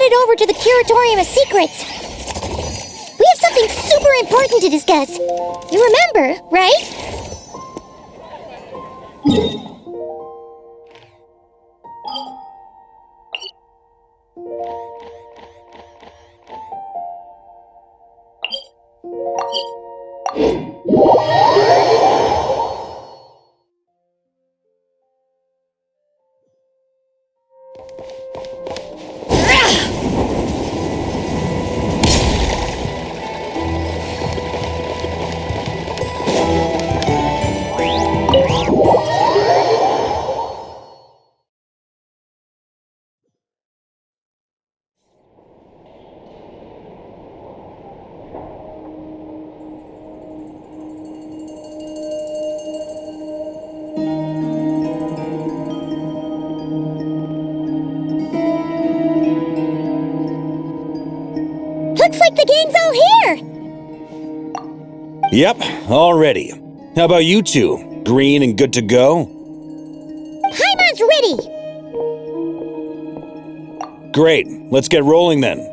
headed over to the Curatorium of Secrets. We have something super important to discuss. You remember, right? Looks like the gang's all here! Yep, all ready. How about you two? Green and good to go? Paimon's ready! Great, let's get rolling then.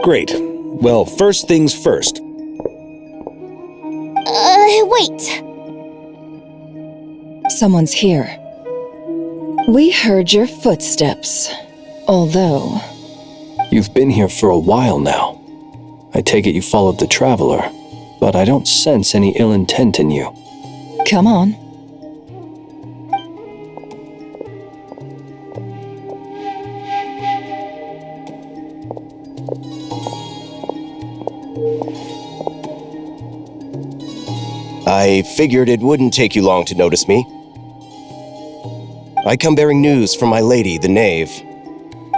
Great. Well, first things first. Wait. Someone's here. We heard your footsteps, although... You've been here for a while now. I take it you followed the Traveler, but I don't sense any ill intent in you. Come on. I figured it wouldn't take you long to notice me. I come bearing news from my lady, the Knave.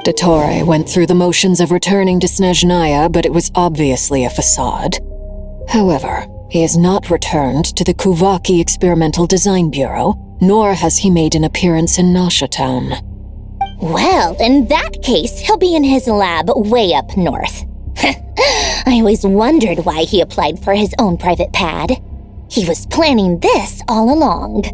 Dottore went through the motions of returning to Snezhnaya, but it was obviously a facade. However, he has not returned to the Kuvaki Experimental Design Bureau, nor has he made an appearance in Nasha Town. Well, in that case, he'll be in his lab way up north. I always wondered why he applied for his own private pad. He was planning this all along.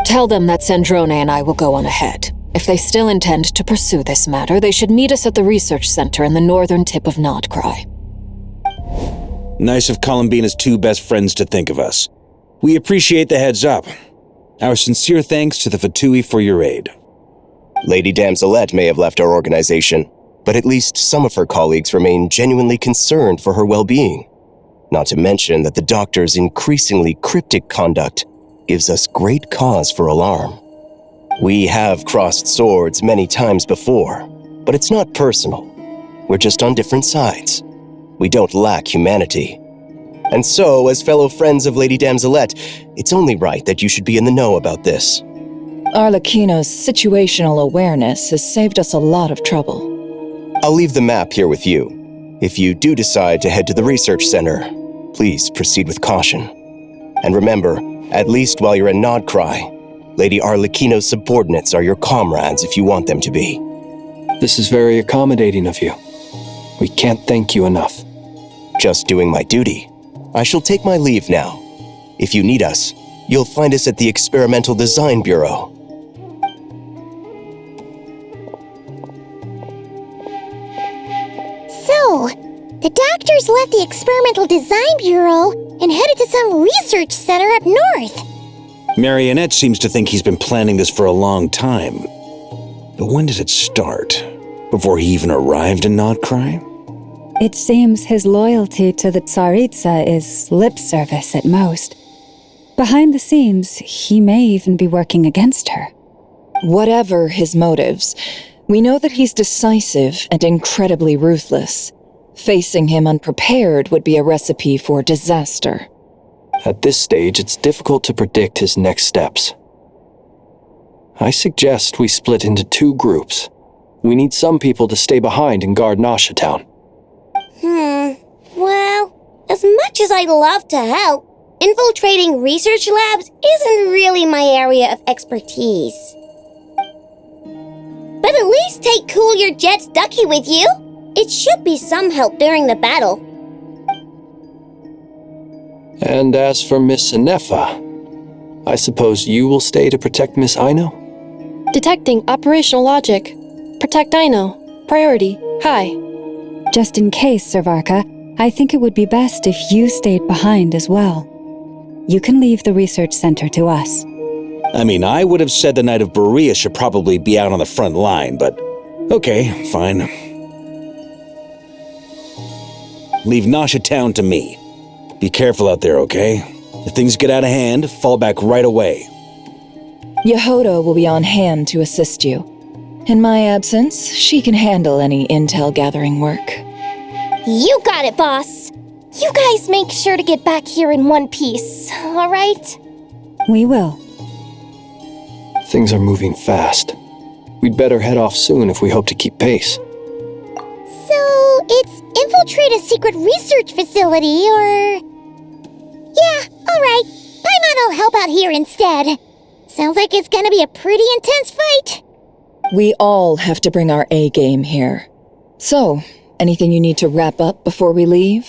Tell them that Sandrone and I will go on ahead. If they still intend to pursue this matter, they should meet us at the research center in the northern tip of Nodcry. Nice of Columbina's two best friends to think of us. We appreciate the heads up. Our sincere thanks to the Fatui for your aid. Lady Damselette may have left our organization, but at least some of her colleagues remain genuinely concerned for her well-being. Not to mention that the Doctor's increasingly cryptic conduct gives us great cause for alarm. We have crossed swords many times before, but it's not personal. We're just on different sides. We don't lack humanity. And so, as fellow friends of Lady Damselette, it's only right that you should be in the know about this. Arlecchino's situational awareness has saved us a lot of trouble. I'll leave the map here with you. If you do decide to head to the research center, please proceed with caution. And remember, at least while you're in Nodcry, Lady Arlecchino's subordinates are your comrades if you want them to be. This is very accommodating of you. We can't thank you enough. Just doing my duty. I shall take my leave now. If you need us, you'll find us at the Experimental Design Bureau. So, the Doctors left the Experimental Design Bureau and headed to some research center up north. Marionette seems to think he's been planning this for a long time. But when did it start? Before he even arrived in Nodcry? It seems his loyalty to the Tsaritsa is lip service at most. Behind the scenes, he may even be working against her. Whatever his motives, we know that he's decisive and incredibly ruthless. Facing him unprepared would be a recipe for disaster. At this stage, it's difficult to predict his next steps. I suggest we split into two groups. We need some people to stay behind and guard Nasha Town. Well, as much as I'd love to help, infiltrating research labs isn't really my area of expertise. But at least take Cool Your Jet's Ducky with you. It should be some help during the battle. And as for Miss Inefa, I suppose you will stay to protect Miss Aino? Detecting operational logic. Protect Aino. Priority. Hi. Just in case, Servarka, I think it would be best if you stayed behind as well. You can leave the research center to us. I mean, I would have said the Knight of Berea should probably be out on the front line, but okay, fine. Leave Nasha Town to me. Be careful out there, okay? If things get out of hand, fall back right away. Yehoda will be on hand to assist you. In my absence, she can handle any intel gathering work. You got it, boss. You guys make sure to get back here in one piece, all right? We will. Things are moving fast. We'd better head off soon if we hope to keep pace. So, it's infiltrate a secret research facility, or... Yeah, alright. Paimon will help out here instead. Sounds like it's gonna be a pretty intense fight. We all have to bring our A game here. So, anything you need to wrap up before we leave?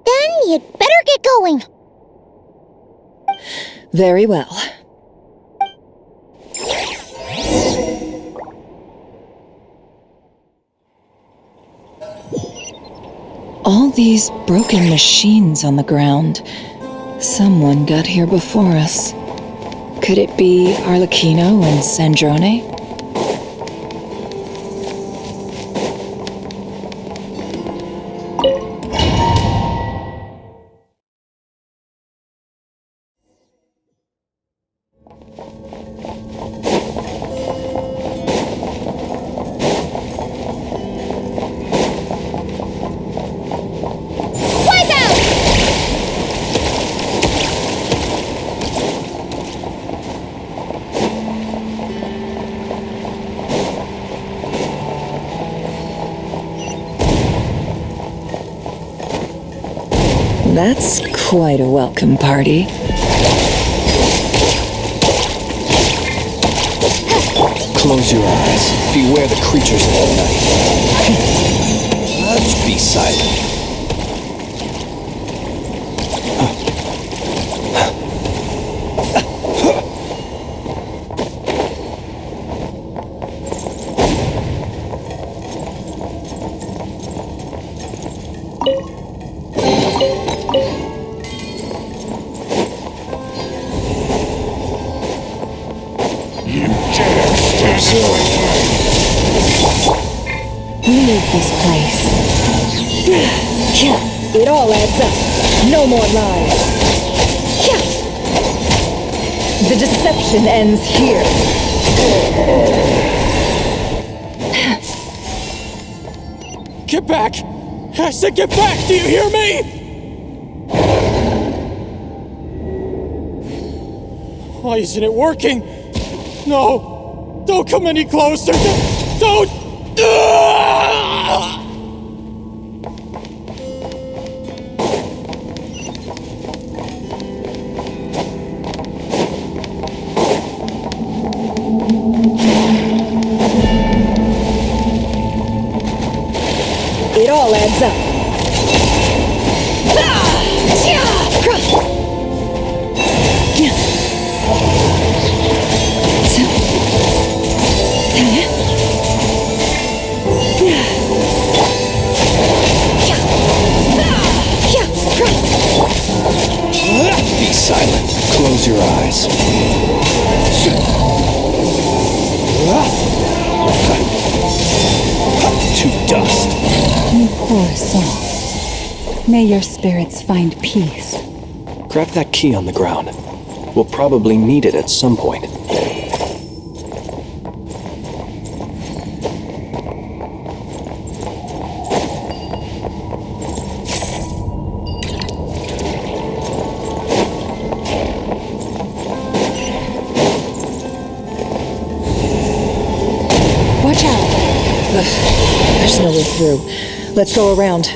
Then you'd better get going. Very well. All these broken machines on the ground. Someone got here before us. Could it be Arlecchino and Sandrone? That's quite a welcome party. Close your eyes. Beware the creatures of the night. Let's be silent. Leave this place. It all adds up. No more lies. The deception ends here. Get back! I said get back! Do you hear me? Why isn't it working? No! Don't come any closer! Don't! It all adds up. Be silent. Close your eyes. To dust. You poor soul. May your spirits find peace. Grab that key on the ground. We'll probably need it at some point. Watch out. There's no way through. Let's go around.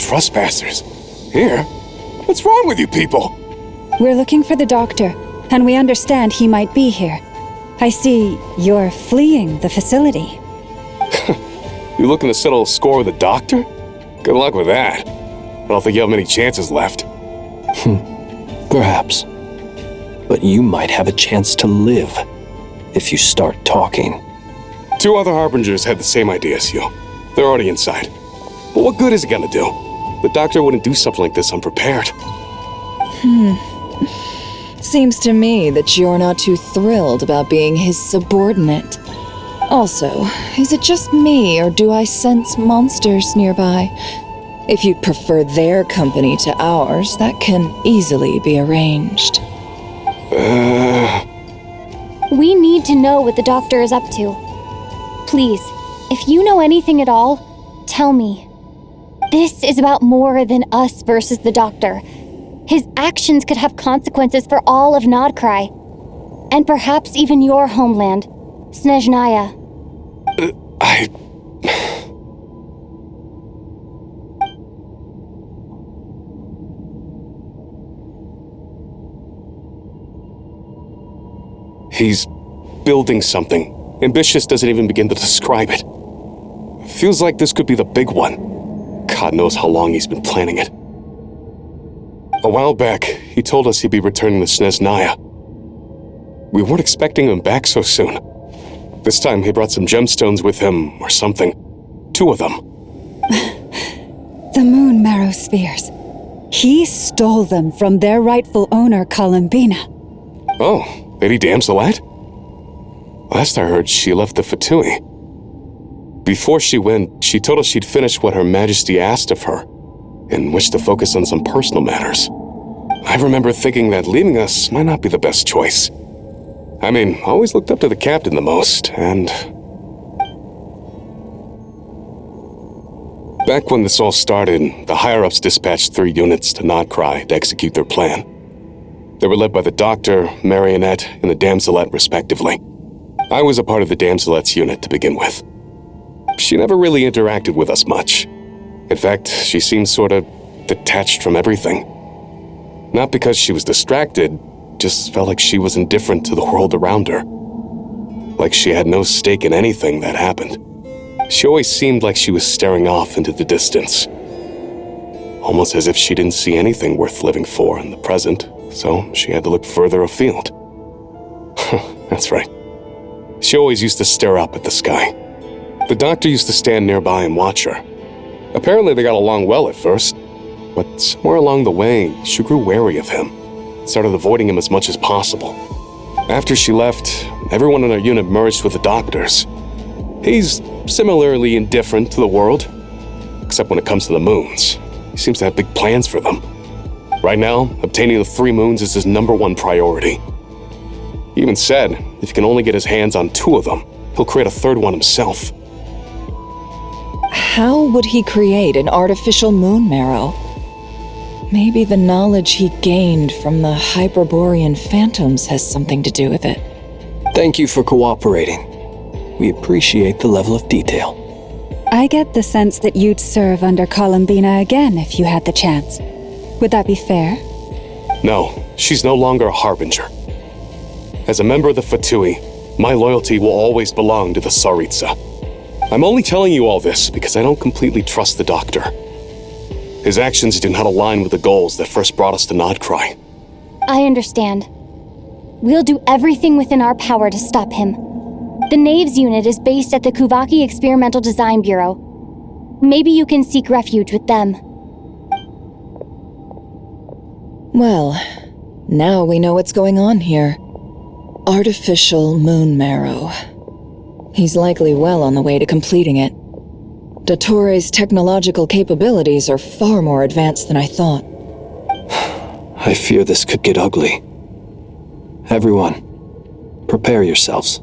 trespassers. Here? What's wrong with you people? We're looking for the doctor, and we understand he might be here. I see you're fleeing the facility. You looking to settle a score with the doctor? Good luck with that. I don't think you have many chances left. Perhaps. But you might have a chance to live if you start talking. 2 other harbingers had the same idea as you. They're already inside. But what good is it gonna do? The doctor wouldn't do something like this unprepared. Seems to me that you're not too thrilled about being his subordinate. Also, is it just me, or do I sense monsters nearby? If you'd prefer their company to ours, that can easily be arranged. We need to know what the doctor is up to. Please, if you know anything at all, tell me. This is about more than us versus the doctor. His actions could have consequences for all of Nodcry. And perhaps even your homeland, Snezhnaya. He's building something. Ambitious doesn't even begin to describe it. Feels like this could be the big one. God knows how long he's been planning it. A while back, he told us he'd be returning to Snezhnaya. We weren't expecting him back so soon. This time he brought some gemstones with him, or something. 2 of them. The moon marrow spheres. He stole them from their rightful owner, Columbina. Oh, Lady Damselat? Last I heard, she left the Fatui. Before she went, she told us she'd finished what Her Majesty asked of her, and wished to focus on some personal matters. I remember thinking that leaving us might not be the best choice. I mean, I always looked up to the captain the most, and... Back when this all started, the higher-ups dispatched 3 units to Nodcry to execute their plan. They were led by the Doctor, Marionette, and the Damselet, respectively. I was a part of the Damselet's unit to begin with. She never really interacted with us much. In fact, she seemed sort of detached from everything. Not because she was distracted, just felt like she was indifferent to the world around her. Like she had no stake in anything that happened. She always seemed like she was staring off into the distance. Almost as if she didn't see anything worth living for in the present, so she had to look further afield. That's right. She always used to stare up at the sky. The Doctor used to stand nearby and watch her. Apparently they got along well at first, but somewhere along the way, she grew wary of him, started avoiding him as much as possible. After she left, everyone in our unit merged with the Doctor's. He's similarly indifferent to the world, except when it comes to the moons. He seems to have big plans for them. Right now, obtaining the 3 moons is his #1 priority. He even said, if he can only get his hands on 2 of them, he'll create a 3rd one himself. How would he create an artificial moon marrow? Maybe the knowledge he gained from the Hyperborean phantoms has something to do with it. Thank you for cooperating. We appreciate the level of detail. I get the sense that you'd serve under Columbina again if you had the chance. Would that be fair? No, she's no longer a Harbinger. As a member of the Fatui, my loyalty will always belong to the Tsaritsa. I'm only telling you all this because I don't completely trust the Doctor. His actions do not align with the goals that first brought us to Nodcry. I understand. We'll do everything within our power to stop him. The Knaves unit is based at the Kuvaki Experimental Design Bureau. Maybe you can seek refuge with them. Well, now we know what's going on here. Artificial moon marrow. He's likely well on the way to completing it. Dottore's technological capabilities are far more advanced than I thought. I fear this could get ugly. Everyone, prepare yourselves.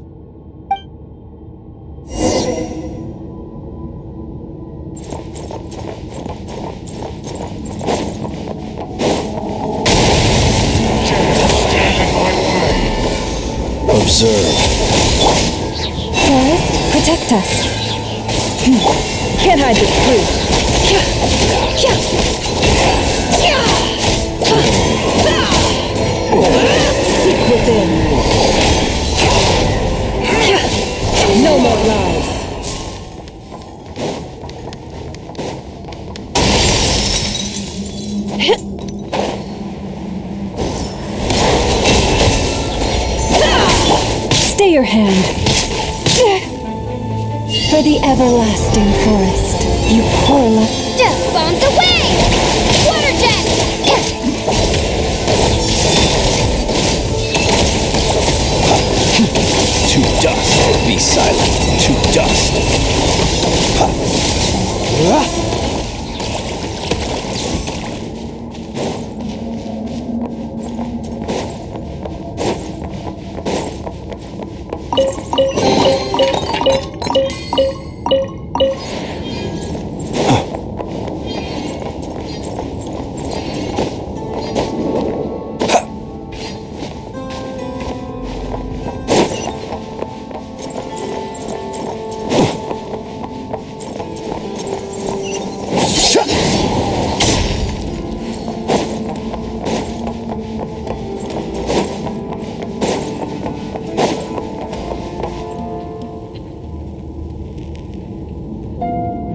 Observe. Forest, protect us. Can't hide this truth. for the everlasting forest, you poor Death bombs away! Water jet! To dust. Be silent. To dust.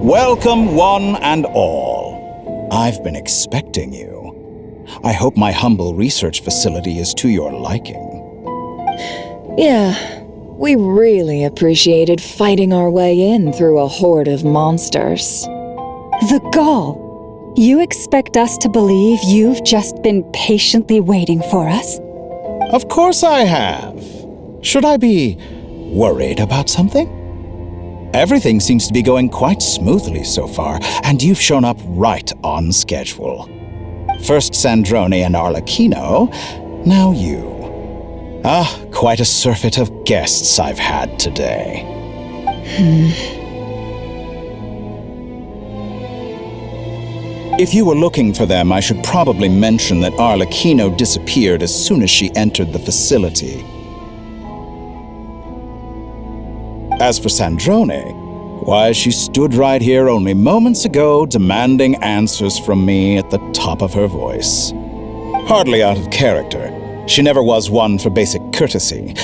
Welcome, one and all. I've been expecting you. I hope my humble research facility is to your liking. Yeah, we really appreciated fighting our way in through a horde of monsters. The gall! You expect us to believe you've just been patiently waiting for us? Of course I have. Should I be worried about something? Everything seems to be going quite smoothly so far, and you've shown up right on schedule. First Sandrone and Arlecchino, now you. Quite a surfeit of guests I've had today. If you were looking for them, I should probably mention that Arlecchino disappeared as soon as she entered the facility. As for Sandrone, why, she stood right here only moments ago demanding answers from me at the top of her voice. Hardly out of character. She never was one for basic courtesy.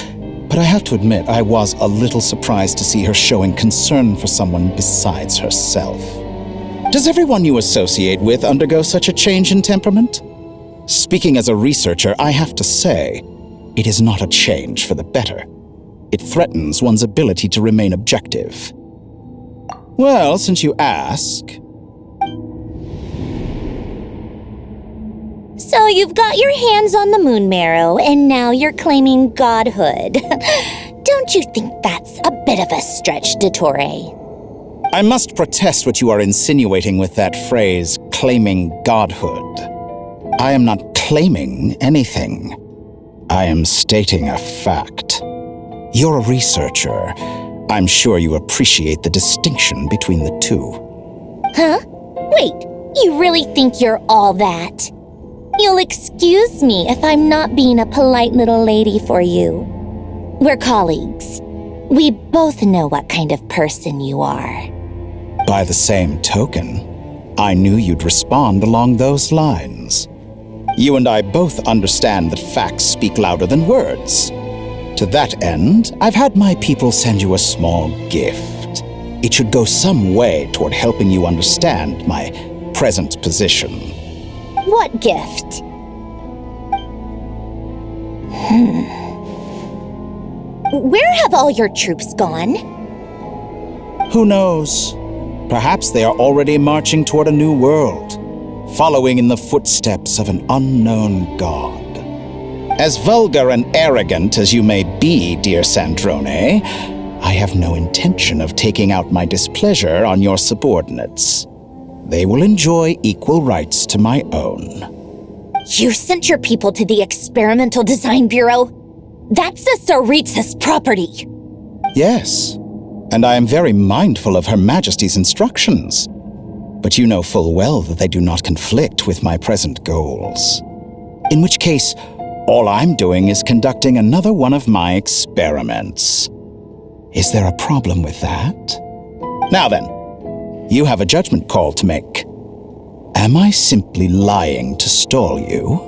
But I have to admit, I was a little surprised to see her showing concern for someone besides herself. Does everyone you associate with undergo such a change in temperament? Speaking as a researcher, I have to say, it is not a change for the better. It threatens one's ability to remain objective. Well, since you ask... So you've got your hands on the moon marrow, and now you're claiming godhood. Don't you think that's a bit of a stretch, Dottore? I must protest what you are insinuating with that phrase, claiming godhood. I am not claiming anything. I am stating a fact. You're a researcher. I'm sure you appreciate the distinction between the two. Huh? Wait, you really think you're all that? You'll excuse me if I'm not being a polite little lady for you. We're colleagues. We both know what kind of person you are. By the same token, I knew you'd respond along those lines. You and I both understand that facts speak louder than words. To that end, I've had my people send you a small gift. It should go some way toward helping you understand my present position. What gift? Where have all your troops gone? Who knows? Perhaps they are already marching toward a new world, following in the footsteps of an unknown god. As vulgar and arrogant as you may be, dear Sandrone, I have no intention of taking out my displeasure on your subordinates. They will enjoy equal rights to my own. You sent your people to the Experimental Design Bureau? That's a Tsaritsa's property. Yes, and I am very mindful of Her Majesty's instructions. But you know full well that they do not conflict with my present goals. In which case, all I'm doing is conducting another one of my experiments. Is there a problem with that? Now then, you have a judgment call to make. Am I simply lying to stall you?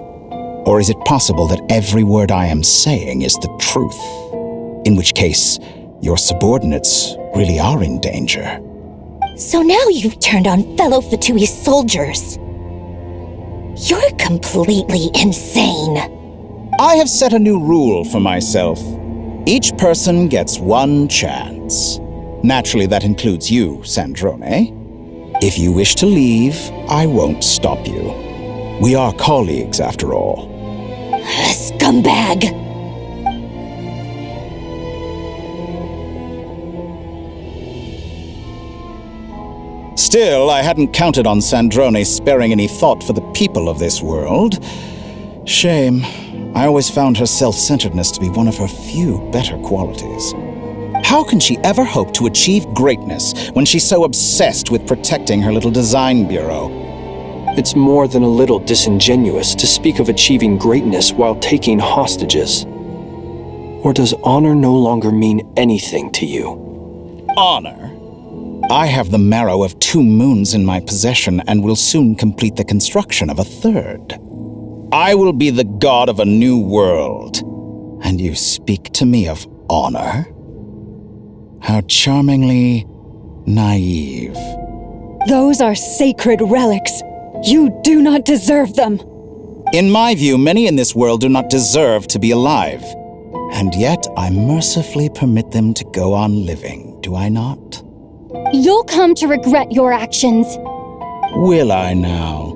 Or is it possible that every word I am saying is the truth? In which case, your subordinates really are in danger. So now you've turned on fellow Fatui soldiers. You're completely insane. I have set a new rule for myself. Each person gets one chance. Naturally, that includes you, Sandrone. If you wish to leave, I won't stop you. We are colleagues, after all. Scumbag! Still, I hadn't counted on Sandrone sparing any thought for the people of this world. Shame. I always found her self-centeredness to be one of her few better qualities. How can she ever hope to achieve greatness when she's so obsessed with protecting her little design bureau? It's more than a little disingenuous to speak of achieving greatness while taking hostages. Or does honor no longer mean anything to you? Honor? I have the marrow of 2 moons in my possession and will soon complete the construction of a 3rd. I will be the god of a new world. And you speak to me of honor? How charmingly naive. Those are sacred relics. You do not deserve them. In my view, many in this world do not deserve to be alive. And yet I mercifully permit them to go on living, do I not? You'll come to regret your actions. Will I now?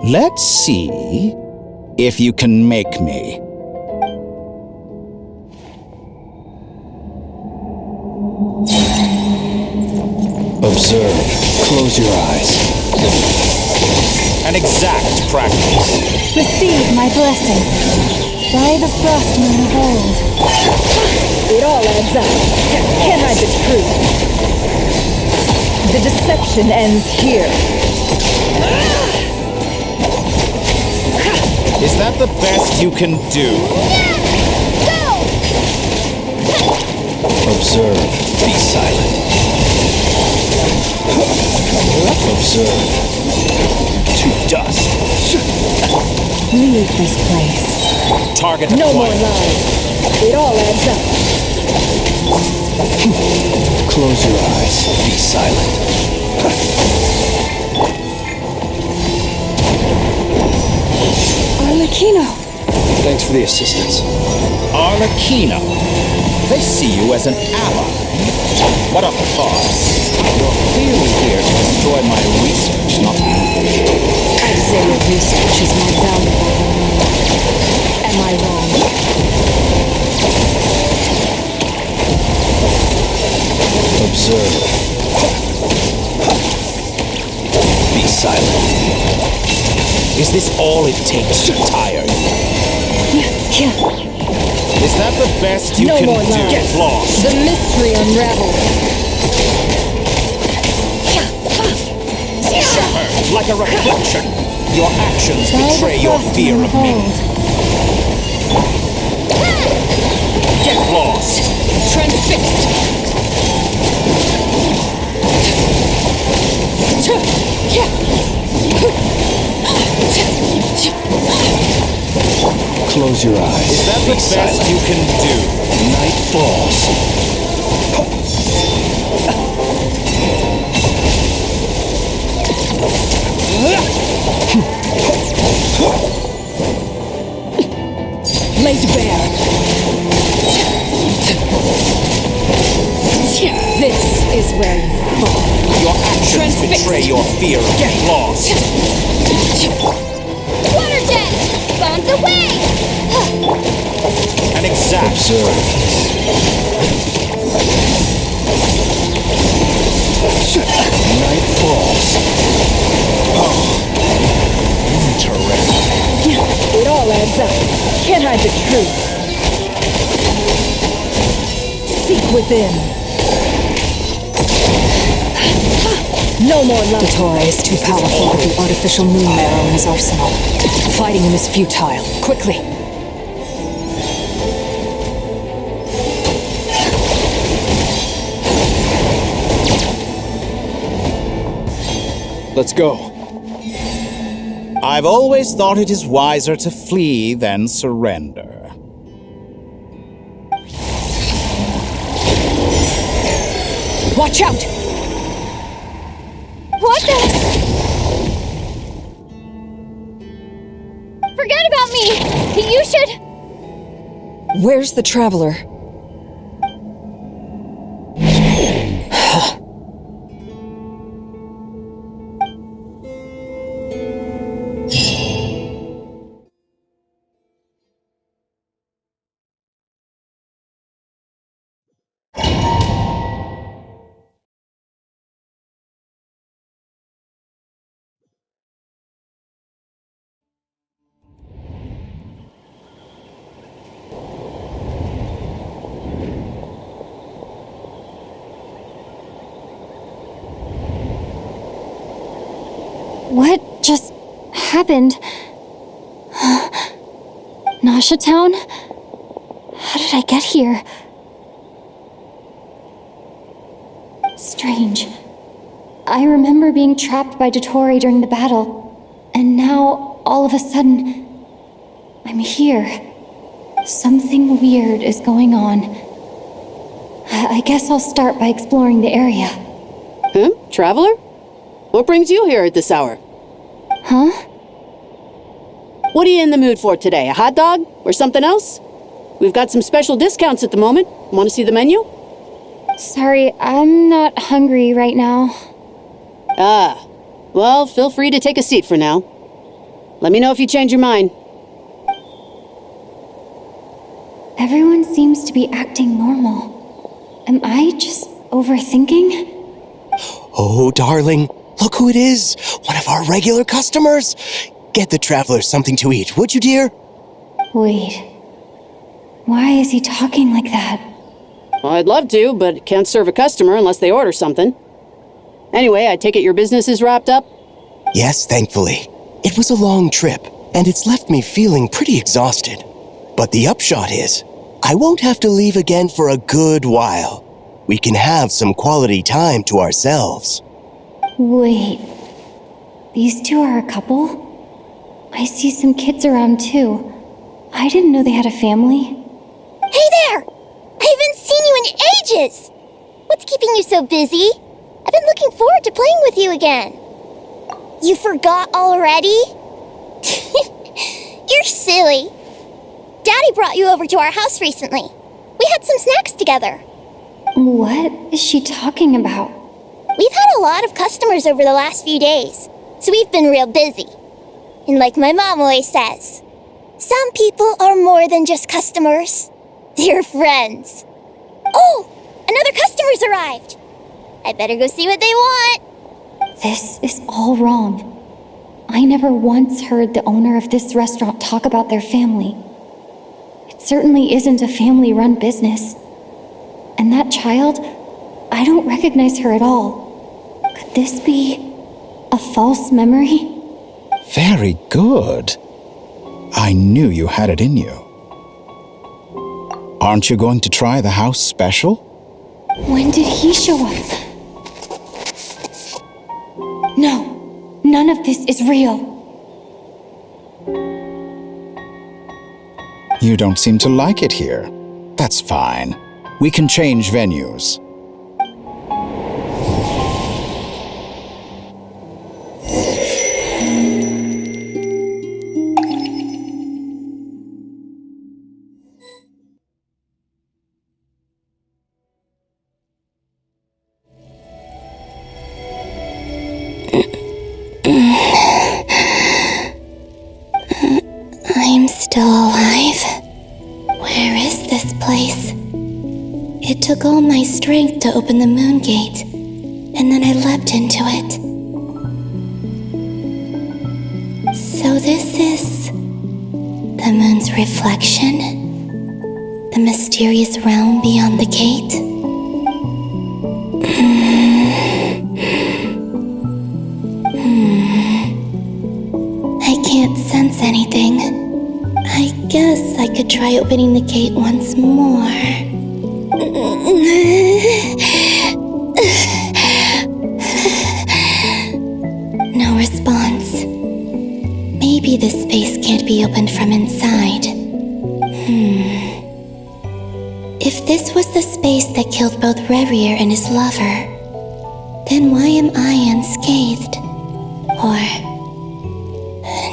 Let's see if you can make me. Observe. Close your eyes. An exact practice. Receive my blessing. By the frost moon of old. It all adds up. Can't hide the truth. The deception ends here. Is that the best you can do? Observe. Be silent. Observe. To dust. Leave this place. Target No more acquired. lies. It all adds up. Close your eyes. Be silent. Arlecchino! Thanks for the assistance. Arlecchino. They see you as an ally. What a farce. You're clearly here to destroy my research, not me. I'd say your research is more valuable than mine. Am I wrong? Observe. Be silent. Is this all it takes to tire you? Is that the best you No can more do? lies. Get lost. The mystery unravels. Shattered like a reflection. Your actions betray your fear of me. Get lost. Transfixed. Close your eyes. Is that the Be best silent. you can do? Night falls. Laid bare. This is where you fall. Your actions betray your fear of get lost. Water jet! Bombs away! An exact Observe. Night falls. interesting. It all adds up. Can't hide the truth. Seek within. No more love. Dottore is too powerful with the artificial moon marrow in his arsenal. Fighting him is futile. Quickly! Let's go. I've always thought it is wiser to flee than surrender. Watch out! What the? Forget about me! You should... Where's the traveler? What just happened? Nasha Town? How did I get here? Strange. I remember being trapped by Dottore during the battle, and now, all of a sudden, I'm here. Something weird is going on. I guess I'll start by exploring the area. Traveler? What brings you here at this hour? Huh? What are you in the mood for today? A hot dog? Or something else? We've got some special discounts at the moment. Want to see the menu? Sorry, I'm not hungry right now. Ah. Well, feel free to take a seat for now. Let me know if you change your mind. Everyone seems to be acting normal. Am I just overthinking? Oh, darling, look who it is. One of our regular customers. Get the traveler something to eat, would you, dear? Wait. Why is he talking like that? Well, I'd love to, but can't serve a customer unless they order something. Anyway, I take it your business is wrapped up? Yes, thankfully. It was a long trip, and it's left me feeling pretty exhausted. But the upshot is, I won't have to leave again for a good while. We can have some quality time to ourselves. Wait. These two are a couple? I see some kids around too. I didn't know they had a family. Hey there! I haven't seen you in ages! What's keeping you so busy? I've been looking forward to playing with you again. You forgot already? You're silly. Daddy brought you over to our house recently. We had some snacks together. What is she talking about? We've had a lot of customers over the last few days, so we've been real busy. And like my mom always says, some people are more than just customers. They're friends. Oh, another customer's arrived. I better go see what they want. This is all wrong. I never once heard the owner of this restaurant talk about their family. It certainly isn't a family-run business. And that child, I don't recognize her at all. Could this be a false memory? Very good. I knew you had it in you. Aren't you going to try the house special? When did he show up? No, none of this is real. You don't seem to like it here. That's fine. We can change venues. I'm still alive. Where is this place? It took all my strength to open the moon gate, and then I leapt into it. So this is the moon's reflection? The mysterious realm beyond the gate? I can't sense anything. I guess I could try opening the gate once more. No response. Maybe this space can't be opened from inside. If this was the space that killed both Revier and his lover, then why am I unscathed? Or...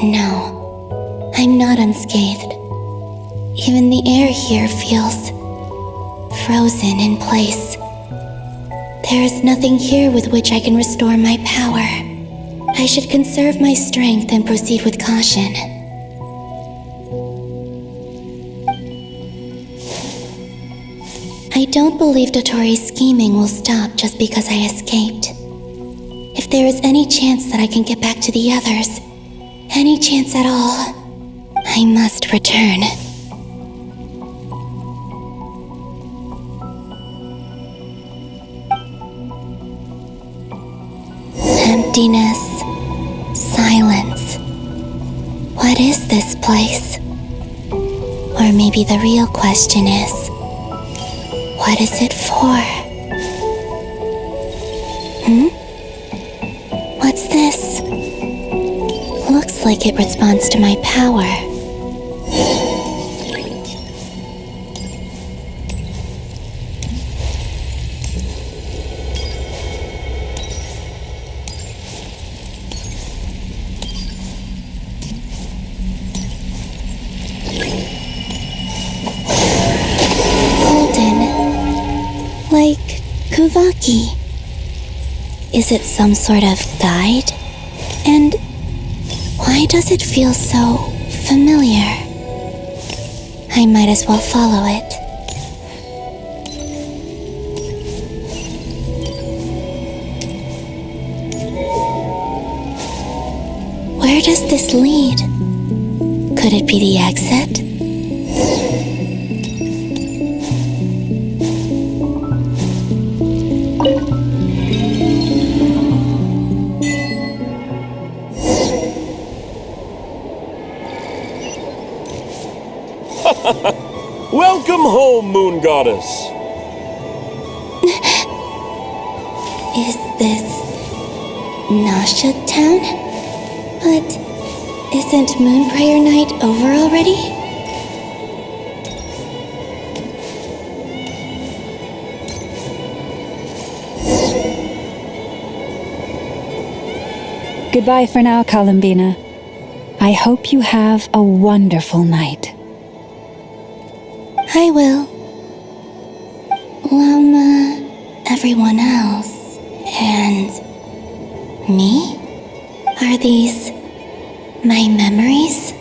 no, I'm not unscathed. Even the air here feels frozen in place. There is nothing here with which I can restore my power. I should conserve my strength and proceed with caution. I don't believe Dottori's scheming will stop just because I escaped. If there is any chance that I can get back to the others, any chance at all, I must return. Emptiness, this place? Or maybe the real question is, what is it for? What's this? Looks like it responds to my power. Like Kuvaki. Is it some sort of guide? And why does it feel so familiar? I might as well follow it. Where does this lead? Could it be the exit? Welcome home, Moon Goddess! Is this Nasha Town? But isn't Moon Prayer Night over already? Goodbye for now, Columbina. I hope you have a wonderful night. I will. Everyone else, and me? Are these my memories?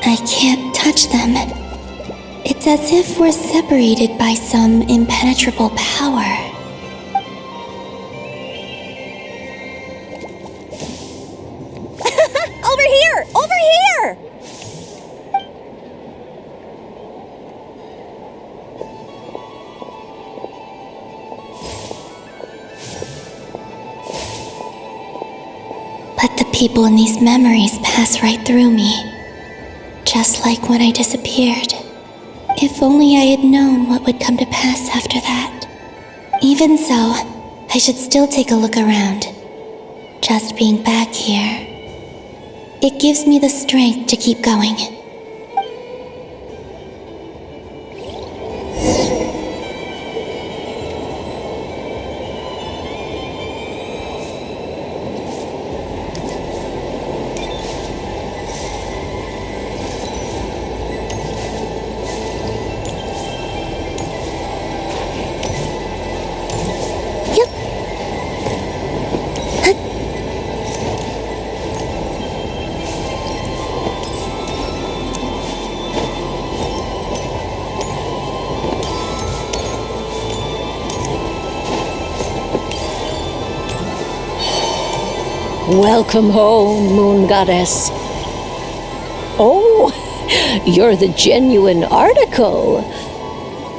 I can't touch them. It's as if we're separated by some impenetrable power. Over here! Over here! But the people in these memories pass right through me. Just like when I disappeared. If only I had known what would come to pass after that. Even so, I should still take a look around. Just being back here, it gives me the strength to keep going. Welcome home, Moon Goddess. Oh, you're the genuine article.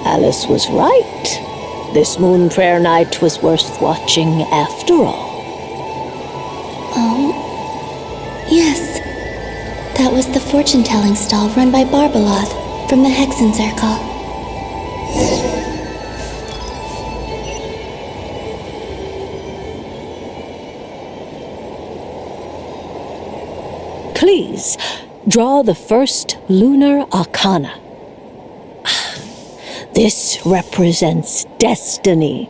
Alice was right. This Moon Prayer Night was worth watching after all. Oh, yes. That was the fortune-telling stall run by Barbeloth from the Hexen Circle. Please, draw the first lunar arcana. This represents destiny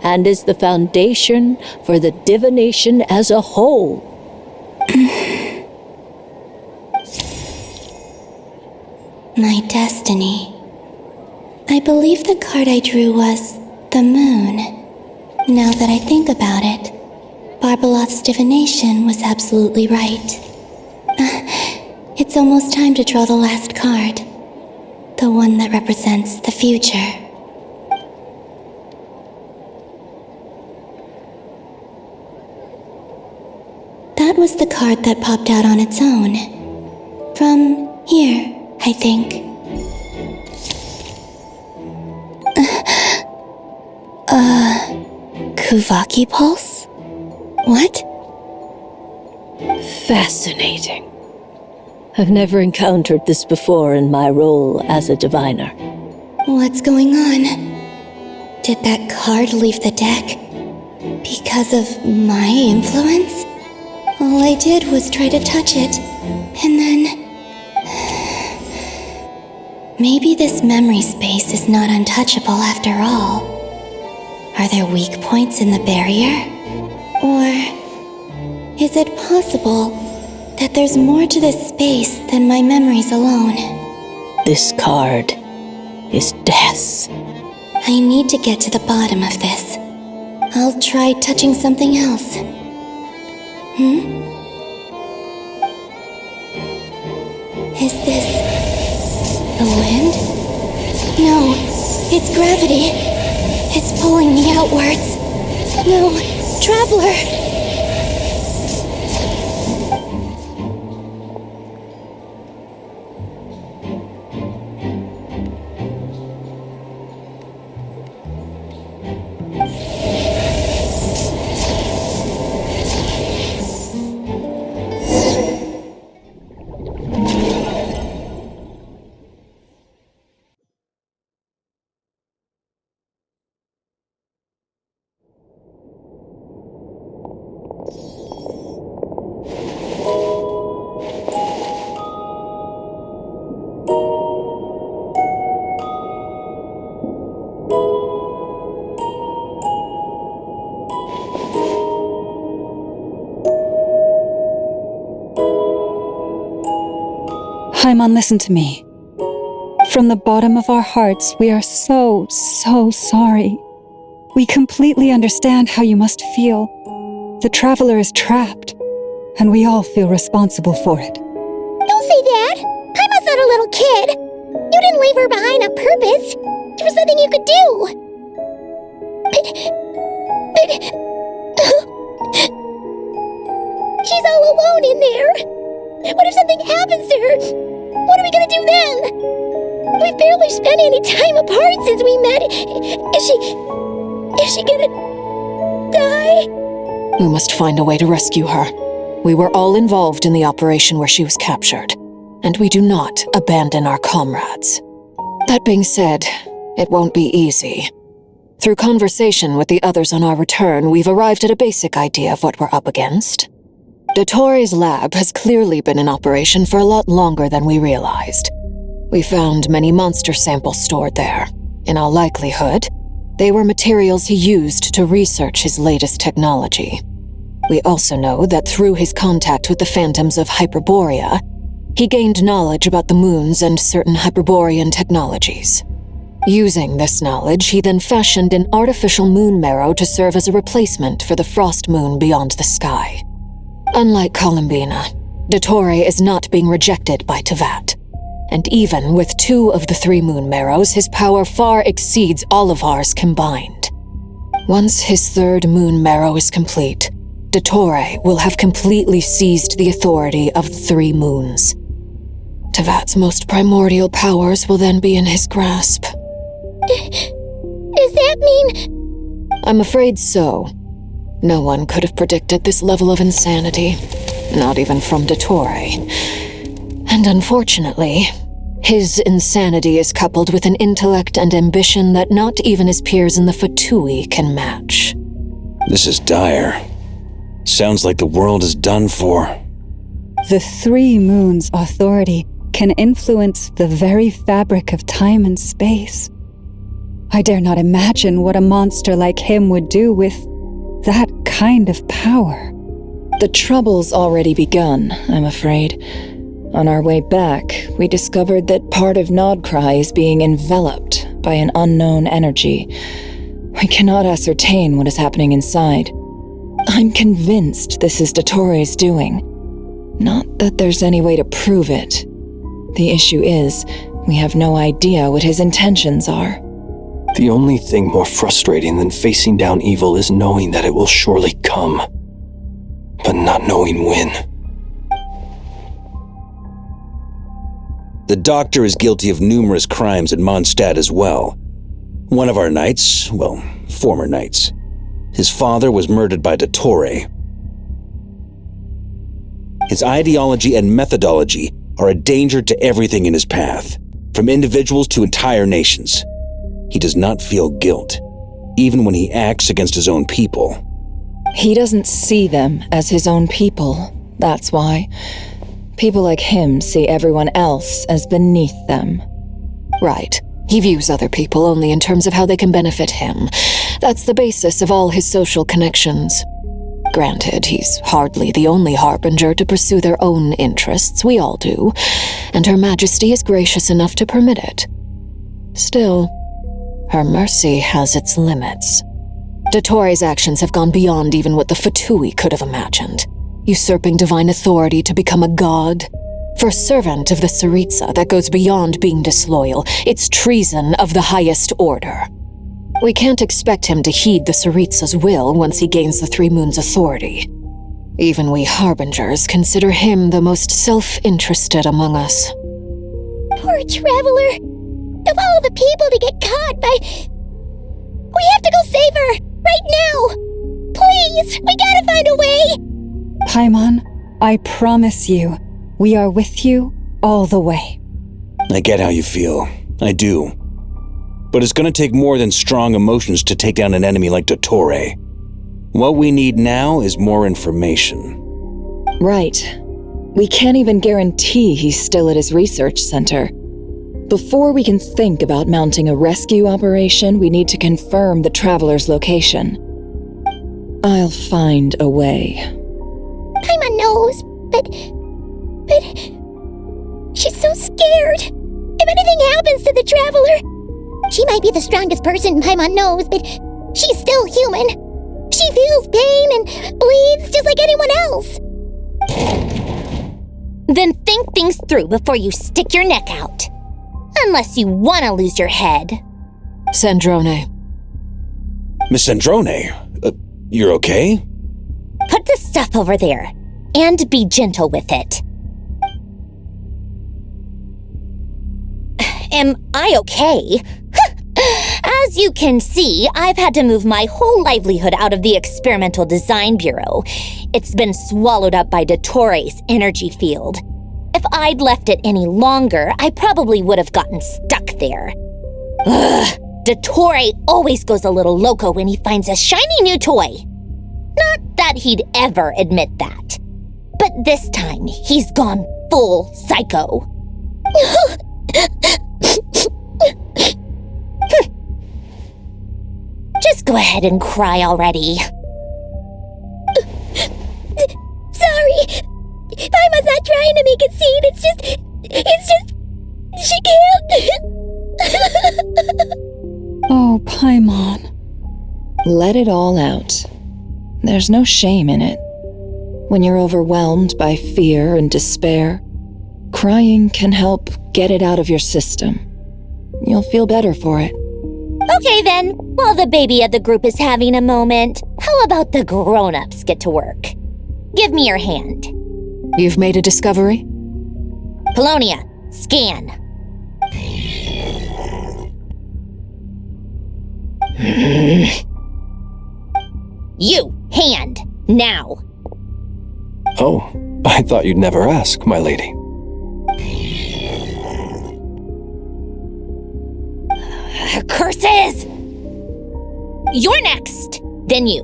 and is the foundation for the divination as a whole. My destiny. I believe the card I drew was the moon. Now that I think about it, Barbeloth's divination was absolutely right. It's almost time to draw the last card. The one that represents the future. That was the card that popped out on its own. From Here, I think. Kuvaki pulse? What? Fascinating. I've never encountered this before in my role as a diviner. What's going on? Did that card leave the deck? Because of my influence? All I did was try to touch it, and then... Maybe this memory space is not untouchable after all. Are there weak points in the barrier? Or is it possible that there's more to this space than my memories alone? This card is death. I need to get to the bottom of this. I'll try touching something else. Is this the wind? No, it's gravity. It's pulling me outwards. No, Traveler! Paimon, listen to me. From the bottom of our hearts, we are so sorry. We completely understand how you must feel. The Traveler is trapped, and we all feel responsible for it. Don't say that! Paimon's not a little kid! You didn't leave her behind on purpose! There was nothing you could do! She's all alone in there! What if something happens to her? What are we gonna do then? We've barely spent any time apart since we met. Is she gonna die? We must find a way to rescue her. We were all involved in the operation where she was captured, and we do not abandon our comrades. That being said, it won't be easy. Through conversation with the others on our return, we've arrived at a basic idea of what we're up against. Dottore's lab has clearly been in operation for a lot longer than we realized. We found many monster samples stored there. In all likelihood, they were materials he used to research his latest technology. We also know that through his contact with the phantoms of Hyperborea, he gained knowledge about the moons and certain Hyperborean technologies. Using this knowledge, he then fashioned an artificial moon marrow to serve as a replacement for the frost moon beyond the sky. Unlike Columbina, Dottore is not being rejected by Teyvat. And even with 2 of the 3 moon marrows, his power far exceeds all of ours combined. Once his 3rd moon marrow is complete, Dottore will have completely seized the authority of the 3 moons. Teyvat's most primordial powers will then be in his grasp. Does that mean... I'm afraid so. No one could have predicted this level of insanity, not even from Dottore. And unfortunately, his insanity is coupled with an intellect and ambition that not even his peers in the Fatui can match. This is dire. Sounds like the world is done for. The 3 moons' authority can influence the very fabric of time and space. I dare not imagine what a monster like him would do with that kind of power. The trouble's already begun, I'm afraid. On our way back, we discovered that part of Nodcry is being enveloped by an unknown energy. We cannot ascertain what is happening inside. I'm convinced this is Dottore's doing. Not that there's any way to prove it. The issue is, we have no idea what his intentions are. The only thing more frustrating than facing down evil is knowing that it will surely come, but not knowing when. The doctor is guilty of numerous crimes in Mondstadt as well. One of our knights, well, former knights, his father was murdered by Dottore. His ideology and methodology are a danger to everything in his path, from individuals to entire nations. He does not feel guilt, even when he acts against his own people. He doesn't see them as his own people, that's why. People like him see everyone else as beneath them. Right. He views other people only in terms of how they can benefit him. That's the basis of all his social connections. Granted, he's hardly the only harbinger to pursue their own interests. We all do, and Her Majesty is gracious enough to permit it. Still, her mercy has its limits. Dottore's actions have gone beyond even what the Fatui could have imagined. Usurping divine authority to become a god. For a servant of the Tsaritsa, that goes beyond being disloyal. It's treason of the highest order. We can't expect him to heed the Tsaritsa's will once he gains the Three Moons' authority. Even we harbingers consider him the most self-interested among us. Poor Traveler! Of all the people to get caught by... We have to go save her! Right now! Please! We gotta find a way! Paimon, I promise you, we are with you all the way. I get how you feel. I do. But it's gonna take more than strong emotions to take down an enemy like Dottore. What we need now is more information. Right. We can't even guarantee he's still at his research center. Before we can think about mounting a rescue operation, we need to confirm the Traveler's location. I'll find a way. Paimon knows, but... She's so scared. If anything happens to the Traveler... She might be the strongest person Paimon knows, but she's still human. She feels pain and bleeds just like anyone else. Then think things through before you stick your neck out. Unless you want to lose your head. Sandrone. Miss Sandrone, you're okay? Put the stuff over there, and be gentle with it. Am I okay? As you can see, I've had to move my whole livelihood out of the Experimental Design Bureau. It's been swallowed up by Dottore's energy field. If I'd left it any longer, I probably would have gotten stuck there. Ugh, Dottore always goes a little loco when he finds a shiny new toy. Not that he'd ever admit that. But this time, he's gone full psycho. Just go ahead and cry already. Sorry. Paimon's not trying to make it seem. It's just... She can't... Oh, Paimon. Let it all out. There's no shame in it. When you're overwhelmed by fear and despair, crying can help get it out of your system. You'll feel better for it. Okay then, while the baby of the group is having a moment, how about the grown-ups get to work? Give me your hand. You've made a discovery? Polonia, scan. You, hand, now. Oh, I thought you'd never ask, my lady. Curses! You're next, then you.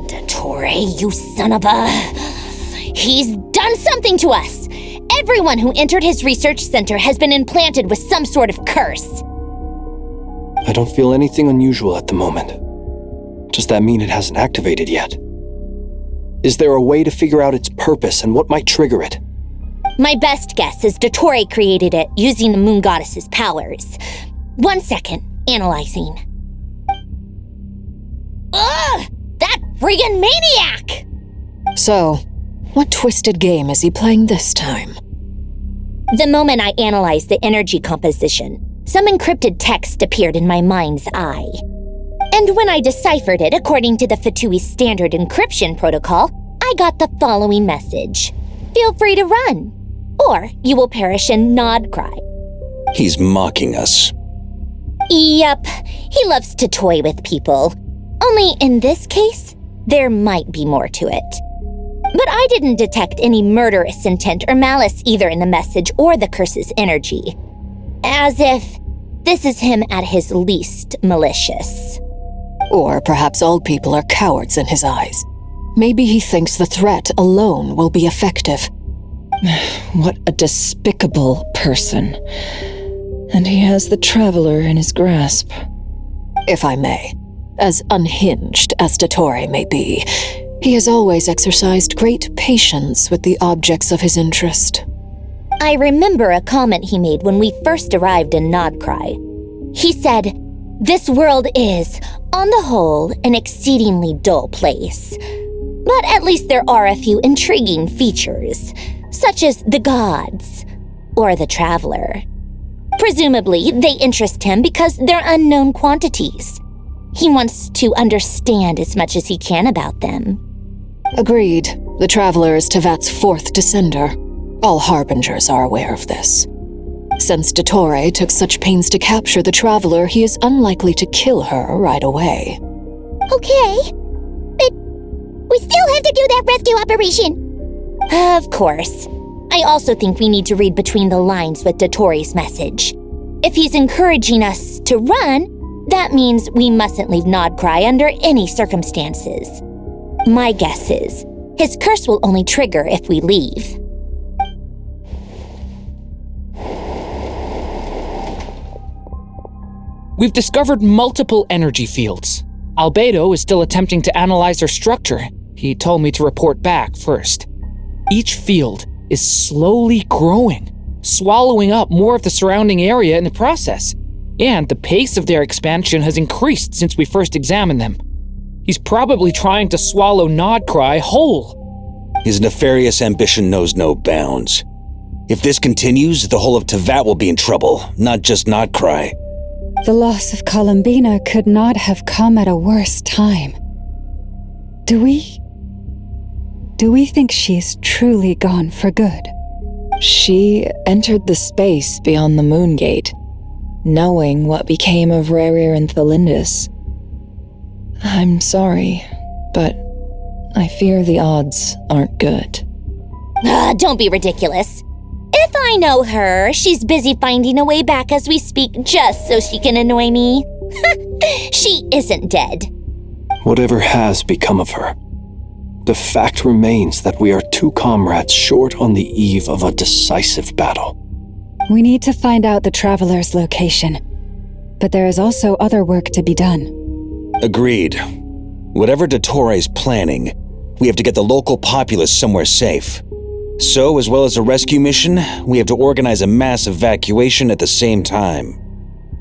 Dottore, you son of a... He's done something to us! Everyone who entered his research center has been implanted with some sort of curse. I don't feel anything unusual at the moment. Does that mean it hasn't activated yet? Is there a way to figure out its purpose and what might trigger it? My best guess is Dottore created it using the Moon Goddess's powers. 1 second, analyzing. Ugh! That friggin' maniac! So, what twisted game is he playing this time? The moment I analyzed the energy composition, some encrypted text appeared in my mind's eye. And when I deciphered it according to the Fatui's standard encryption protocol, I I got the following message. Feel free to run, or you will perish in Nod Cry. He's mocking us. Yep, he loves to toy with people. Only in this case, there might be more to it. But I didn't detect any murderous intent or malice either in the message or the curse's energy. As if this is him at his least malicious. Or perhaps all people are cowards in his eyes. Maybe he thinks the threat alone will be effective. What a despicable person. And he has the Traveler in his grasp. If I may, as unhinged as Dottore may be, he has always exercised great patience with the objects of his interest. I remember a comment he made when we first arrived in Nodcry. He said, "This world is, on the whole, an exceedingly dull place. But at least there are a few intriguing features, such as the gods or the Traveler. Presumably, they interest him because they're unknown quantities. He wants to understand as much as he can about them." Agreed. The Traveler is Teyvat's fourth descender. All Harbingers are aware of this. Since Dottore took such pains to capture the Traveler, he is unlikely to kill her right away. Okay, but we still have to do that rescue operation. Of course. I also think we need to read between the lines with Dottore's message. If he's encouraging us to run, that means we mustn't leave Nodcry under any circumstances. My guess is, his curse will only trigger if we leave. We've discovered multiple energy fields. Albedo is still attempting to analyze their structure. He told me to report back first. Each field is slowly growing, swallowing up more of the surrounding area in the process. And the pace of their expansion has increased since we first examined them. He's probably trying to swallow Nodcry whole. His nefarious ambition knows no bounds. If this continues, the whole of Teyvat will be in trouble, not just Nodcry. The loss of Columbina could not have come at a worse time. Do we think she's truly gone for good? She entered the space beyond the Moon Gate, knowing what became of Rerir and Thelindis. I'm sorry, but I fear the odds aren't good. Don't be ridiculous. If I know her, she's busy finding a way back as we speak just so she can annoy me. She isn't dead. Whatever has become of her, the fact remains that we are two comrades short on the eve of a decisive battle. We need to find out the Traveler's location, but there is also other work to be done. Agreed. Whatever Dottore's planning, we have to get the local populace somewhere safe. So, as well as a rescue mission, we have to organize a mass evacuation at the same time.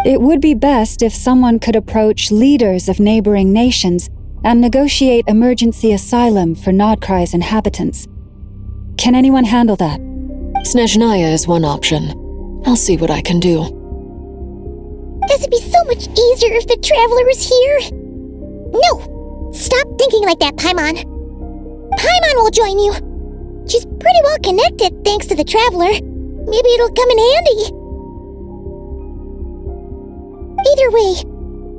It would be best if someone could approach leaders of neighboring nations and negotiate emergency asylum for Nodcry's inhabitants. Can anyone handle that? Snezhnaya is one option. I'll see what I can do. This would be so much easier if the Traveler was here. No! Stop thinking like that, Paimon. Paimon will join you. She's pretty well connected thanks to the Traveler. Maybe it'll come in handy. Either way,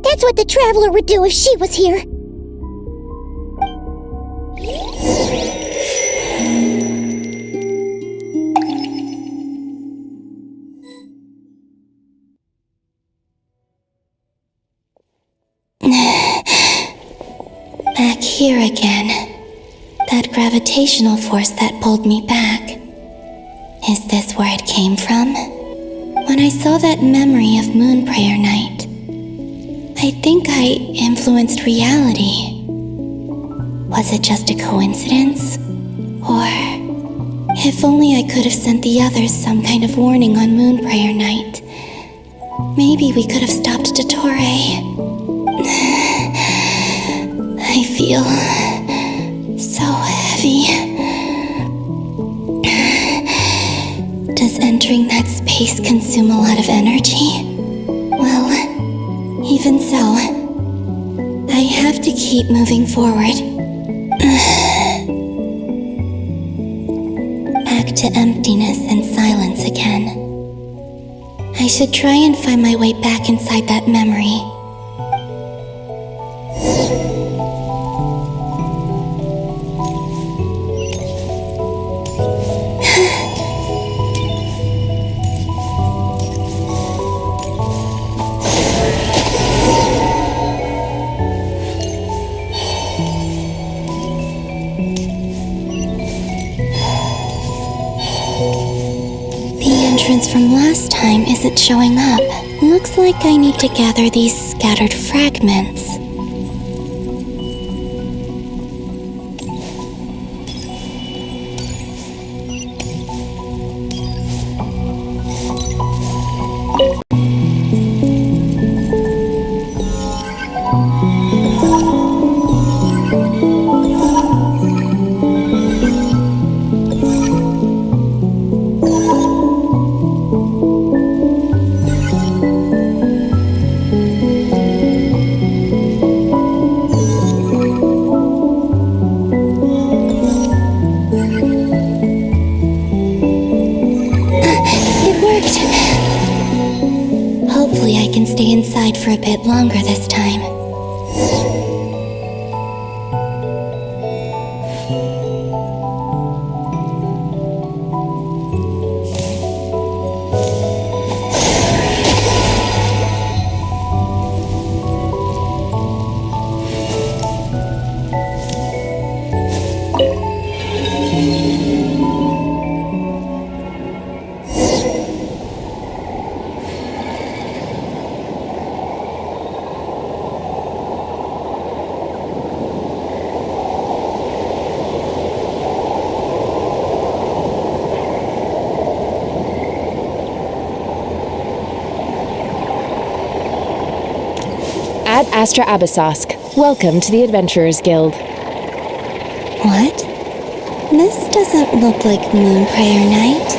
that's what the Traveler would do if she was here. Back here again. That gravitational force that pulled me back. Is this where it came from? When I saw that memory of Moon Prayer Night, I think I influenced reality. Was it just a coincidence? Or, if only I could have sent the others some kind of warning on Moon Prayer Night, maybe we could have stopped Dottore. I feel so heavy. Does entering that space consume a lot of energy? Well, even so, I have to keep moving forward. to emptiness and silence again. I should try and find my way back inside that memory. From last time isn't showing up. Looks like I need to gather these scattered fragments. Hopefully I can stay inside for a bit longer this time. Ad Astra Abyssosque. Welcome to the Adventurers Guild. What? This doesn't look like Moonprayer Night.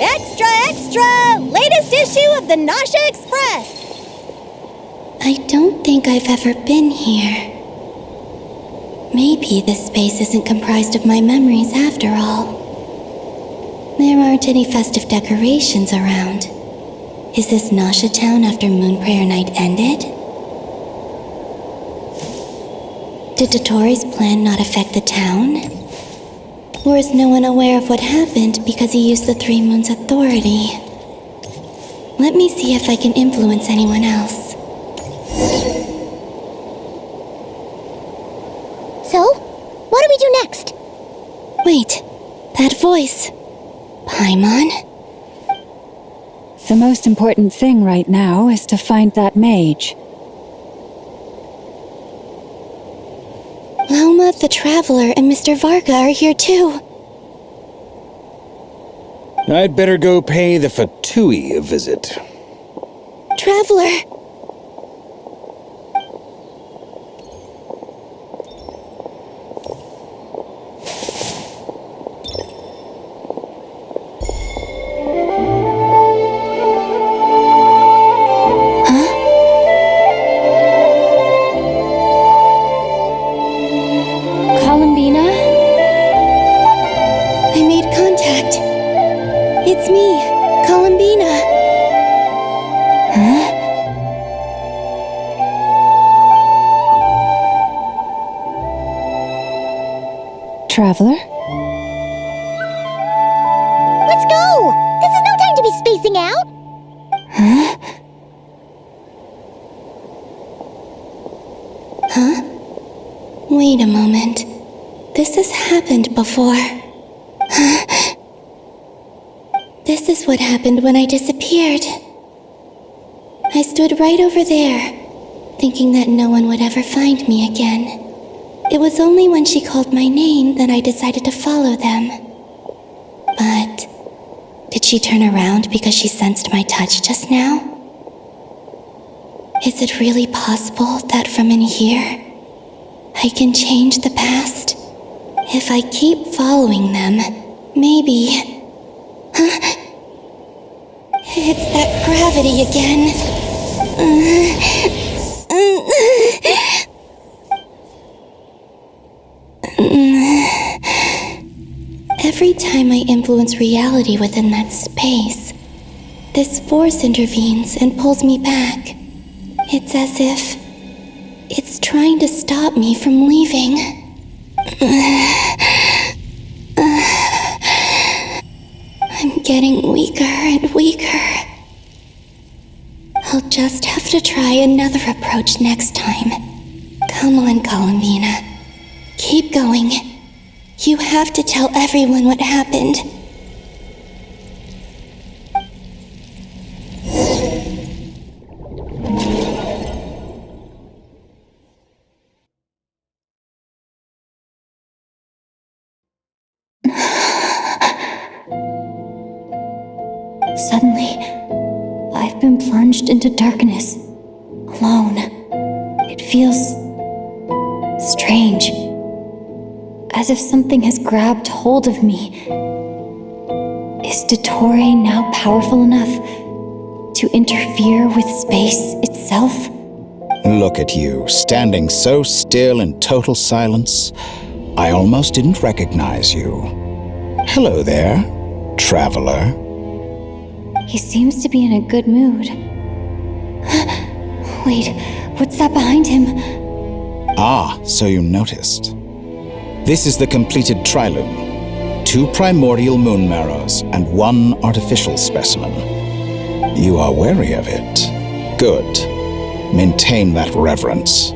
Extra, extra! Latest issue of the Nasha Express! I don't think I've ever been here. Maybe this space isn't comprised of my memories after all. There aren't any festive decorations around. Is this Nasha Town after Moonprayer Night ended? Did Dotori's plan not affect the town? Or is no one aware of what happened because he used the Three Moons' authority? Let me see if I can influence anyone else. So, what do we do next? Wait, that voice. Paimon? The most important thing right now is to find that mage. Lauma the Traveler and Mr. Varga are here too. I'd better go pay the Fatui a visit. Traveler! It's me, Columbina. Huh? Traveler? Let's go! This is no time to be spacing out! Huh? Huh? Wait a moment. This has happened before. This is what happened when I disappeared. I stood right over there, thinking that no one would ever find me again. It was only when she called my name that I decided to follow them. But did she turn around because she sensed my touch just now? Is it really possible that from in here, I can change the past? If I keep following them, maybe... It's that gravity again. Every time I influence reality within that space, this force intervenes and pulls me back. It's as if it's trying to stop me from leaving. I'm getting weaker and weaker. I'll just have to try another approach next time. Come on, Columbina. Keep going. You have to tell everyone what happened. Suddenly, I've been plunged into darkness, alone. It feels strange, as if something has grabbed hold of me. Is Dottore now powerful enough to interfere with space itself? Look at you, standing so still in total silence. I almost didn't recognize you. Hello there, traveler. He seems to be in a good mood. Wait, what's that behind him? Ah, so you noticed. This is the completed Trilume. 2 primordial moon marrows and 1 artificial specimen. You are wary of it. Good. Maintain that reverence.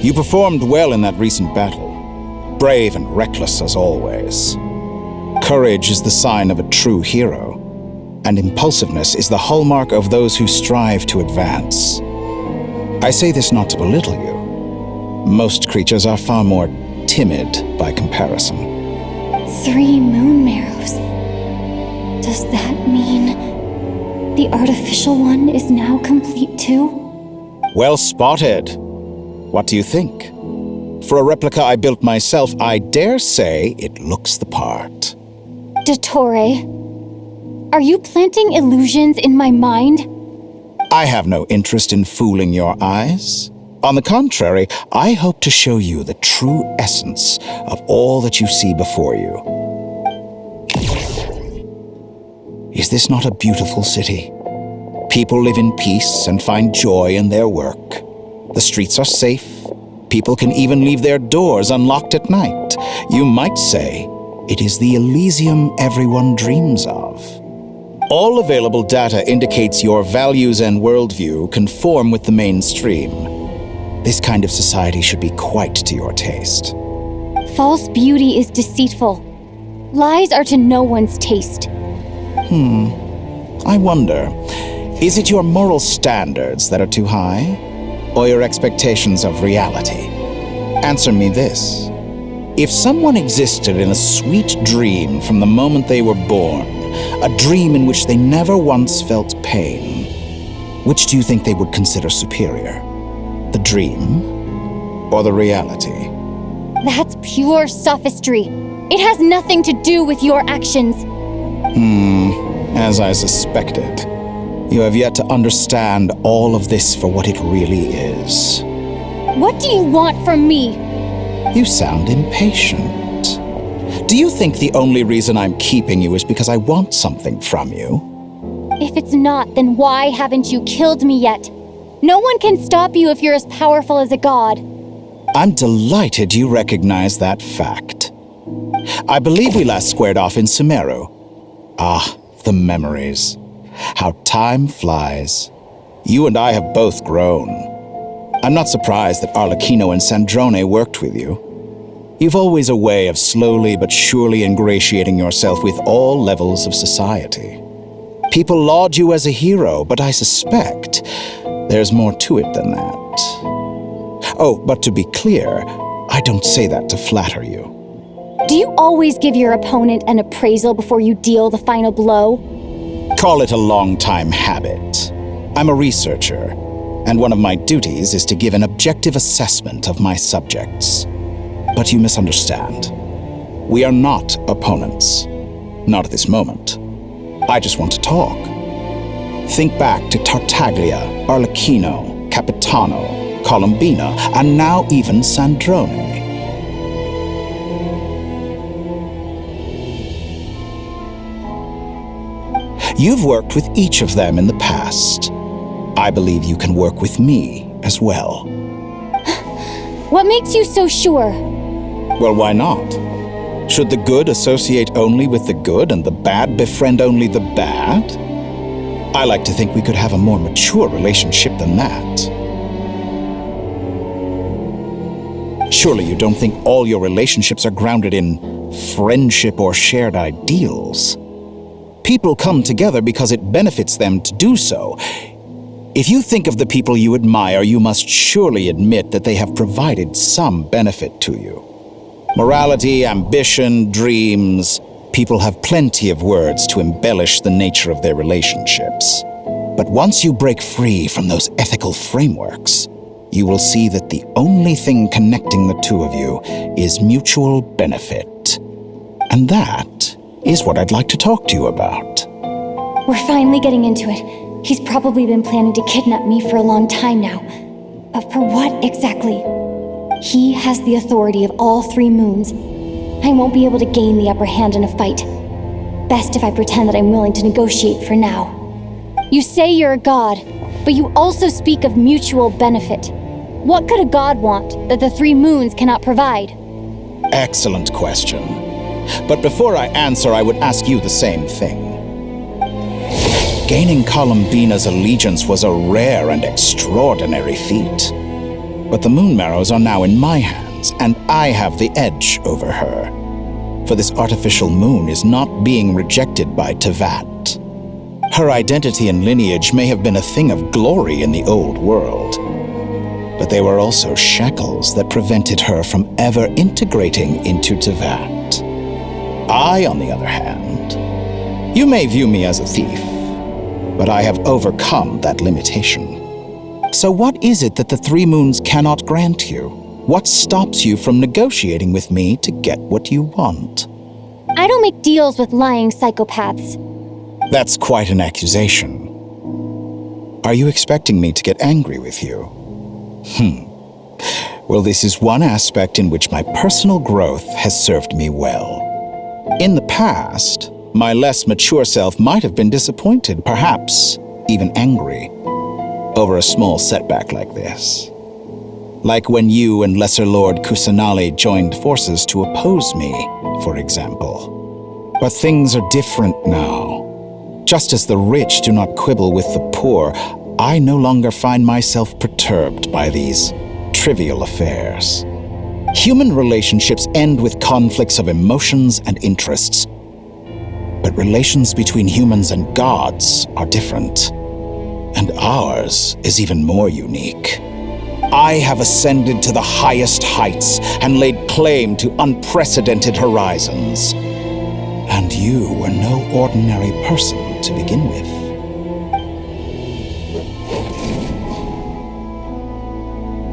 You performed well in that recent battle. Brave and reckless as always. Courage is the sign of a true hero, and impulsiveness is the hallmark of those who strive to advance. I say this not to belittle you. Most creatures are far more timid by comparison. 3 moon marrows. Does that mean the artificial one is now complete too? Well spotted. What do you think? For a replica I built myself, I dare say it looks the part. Dottore, are you planting illusions in my mind? I have no interest in fooling your eyes. On the contrary, I hope to show you the true essence of all that you see before you. Is this not a beautiful city? People live in peace and find joy in their work. The streets are safe. People can even leave their doors unlocked at night. You might say it is the Elysium everyone dreams of. All available data indicates your values and worldview conform with the mainstream. This kind of society should be quite to your taste. False beauty is deceitful. Lies are to no one's taste. I wonder, is it your moral standards that are too high, or your expectations of reality? Answer me this. If someone existed in a sweet dream from the moment they were born, a dream in which they never once felt pain, which do you think they would consider superior? The dream or the reality? That's pure sophistry. It has nothing to do with your actions. As I suspected. You have yet to understand all of this for what it really is. What do you want from me? You sound impatient. Do you think the only reason I'm keeping you is because I want something from you? If it's not, then why haven't you killed me yet? No one can stop you if you're as powerful as a god. I'm delighted you recognize that fact. I believe we last squared off in Sumeru. Ah, the memories. How time flies. You and I have both grown. I'm not surprised that Arlecchino and Sandrone worked with you. You've always a way of slowly but surely ingratiating yourself with all levels of society. People laud you as a hero, but I suspect there's more to it than that. Oh, but to be clear, I don't say that to flatter you. Do you always give your opponent an appraisal before you deal the final blow? Call it a long-time habit. I'm a researcher, and one of my duties is to give an objective assessment of my subjects. But you misunderstand. We are not opponents. Not at this moment. I just want to talk. Think back to Tartaglia, Arlecchino, Capitano, Columbina, and now even Sandrone. You've worked with each of them in the past. I believe you can work with me as well. What makes you so sure? Well, why not? Should the good associate only with the good and the bad befriend only the bad? I like to think we could have a more mature relationship than that. Surely you don't think all your relationships are grounded in friendship or shared ideals. People come together because it benefits them to do so. If you think of the people you admire, you must surely admit that they have provided some benefit to you. Morality, ambition, dreams. People have plenty of words to embellish the nature of their relationships. But once you break free from those ethical frameworks, you will see that the only thing connecting the two of you is mutual benefit. And that is what I'd like to talk to you about. We're finally getting into it. He's probably been planning to kidnap me for a long time now. But for what exactly? He has the authority of all 3 moons. I won't be able to gain the upper hand in a fight. Best if I pretend that I'm willing to negotiate for now. You say you're a god, but you also speak of mutual benefit. What could a god want that the 3 moons cannot provide? Excellent question. But before I answer, I would ask you the same thing. Gaining Columbina's allegiance was a rare and extraordinary feat. But the Moon Marrows are now in my hands, and I have the edge over her. For this artificial moon is not being rejected by Teyvat. Her identity and lineage may have been a thing of glory in the old world, but they were also shackles that prevented her from ever integrating into Teyvat. I, on the other hand, you may view me as a thief, but I have overcome that limitation. So what is it that the 3 moons cannot grant you? What stops you from negotiating with me to get what you want? I don't make deals with lying psychopaths. That's quite an accusation. Are you expecting me to get angry with you? Well, this is one aspect in which my personal growth has served me well. In the past, my less mature self might have been disappointed, perhaps even angry, over a small setback like this. Like when you and Lesser Lord Kusanali joined forces to oppose me, for example. But things are different now. Just as the rich do not quibble with the poor, I no longer find myself perturbed by these trivial affairs. Human relationships end with conflicts of emotions and interests. But relations between humans and gods are different. And ours is even more unique. I have ascended to the highest heights and laid claim to unprecedented horizons. And you were no ordinary person to begin with.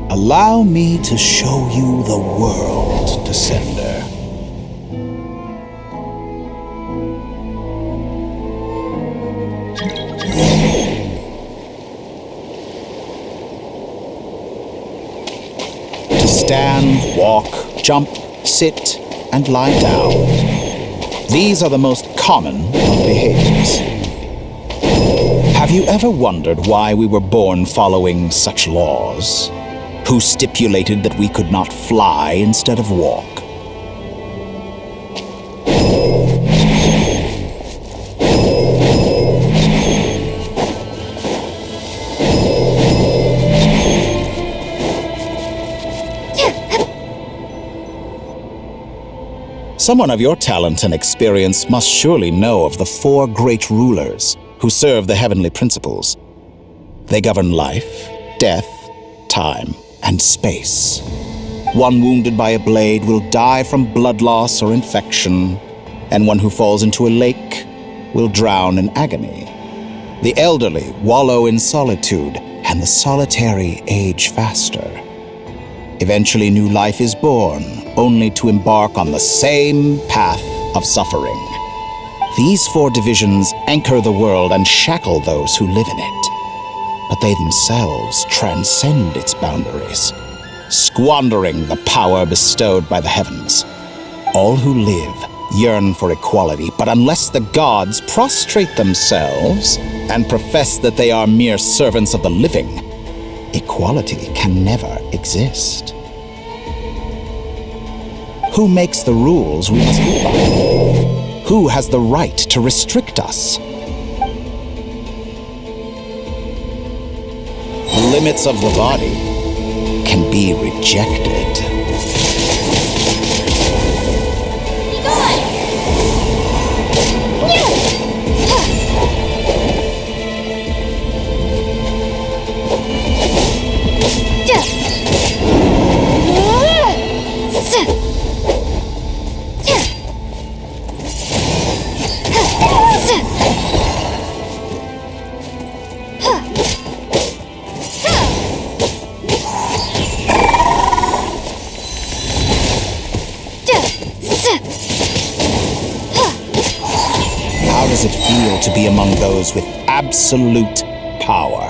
Allow me to show you the world, Descender. Stand, walk, jump, sit, and lie down. These are the most common of behaviors. Have you ever wondered why we were born following such laws? Who stipulated that we could not fly instead of walk? Someone of your talent and experience must surely know of the 4 great rulers who serve the heavenly principles. They govern life, death, time, and space. One wounded by a blade will die from blood loss or infection, and one who falls into a lake will drown in agony. The elderly wallow in solitude, and the solitary age faster. Eventually, new life is born, only to embark on the same path of suffering. These 4 divisions anchor the world and shackle those who live in it. But they themselves transcend its boundaries, squandering the power bestowed by the heavens. All who live yearn for equality, but unless the gods prostrate themselves and profess that they are mere servants of the living, equality can never exist. Who makes the rules we must live by? Who has the right to restrict us? The limits of the body can be rejected. How does it feel to be among those with absolute power?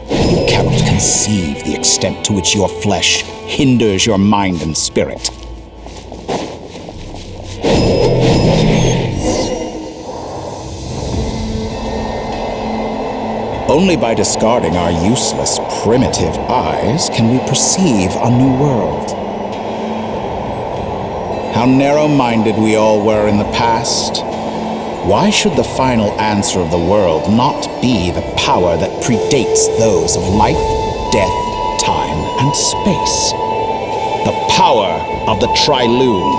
You cannot conceive the extent to which your flesh hinders your mind and spirit. Only by discarding our useless, primitive eyes can we perceive a new world. How narrow-minded we all were in the past. Why should the final answer of the world not be the power that predates those of life, death, time, and space? The power of the Triloon.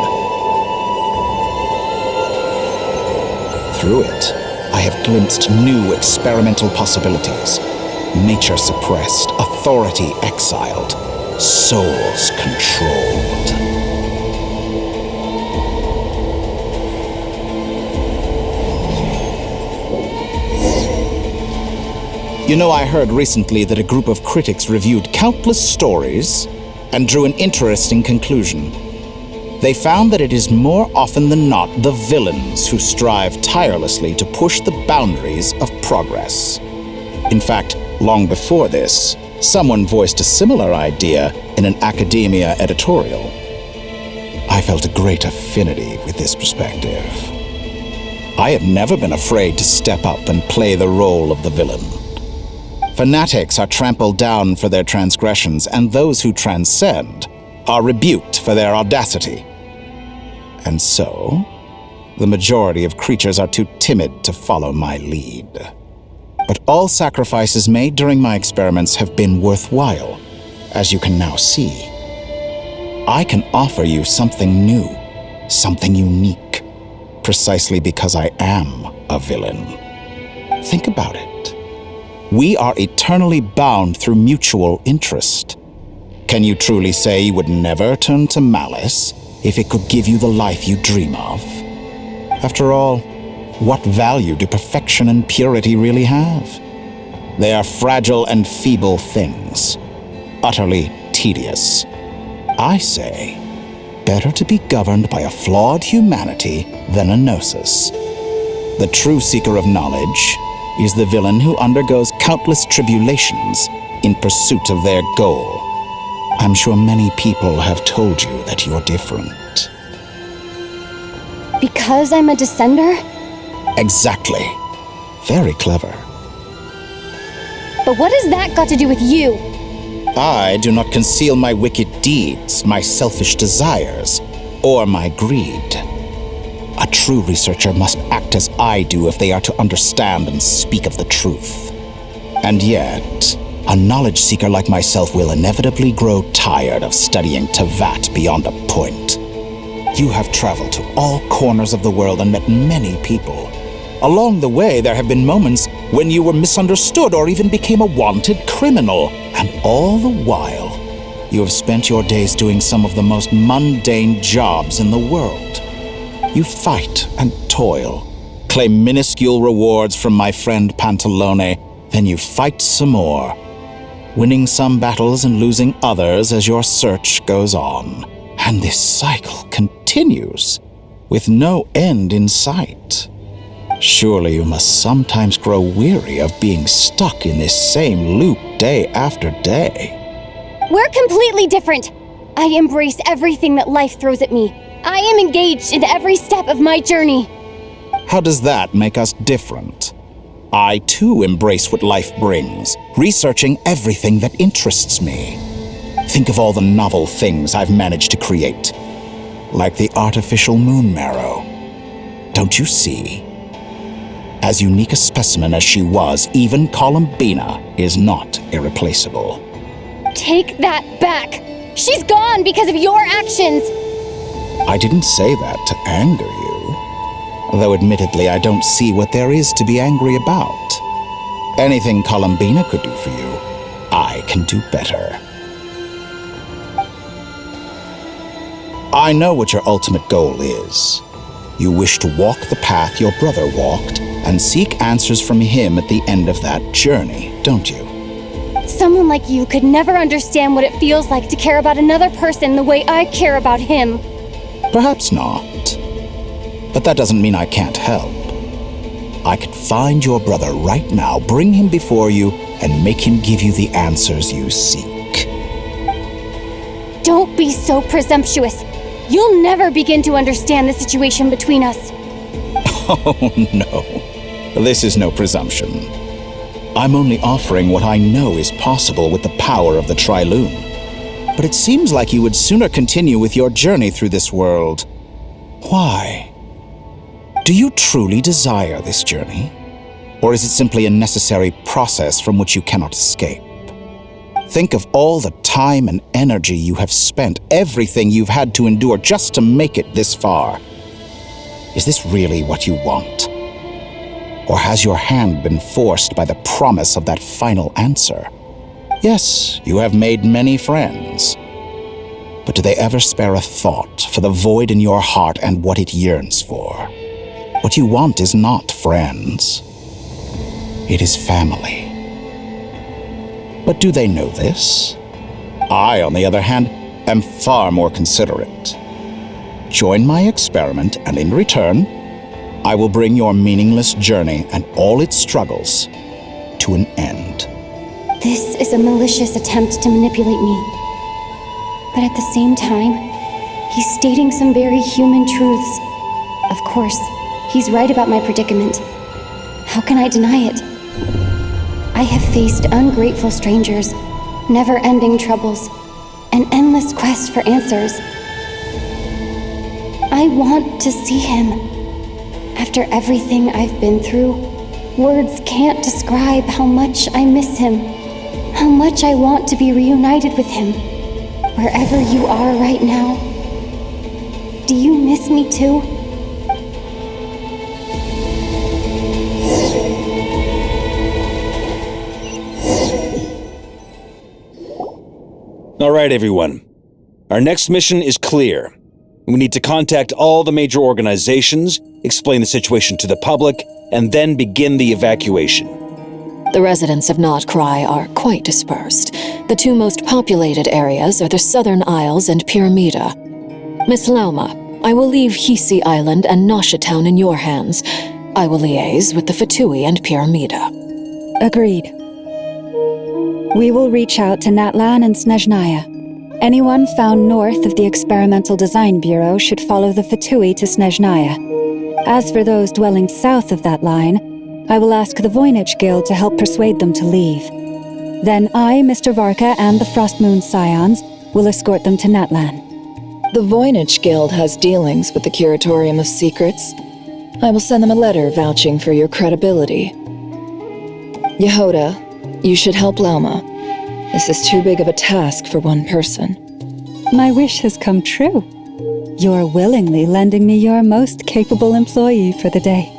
Through it, I have glimpsed new experimental possibilities. Nature suppressed, authority exiled, souls controlled. You know, I heard recently that a group of critics reviewed countless stories and drew an interesting conclusion. They found that it is more often than not the villains who strive tirelessly to push the boundaries of progress. In fact, long before this, someone voiced a similar idea in an academia editorial. I felt a great affinity with this perspective. I have never been afraid to step up and play the role of the villain. Fanatics are trampled down for their transgressions, and those who transcend are rebuked for their audacity. And so, the majority of creatures are too timid to follow my lead. But all sacrifices made during my experiments have been worthwhile, as you can now see. I can offer you something new, something unique, precisely because I am a villain. Think about it. We are eternally bound through mutual interest. Can you truly say you would never turn to malice if it could give you the life you dream of? After all, what value do perfection and purity really have? They are fragile and feeble things, utterly tedious. I say, better to be governed by a flawed humanity than a gnosis. The true seeker of knowledge is the villain who undergoes countless tribulations in pursuit of their goal. I'm sure many people have told you that you're different. Because I'm a descender? Exactly. Very clever. But what has that got to do with you? I do not conceal my wicked deeds, my selfish desires, or my greed. A true researcher must act as I do if they are to understand and speak of the truth. And yet, a knowledge seeker like myself will inevitably grow tired of studying Teyvat beyond a point. You have traveled to all corners of the world and met many people. Along the way, there have been moments when you were misunderstood or even became a wanted criminal. And all the while, you have spent your days doing some of the most mundane jobs in the world. You fight and toil, claim minuscule rewards from my friend Pantalone, then you fight some more, winning some battles and losing others as your search goes on. And this cycle continues, with no end in sight. Surely you must sometimes grow weary of being stuck in this same loop day after day. We're completely different. I embrace everything that life throws at me. I am engaged in every step of my journey. How does that make us different? I too embrace what life brings, researching everything that interests me. Think of all the novel things I've managed to create, like the artificial moon marrow. Don't you see? As unique a specimen as she was, even Columbina is not irreplaceable. Take that back! She's gone because of your actions! I didn't say that to anger you. Though admittedly, I don't see what there is to be angry about. Anything Columbina could do for you, I can do better. I know what your ultimate goal is. You wish to walk the path your brother walked and seek answers from him at the end of that journey, don't you? Someone like you could never understand what it feels like to care about another person the way I care about him. Perhaps not. But that doesn't mean I can't help. I could find your brother right now, bring him before you, and make him give you the answers you seek. Don't be so presumptuous. You'll never begin to understand the situation between us. Oh, no. This is no presumption. I'm only offering what I know is possible with the power of the Triloon. But it seems like you would sooner continue with your journey through this world. Why? Do you truly desire this journey? Or is it simply a necessary process from which you cannot escape? Think of all the time and energy you have spent, everything you've had to endure just to make it this far. Is this really what you want? Or has your hand been forced by the promise of that final answer? Yes, you have made many friends. But do they ever spare a thought for the void in your heart and what it yearns for? What you want is not friends. It is family. But do they know this? I, on the other hand, am far more considerate. Join my experiment, and in return, I will bring your meaningless journey and all its struggles to an end. This is a malicious attempt to manipulate me. But at the same time, he's stating some very human truths. Of course, he's right about my predicament. How can I deny it? I have faced ungrateful strangers, never-ending troubles, an endless quest for answers. I want to see him. After everything I've been through, words can't describe how much I miss him, how much I want to be reunited with him. Wherever you are right now, do you miss me too? All right, everyone. Our next mission is clear. We need to contact all the major organizations, explain the situation to the public, and then begin the evacuation. The residents of Notcry are quite dispersed. The two most populated areas are the Southern Isles and Pyramida. Miss Lauma, I will leave Hisi Island and Nasha Town in your hands. I will liaise with the Fatui and Pyramida. Agreed. We will reach out to Natlan and Snezhnaya. Anyone found north of the Experimental Design Bureau should follow the Fatui to Snezhnaya. As for those dwelling south of that line, I will ask the Voynich Guild to help persuade them to leave. Then I, Mr. Varka, and the Frostmoon Scions will escort them to Natlan. The Voynich Guild has dealings with the Curatorium of Secrets. I will send them a letter vouching for your credibility. Yehoda, you should help Lauma. This is too big of a task for one person. My wish has come true. You're willingly lending me your most capable employee for the day.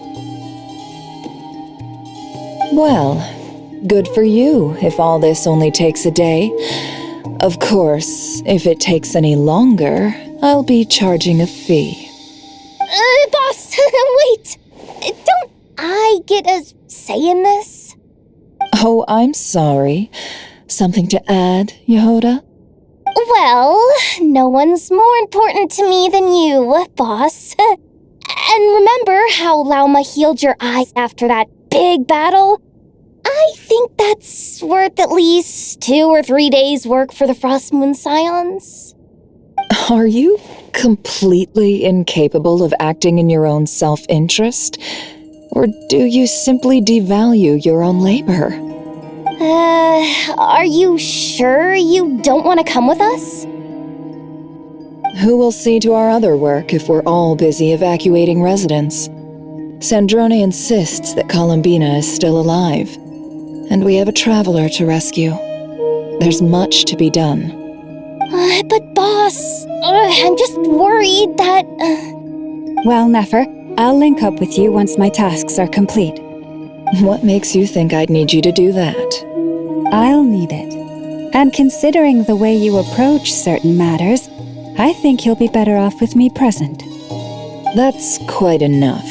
Well, good for you if all this only takes a day. Of course, if it takes any longer, I'll be charging a fee. Boss, wait! Don't I get a say in this? Oh, I'm sorry. Something to add, Yehoda? Well, no one's more important to me than you, boss. And remember how Lauma healed your eyes after that big battle? I think that's worth at least 2 or 3 days' work for the Frostmoon Scions. Are you completely incapable of acting in your own self-interest? Or do you simply devalue your own labor? Are you sure you don't want to come with us? Who will see to our other work if we're all busy evacuating residents? Sandrone insists that Columbina is still alive, and we have a traveler to rescue. There's much to be done. But boss, I'm just worried that... Well, Nefer, I'll link up with you once my tasks are complete. What makes you think I'd need you to do that? I'll need it. And considering the way you approach certain matters, I think you'll be better off with me present. That's quite enough.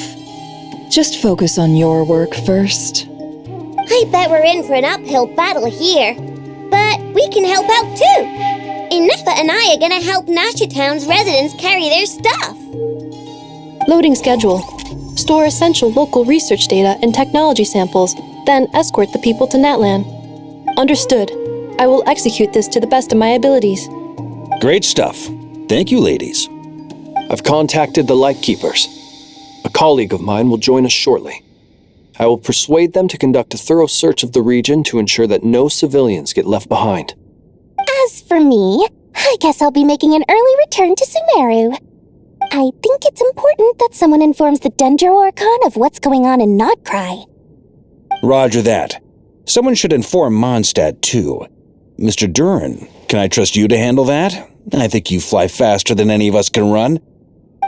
Just focus on your work first. I bet we're in for an uphill battle here. But we can help out too. Nefer and I are gonna help Nasha Town's residents carry their stuff. Loading schedule. Store essential local research data and technology samples, then escort the people to Natlan. Understood. I will execute this to the best of my abilities. Great stuff. Thank you, ladies. I've contacted the Lightkeepers. A colleague of mine will join us shortly. I will persuade them to conduct a thorough search of the region to ensure that no civilians get left behind. As for me, I guess I'll be making an early return to Sumeru. I think it's important that someone informs the Dendro Archon of what's going on in Nodcry. Roger that. Someone should inform Mondstadt, too. Mr. Duran, can I trust you to handle that? I think you fly faster than any of us can run.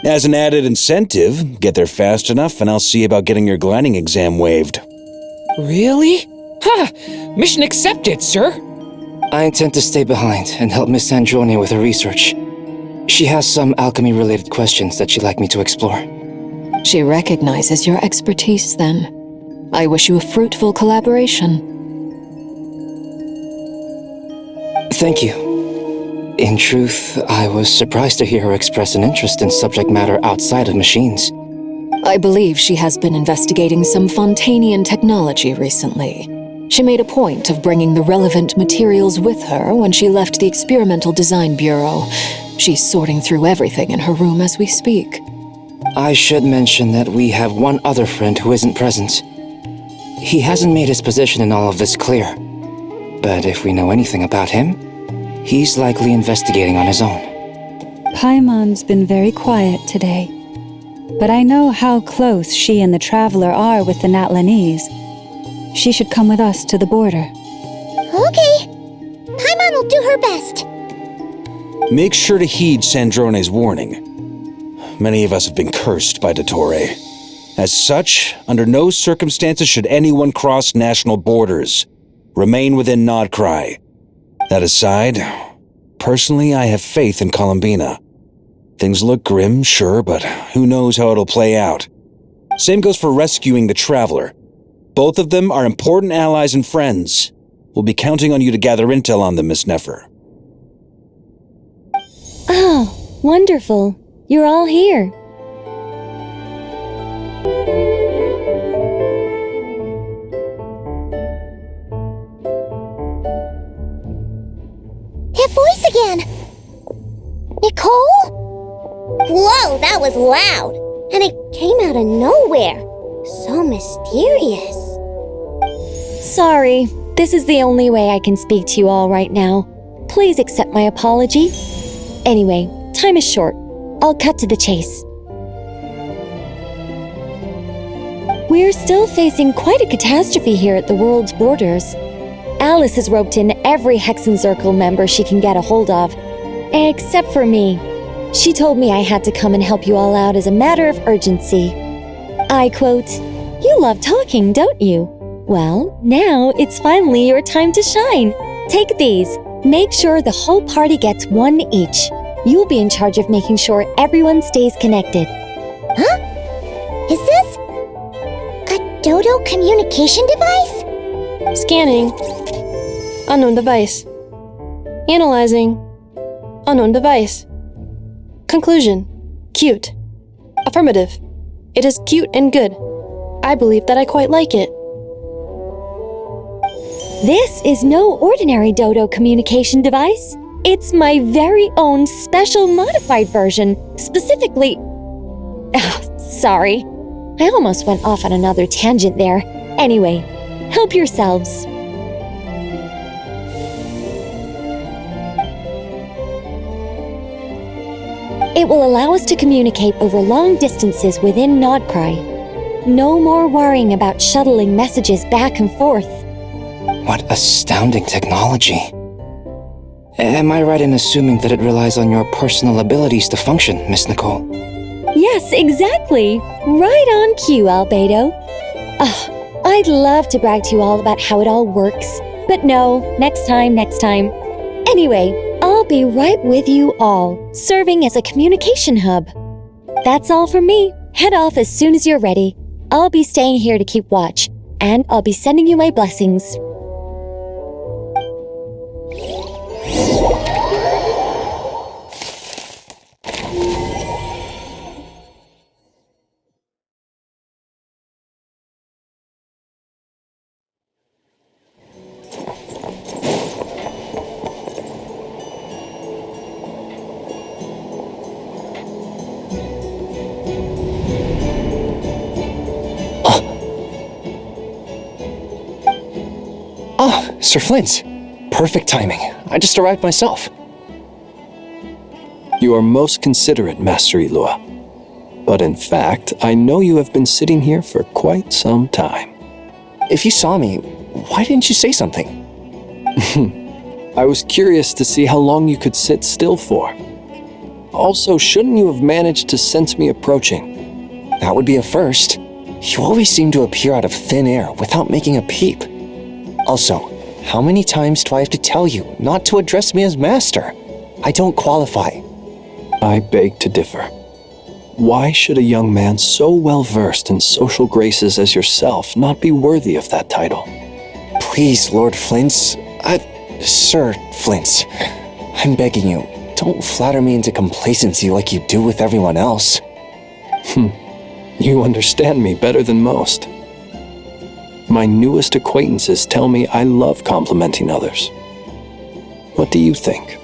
As an added incentive, get there fast enough and I'll see about getting your gliding exam waived. Really? Ha! Mission accepted, sir! I intend to stay behind and help Miss Sandrone with her research. She has some alchemy-related questions that she'd like me to explore. She recognizes your expertise, then. I wish you a fruitful collaboration. Thank you. In truth, I was surprised to hear her express an interest in subject matter outside of machines. I believe she has been investigating some Fontanian technology recently. She made a point of bringing the relevant materials with her when she left the Experimental Design Bureau. She's sorting through everything in her room as we speak. I should mention that we have one other friend who isn't present. He hasn't made his position in all of this clear. But if we know anything about him, he's likely investigating on his own. Paimon's been very quiet today. But I know how close she and the Traveler are with the Natlanese. She should come with us to the border. Okay. Paimon will do her best. Make sure to heed Sandrone's warning. Many of us have been cursed by Dottore. As such, under no circumstances should anyone cross national borders. Remain within Nodcry. That aside, personally I have faith in Columbina. Things look grim, sure, but who knows how it'll play out. Same goes for rescuing the Traveler. Both of them are important allies and friends. We'll be counting on you to gather intel on them, Miss Nefer. Oh, wonderful. You're all here. That voice again! Nicole? Whoa, that was loud! And it came out of nowhere. So mysterious. Sorry, this is the only way I can speak to you all right now. Please accept my apology. Anyway, time is short. I'll cut to the chase. We're still facing quite a catastrophe here at the world's borders. Alice has roped in every Hexen Circle member she can get a hold of. Except for me. She told me I had to come and help you all out as a matter of urgency. I quote, "You love talking, don't you? Well, now it's finally your time to shine. Take these. Make sure the whole party gets one each. You'll be in charge of making sure everyone stays connected." Huh? Is this a Dodo communication device? Scanning. Unknown device. Analyzing. Unknown device. Conclusion. Cute. Affirmative. It is cute and good. I believe that I quite like it. This is no ordinary Dodo communication device. It's my very own special modified version, specifically... sorry. I almost went off on another tangent there. Anyway, help yourselves. It will allow us to communicate over long distances within Nodcry. No more worrying about shuttling messages back and forth. What astounding technology. Am I right in assuming that it relies on your personal abilities to function, Miss Nicole? Yes, exactly. Right on cue, Albedo. I'd love to brag to you all about how it all works. But no, next time. Anyway, I'll be right with you all, serving as a communication hub. That's all from me. Head off as soon as you're ready. I'll be staying here to keep watch, and I'll be sending you my blessings. Sir Flint. Perfect timing. I just arrived myself. You are most considerate, Master Ilua. But in fact, I know you have been sitting here for quite some time. If you saw me, why didn't you say something? I was curious to see how long you could sit still for. Also, shouldn't you have managed to sense me approaching? That would be a first. You always seem to appear out of thin air without making a peep. Also, how many times do I have to tell you not to address me as master? I don't qualify. I beg to differ. Why should a young man so well versed in social graces as yourself not be worthy of that title? Please, Lord Flint's... Sir Flint's... I'm begging you, don't flatter me into complacency like you do with everyone else. You understand me better than most. My newest acquaintances tell me I love complimenting others. What do you think?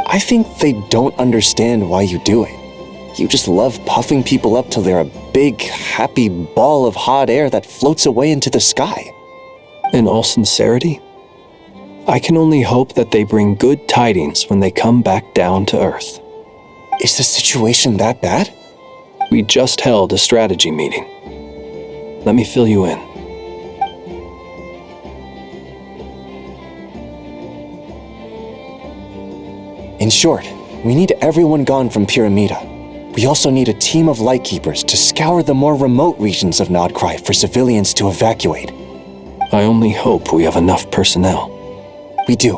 I think they don't understand why you do it. You just love puffing people up till they're a big, happy ball of hot air that floats away into the sky. In all sincerity, I can only hope that they bring good tidings when they come back down to Earth. Is the situation that bad? We just held a strategy meeting. Let me fill you in. In short, we need everyone gone from Pyramida. We also need a team of lightkeepers to scour the more remote regions of Nodcry for civilians to evacuate. I only hope we have enough personnel. We do.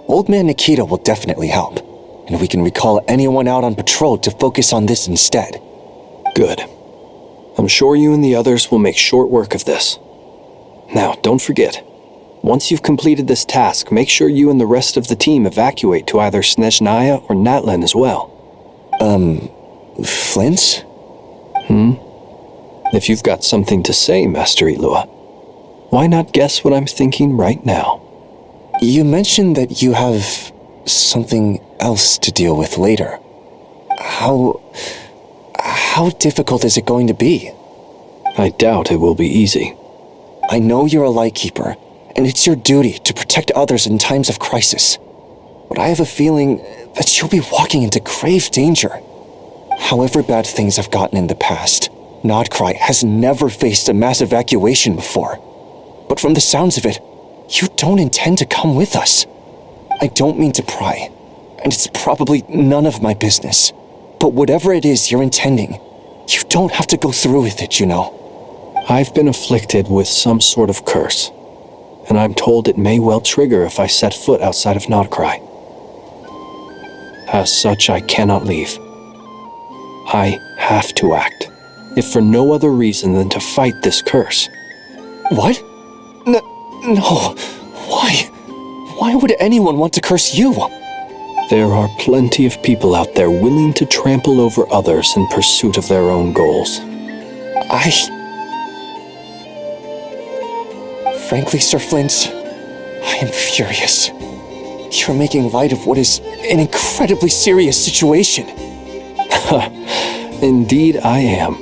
Old Man Nikita will definitely help, and we can recall anyone out on patrol to focus on this instead. Good. I'm sure you and the others will make short work of this. Now, don't forget. Once you've completed this task, make sure you and the rest of the team evacuate to either Snezhnaya or Natlan as well. Flint? If you've got something to say, Master Ilua, why not guess what I'm thinking right now? You mentioned that you have something else to deal with later. How difficult is it going to be? I doubt it will be easy. I know you're a lightkeeper, and it's your duty to protect others in times of crisis. But I have a feeling that you'll be walking into grave danger. However bad things have gotten in the past, Nodcry has never faced a mass evacuation before. But from the sounds of it, you don't intend to come with us. I don't mean to pry, and it's probably none of my business. But whatever it is you're intending, you don't have to go through with it, you know. I've been afflicted with some sort of curse, and I'm told it may well trigger if I set foot outside of Nodcry. As such, I cannot leave. I have to act, if for no other reason than to fight this curse. What? No. Why? Why would anyone want to curse you? There are plenty of people out there willing to trample over others in pursuit of their own goals. Frankly, Sir Flint, I am furious. You're making light of what is an incredibly serious situation. Indeed I am.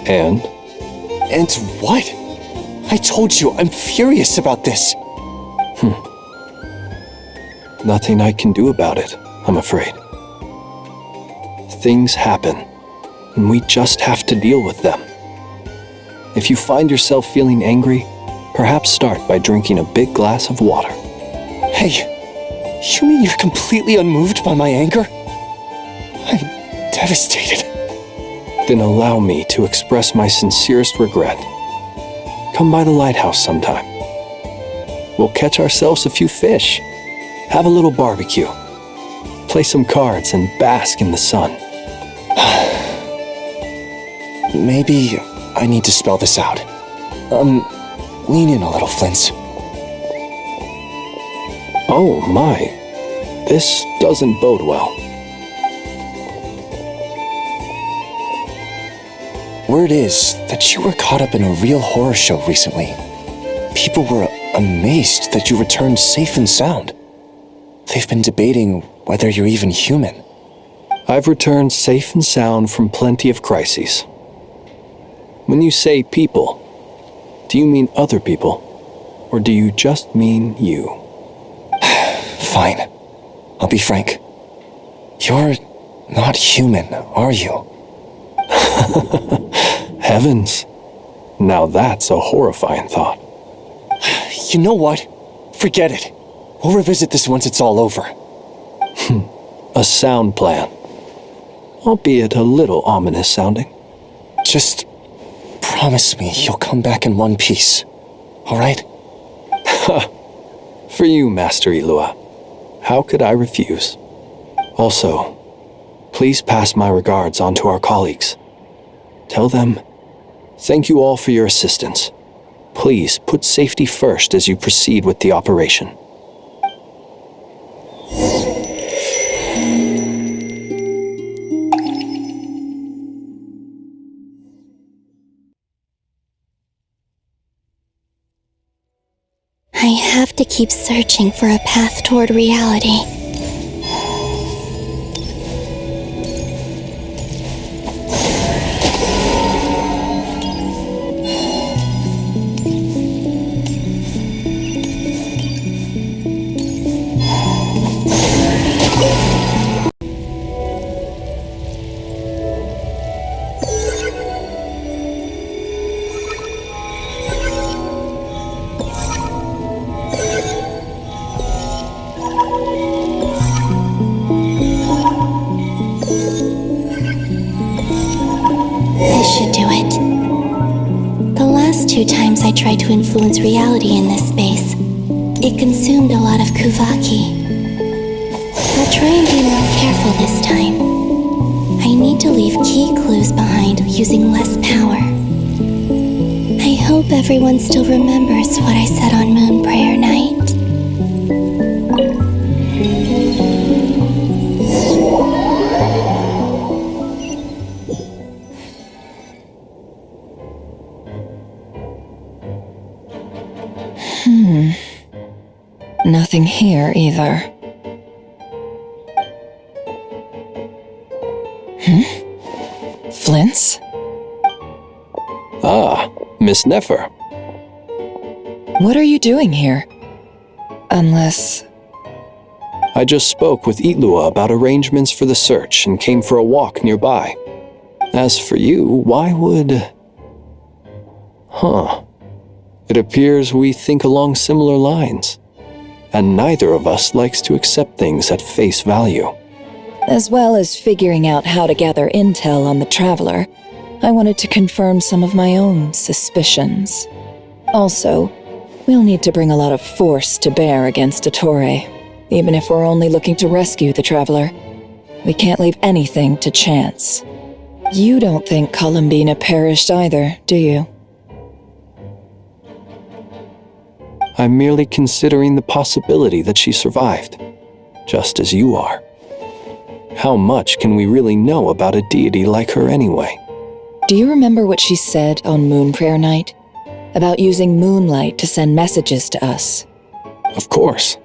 And? And what? I told you, I'm furious about this. Nothing I can do about it, I'm afraid. Things happen, and we just have to deal with them. If you find yourself feeling angry, perhaps start by drinking a big glass of water. Hey, you mean you're completely unmoved by my anger? I'm devastated. Then allow me to express my sincerest regret. Come by the lighthouse sometime. We'll catch ourselves a few fish, have a little barbecue, play some cards, and bask in the sun. Maybe I need to spell this out. Lean in a little, Flint's. Oh my, this doesn't bode well. Word is that you were caught up in a real horror show recently. People were amazed that you returned safe and sound. They've been debating whether you're even human. I've returned safe and sound from plenty of crises. When you say people, do you mean other people, or do you just mean you? Fine. I'll be frank. You're not human, are you? Heavens. Now that's a horrifying thought. You know what? Forget it. We'll revisit this once it's all over. A sound plan. Albeit a little ominous sounding. Just promise me you'll come back in one piece. All right? For you, Master Ilua. How could I refuse? Also, please pass my regards on to our colleagues. Tell them, thank you all for your assistance. Please put safety first as you proceed with the operation. I have to keep searching for a path toward reality. I tried to influence reality in this space. It consumed a lot of Kuvaki. I'll try and be more careful this time. I need to leave key clues behind using less power. I hope everyone still remembers what I said on Moon Prayer Night. Nothing here either. Flint's? Ah, Miss Nefer. What are you doing here? Unless... I just spoke with Ilua about arrangements for the search and came for a walk nearby. As for you, why would... It appears we think along similar lines. And neither of us likes to accept things at face value. As well as figuring out how to gather intel on the Traveler, I wanted to confirm some of my own suspicions. Also, we'll need to bring a lot of force to bear against Ettore, even if we're only looking to rescue the Traveler. We can't leave anything to chance. You don't think Columbina perished either, do you? I'm merely considering the possibility that she survived, just as you are. How much can we really know about a deity like her anyway? Do you remember what she said on Moon Prayer Night? About using moonlight to send messages to us? Of course.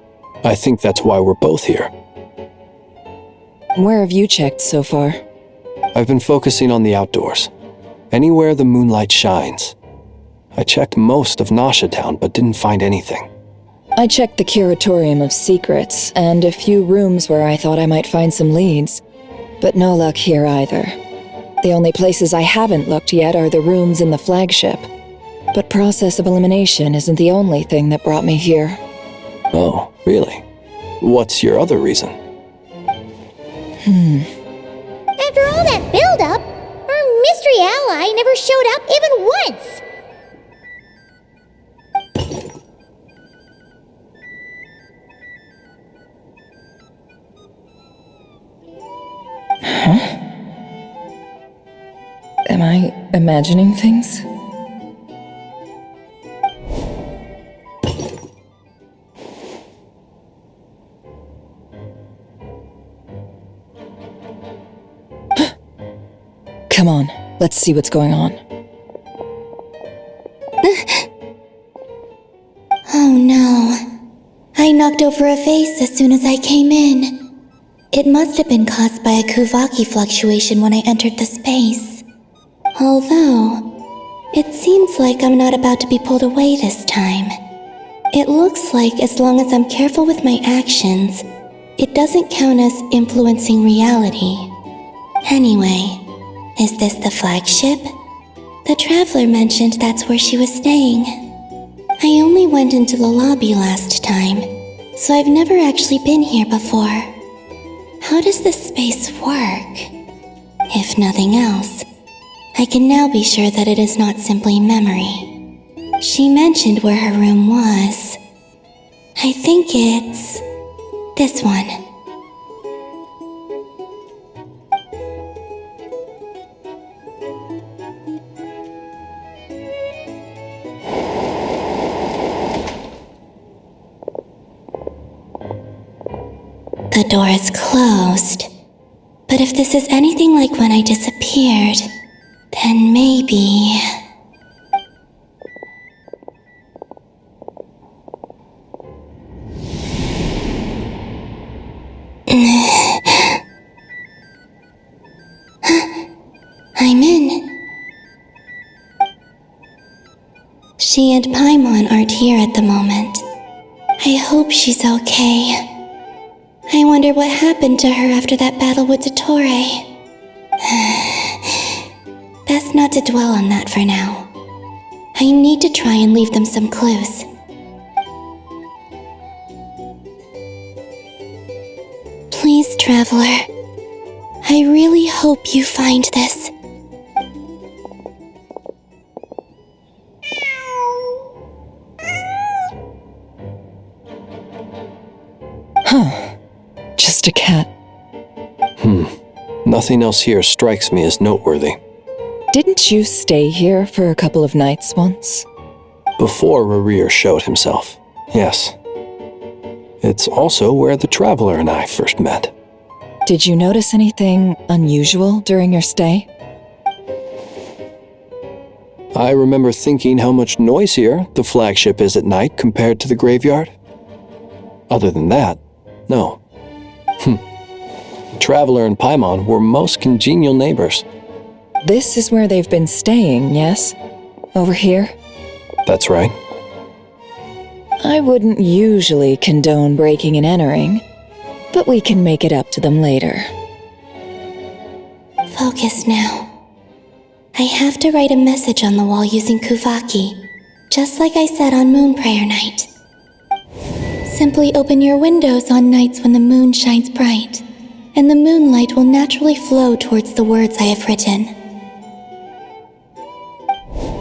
I think that's why we're both here. Where have you checked so far? I've been focusing on the outdoors. Anywhere the moonlight shines. I checked most of Nasha Town, but didn't find anything. I checked the Curatorium of Secrets and a few rooms where I thought I might find some leads. But no luck here either. The only places I haven't looked yet are the rooms in the flagship. But process of elimination isn't the only thing that brought me here. Oh, really? What's your other reason? After all that build-up, our mystery ally never showed up even once! Huh? Am I imagining things? Come on, let's see what's going on. Oh no. I knocked over a vase as soon as I came in. It must have been caused by a Kuvaki fluctuation when I entered the space. Although, it seems like I'm not about to be pulled away this time. It looks like as long as I'm careful with my actions, it doesn't count as influencing reality. Anyway, is this the flagship? The traveler mentioned that's where she was staying. I only went into the lobby last time, so I've never actually been here before. How does this space work? If nothing else, I can now be sure that it is not simply memory. She mentioned where her room was. I think it's this one. The door is closed, but if this is anything like when I disappeared, then maybe... I'm in. She and Paimon aren't here at the moment. I hope she's okay. I wonder what happened to her after that battle with Dottore. Best not to dwell on that for now. I need to try and leave them some clues. Please, Traveler. I really hope you find this. Huh. Just a cat. Nothing else here strikes me as noteworthy. Didn't you stay here for a couple of nights once? Before Rarir showed himself, yes. It's also where the Traveler and I first met. Did you notice anything unusual during your stay? I remember thinking how much noisier the flagship is at night compared to the graveyard. Other than that, no. Traveler and Paimon were most congenial neighbors. This is where they've been staying, yes? Over here? That's right. I wouldn't usually condone breaking and entering, but we can make it up to them later. Focus now. I have to write a message on the wall using Kuvaki, just like I said on Moon Prayer Night. Simply open your windows on nights when the moon shines bright, and the moonlight will naturally flow towards the words I have written.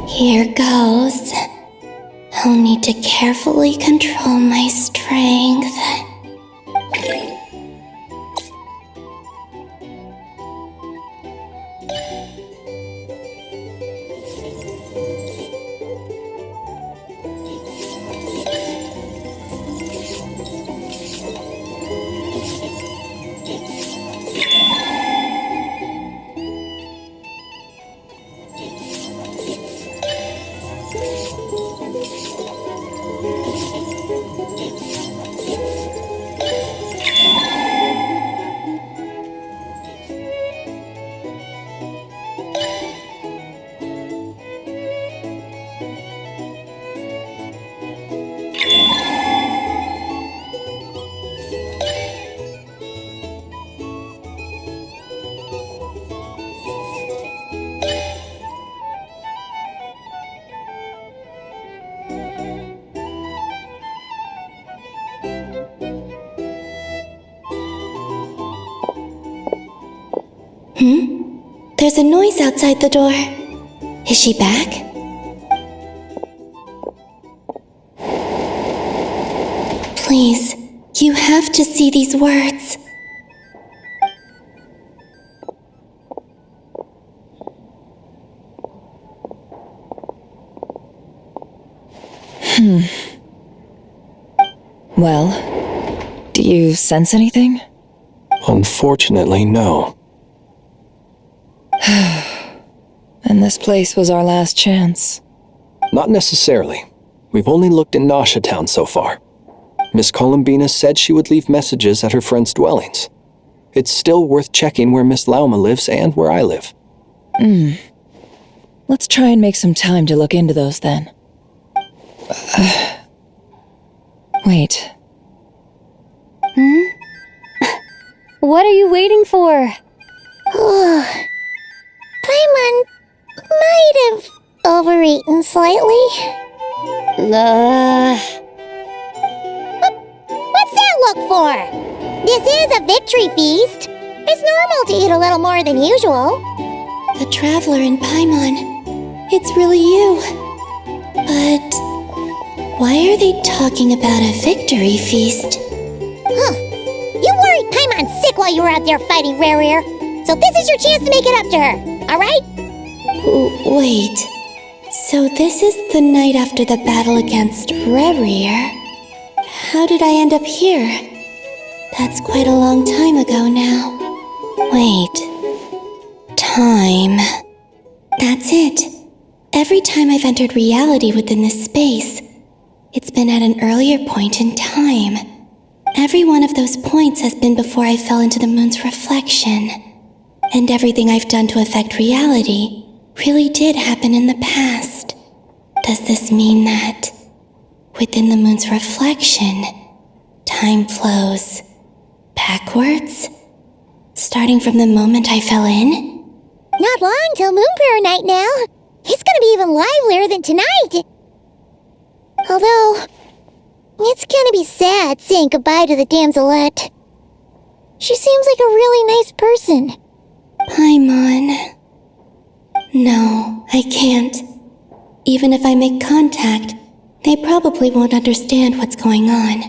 Here goes. I'll need to carefully control my strength. There's a noise outside the door. Is she back? Please, you have to see these words. Well, do you sense anything? Unfortunately, no. And this place was our last chance. Not necessarily. We've only looked in Nasha Town so far. Miss Columbina said she would leave messages at her friends' dwellings. It's still worth checking where Miss Lauma lives and where I live. Let's try and make some time to look into those then. Wait. What are you waiting for? Paimon might have overeaten slightly. What's that look for? This is a victory feast. It's normal to eat a little more than usual. The Traveler and Paimon. It's really you. But why are they talking about a victory feast? You worried Paimon sick while you were out there fighting Rare, so this is your chance to make it up to her, alright? Wait. So this is the night after the battle against Rare. How did I end up here? That's quite a long time ago now. Wait. Time. That's it. Every time I've entered reality within this space, it's been at an earlier point in time. Every one of those points has been before I fell into the moon's reflection. And everything I've done to affect reality really did happen in the past. Does this mean that within the moon's reflection, time flows backwards? Starting from the moment I fell in? Not long till Moon Prayer Night now. It's gonna be even livelier than tonight. Although, it's gonna be sad saying goodbye to the damselette. She seems like a really nice person. Paimon. No, I can't. Even if I make contact, they probably won't understand what's going on.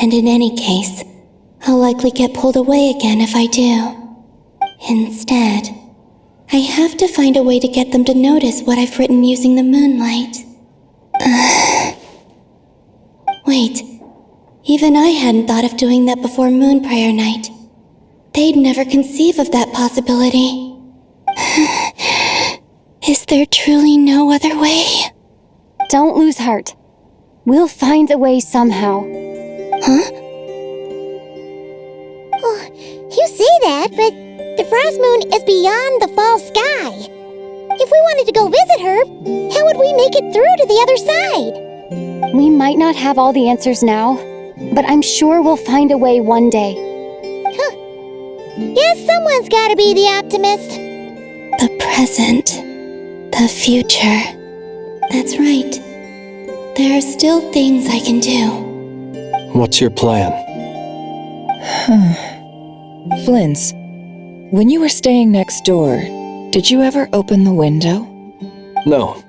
And in any case, I'll likely get pulled away again if I do. Instead, I have to find a way to get them to notice what I've written using the moonlight. Wait, even I hadn't thought of doing that before Moon Prayer Night. They'd never conceive of that possibility. Is there truly no other way? Don't lose heart. We'll find a way somehow. Huh? Oh, you say that, but the Frost Moon is beyond the fall sky. If we wanted to go visit her, how would we make it through to the other side? We might not have all the answers now, but I'm sure we'll find a way one day. Guess someone's gotta be the optimist. The present. The future. That's right. There are still things I can do. What's your plan? Flint's, when you were staying next door, did you ever open the window? No.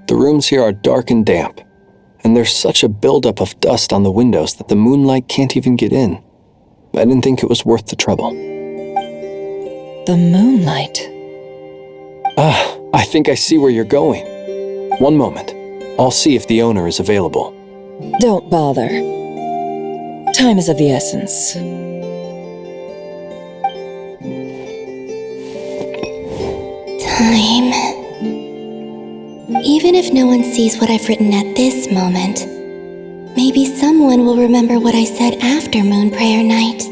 The rooms here are dark and damp, and there's such a buildup of dust on the windows that the moonlight can't even get in. I didn't think it was worth the trouble. The moonlight? I think I see where you're going. One moment. I'll see if the owner is available. Don't bother. Time is of the essence. Time. Even if no one sees what I've written at this moment, maybe someone will remember what I said after Moon Prayer Night.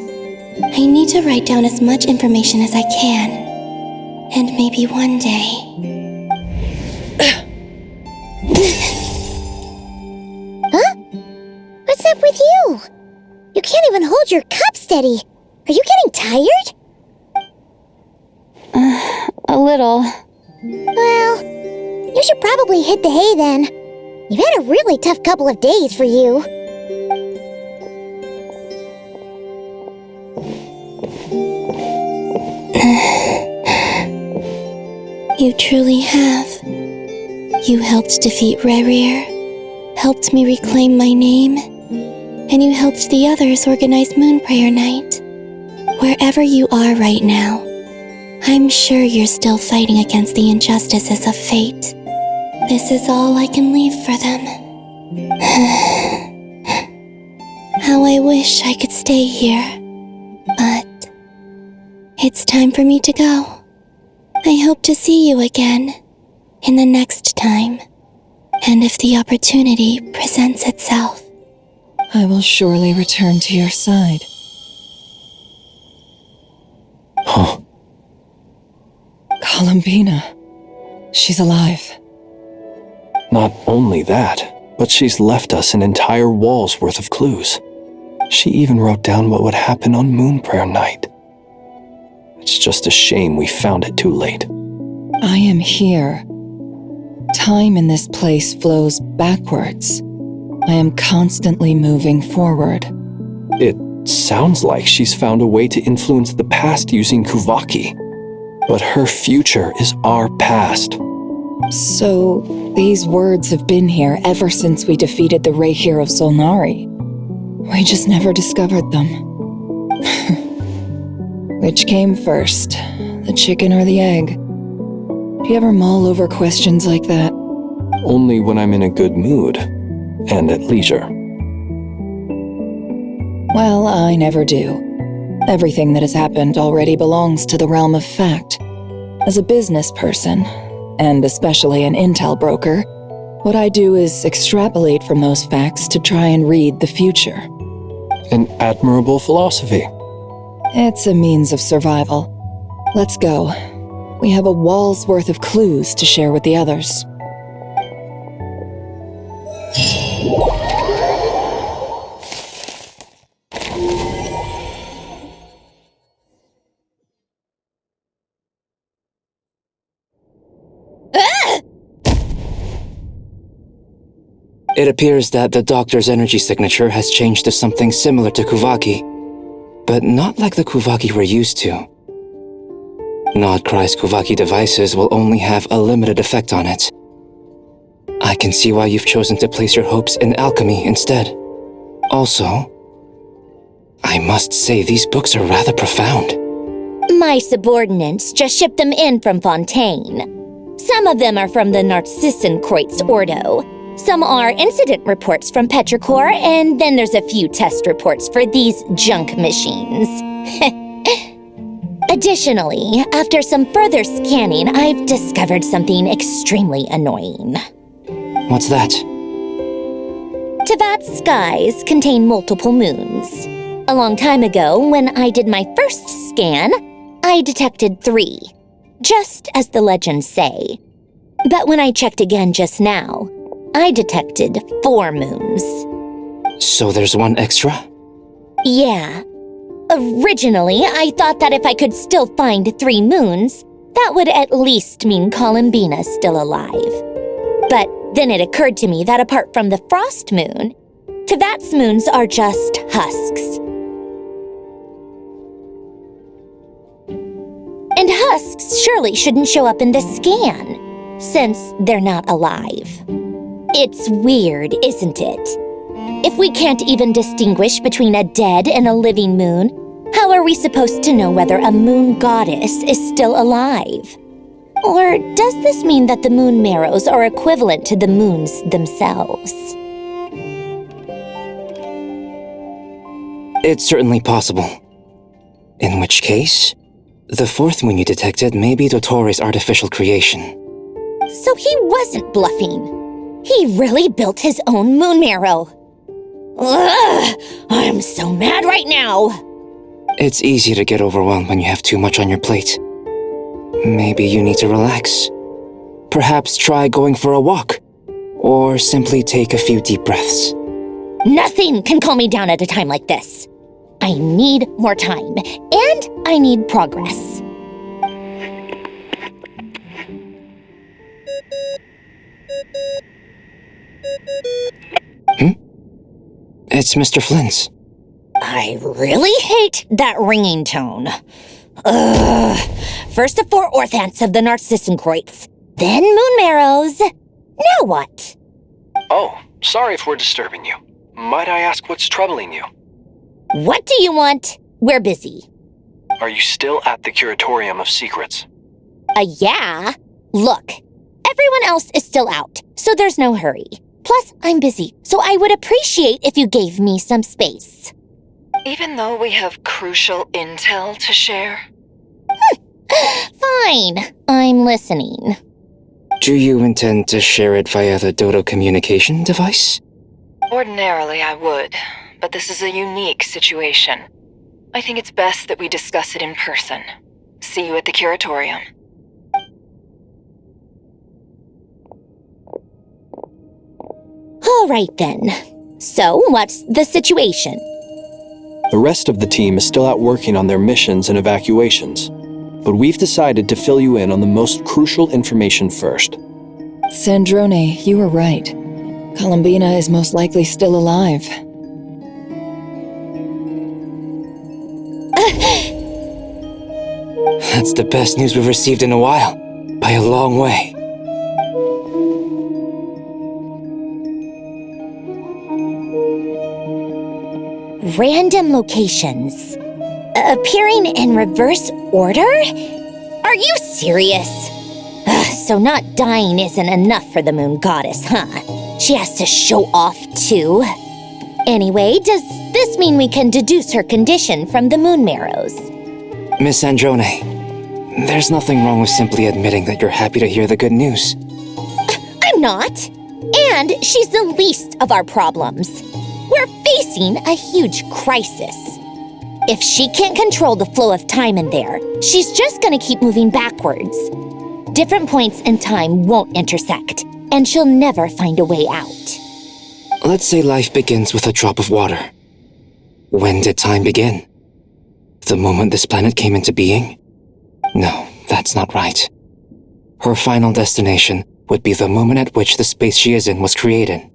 I need to write down as much information as I can. And maybe one day... Huh? What's up with you? You can't even hold your cup steady. Are you getting tired? A little. Well, you should probably hit the hay then. You've had a really tough couple of days for you. You truly have. You helped defeat Rerir, helped me reclaim my name, and you helped the others organize Moon Prayer Night. Wherever you are right now, I'm sure you're still fighting against the injustices of fate. This is all I can leave for them. How I wish I could stay here. But it's time for me to go. I hope to see you again in the next time, and if the opportunity presents itself. I will surely return to your side. Huh. Columbina. She's alive. Not only that, but she's left us an entire wall's worth of clues. She even wrote down what would happen on Moon Prayer Night. It's just a shame we found it too late. I am here. Time in this place flows backwards. I am constantly moving forward. It sounds like she's found a way to influence the past using Kuvaki. But her future is our past. So, these words have been here ever since we defeated the Reihir of Solnari. We just never discovered them. Which came first, the chicken or the egg? Do you ever mull over questions like that? Only when I'm in a good mood, and at leisure. Well, I never do. Everything that has happened already belongs to the realm of fact. As a business person, and especially an intel broker, what I do is extrapolate from those facts to try and read the future. An admirable philosophy. It's a means of survival. Let's go. We have a wall's worth of clues to share with the others. It appears that the doctor's energy signature has changed to something similar to Kuvaki, but not like the Kuvaki we're used to. Nodcry's Kuvaki devices will only have a limited effect on it. I can see why you've chosen to place your hopes in alchemy instead. Also, I must say these books are rather profound. My subordinates just shipped them in from Fontaine. Some of them are from the Narcissenkreuz Ordo. Some are incident reports from Petrichor, and then there's a few test reports for these junk machines. Additionally, after some further scanning, I've discovered something extremely annoying. What's that? Teyvat's skies contain multiple moons. A long time ago, when I did my first scan, I detected 3, just as the legends say. But when I checked again just now, I detected 4 moons. So there's one extra? Yeah. Originally, I thought that if I could still find 3 moons, that would at least mean Columbina's still alive. But then it occurred to me that apart from the frost moon, Teyvat's moons are just husks. And husks surely shouldn't show up in the scan, since they're not alive. It's weird, isn't it? If we can't even distinguish between a dead and a living moon, how are we supposed to know whether a moon goddess is still alive? Or does this mean that the moon marrows are equivalent to the moons themselves? It's certainly possible. In which case, the 4th moon you detected may be Dottores' artificial creation. So he wasn't bluffing. He really built his own moon marrow. Ugh! I'm so mad right now! It's easy to get overwhelmed when you have too much on your plate. Maybe you need to relax. Perhaps try going for a walk, or simply take a few deep breaths. Nothing can calm me down at a time like this. I need more time, and I need progress. It's Mr. Flynn's. I really hate that ringing tone. Ugh. First the 4 orthants of the Narcissenkreuz, then moon marrows. Now what? Oh, sorry if we're disturbing you. Might I ask what's troubling you? What do you want? We're busy. Are you still at the Curatorium of Secrets? Yeah. Look, everyone else is still out, so there's no hurry. Plus, I'm busy, so I would appreciate if you gave me some space. Even though we have crucial intel to share? Fine, I'm listening. Do you intend to share it via the Dodo communication device? Ordinarily, I would, but this is a unique situation. I think it's best that we discuss it in person. See you at the Curatorium. All right then. So, what's the situation? The rest of the team is still out working on their missions and evacuations, but we've decided to fill you in on the most crucial information first. Sandrone, you were right. Columbina is most likely still alive. That's the best news we've received in a while, by a long way. Random locations. Appearing in reverse order? Are you serious? So not dying isn't enough for the moon goddess, huh? She has to show off too. Anyway, does this mean we can deduce her condition from the moon marrows? Miss Sandrone, there's nothing wrong with simply admitting that you're happy to hear the good news. I'm not. And she's the least of our problems. We're facing a huge crisis. If she can't control the flow of time in there, she's just gonna keep moving backwards. Different points in time won't intersect, and she'll never find a way out. Let's say life begins with a drop of water. When did time begin? The moment this planet came into being? No, that's not right. Her final destination would be the moment at which the space she is in was created.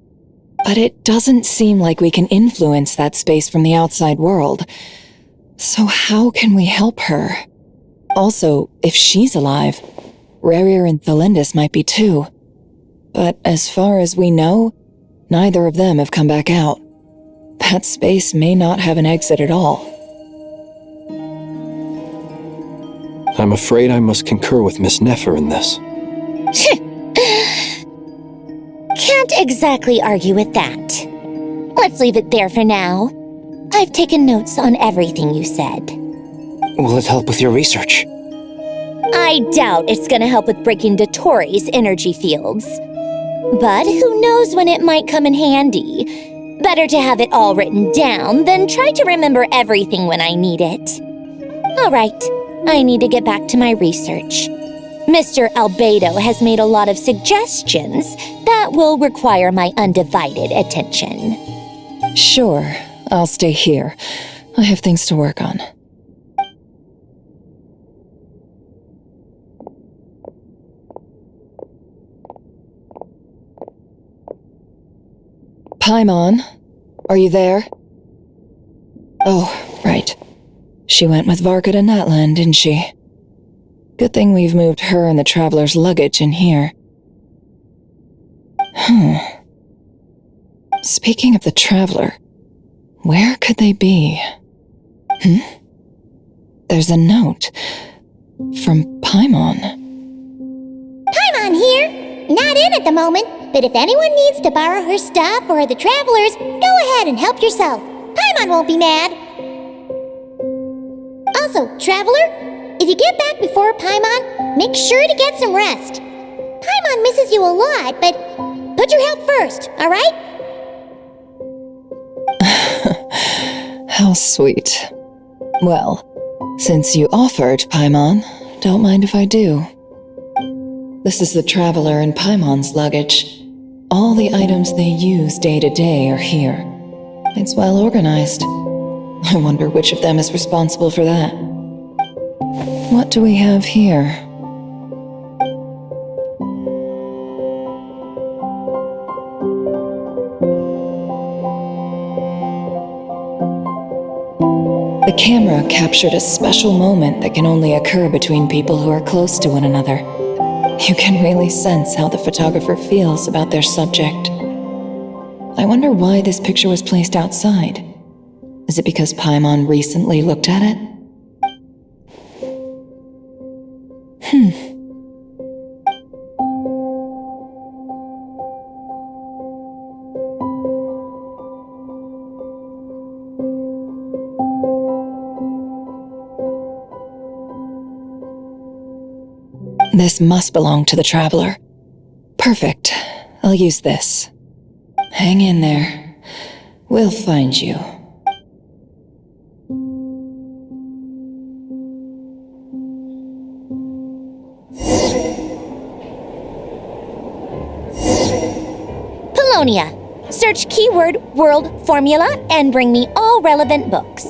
But it doesn't seem like we can influence that space from the outside world. So how can we help her? Also, if she's alive, Rerir and Thelindis might be too. But as far as we know, neither of them have come back out. That space may not have an exit at all. I'm afraid I must concur with Miss Nefer in this. Can't exactly argue with that. Let's leave it there for now. I've taken notes on everything you said. Will it help with your research? I doubt it's gonna help with breaking Dottoro's energy fields. But who knows when it might come in handy. Better to have it all written down than try to remember everything when I need it. All right, I need to get back to my research. Mr. Albedo has made a lot of suggestions that will require my undivided attention. Sure, I'll stay here. I have things to work on. Paimon, are you there? Oh, right. She went with Varka to Natlan, didn't she? Good thing we've moved her and the Traveler's luggage in here. Speaking of the Traveler, where could they be? There's a note from Paimon. Paimon here. Not in at the moment, but if anyone needs to borrow her stuff or the Travelers, go ahead and help yourself. Paimon won't be mad. Also, Traveler, if you get back before Paimon, make sure to get some rest. Paimon misses you a lot, but put your health first, all right? How sweet. Well, since you offered, Paimon, don't mind if I do. This is the Traveler and Paimon's luggage. All the items they use day to day are here. It's well organized. I wonder which of them is responsible for that. What do we have here? The camera captured a special moment that can only occur between people who are close to one another. You can really sense how the photographer feels about their subject. I wonder why this picture was placed outside. Is it because Paimon recently looked at it? This must belong to the Traveler. Perfect. I'll use this. Hang in there. We'll find you. Polonia. Search keyword world formula and bring me all relevant books.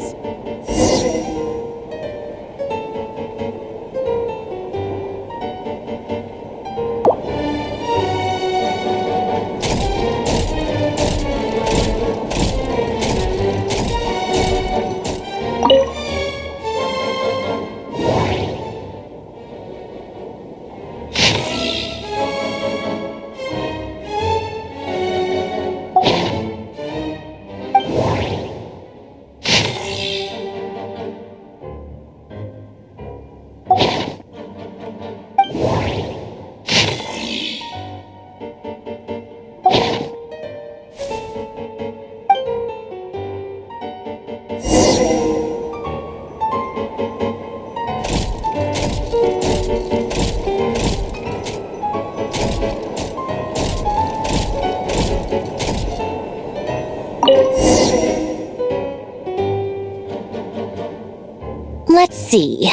Let's see.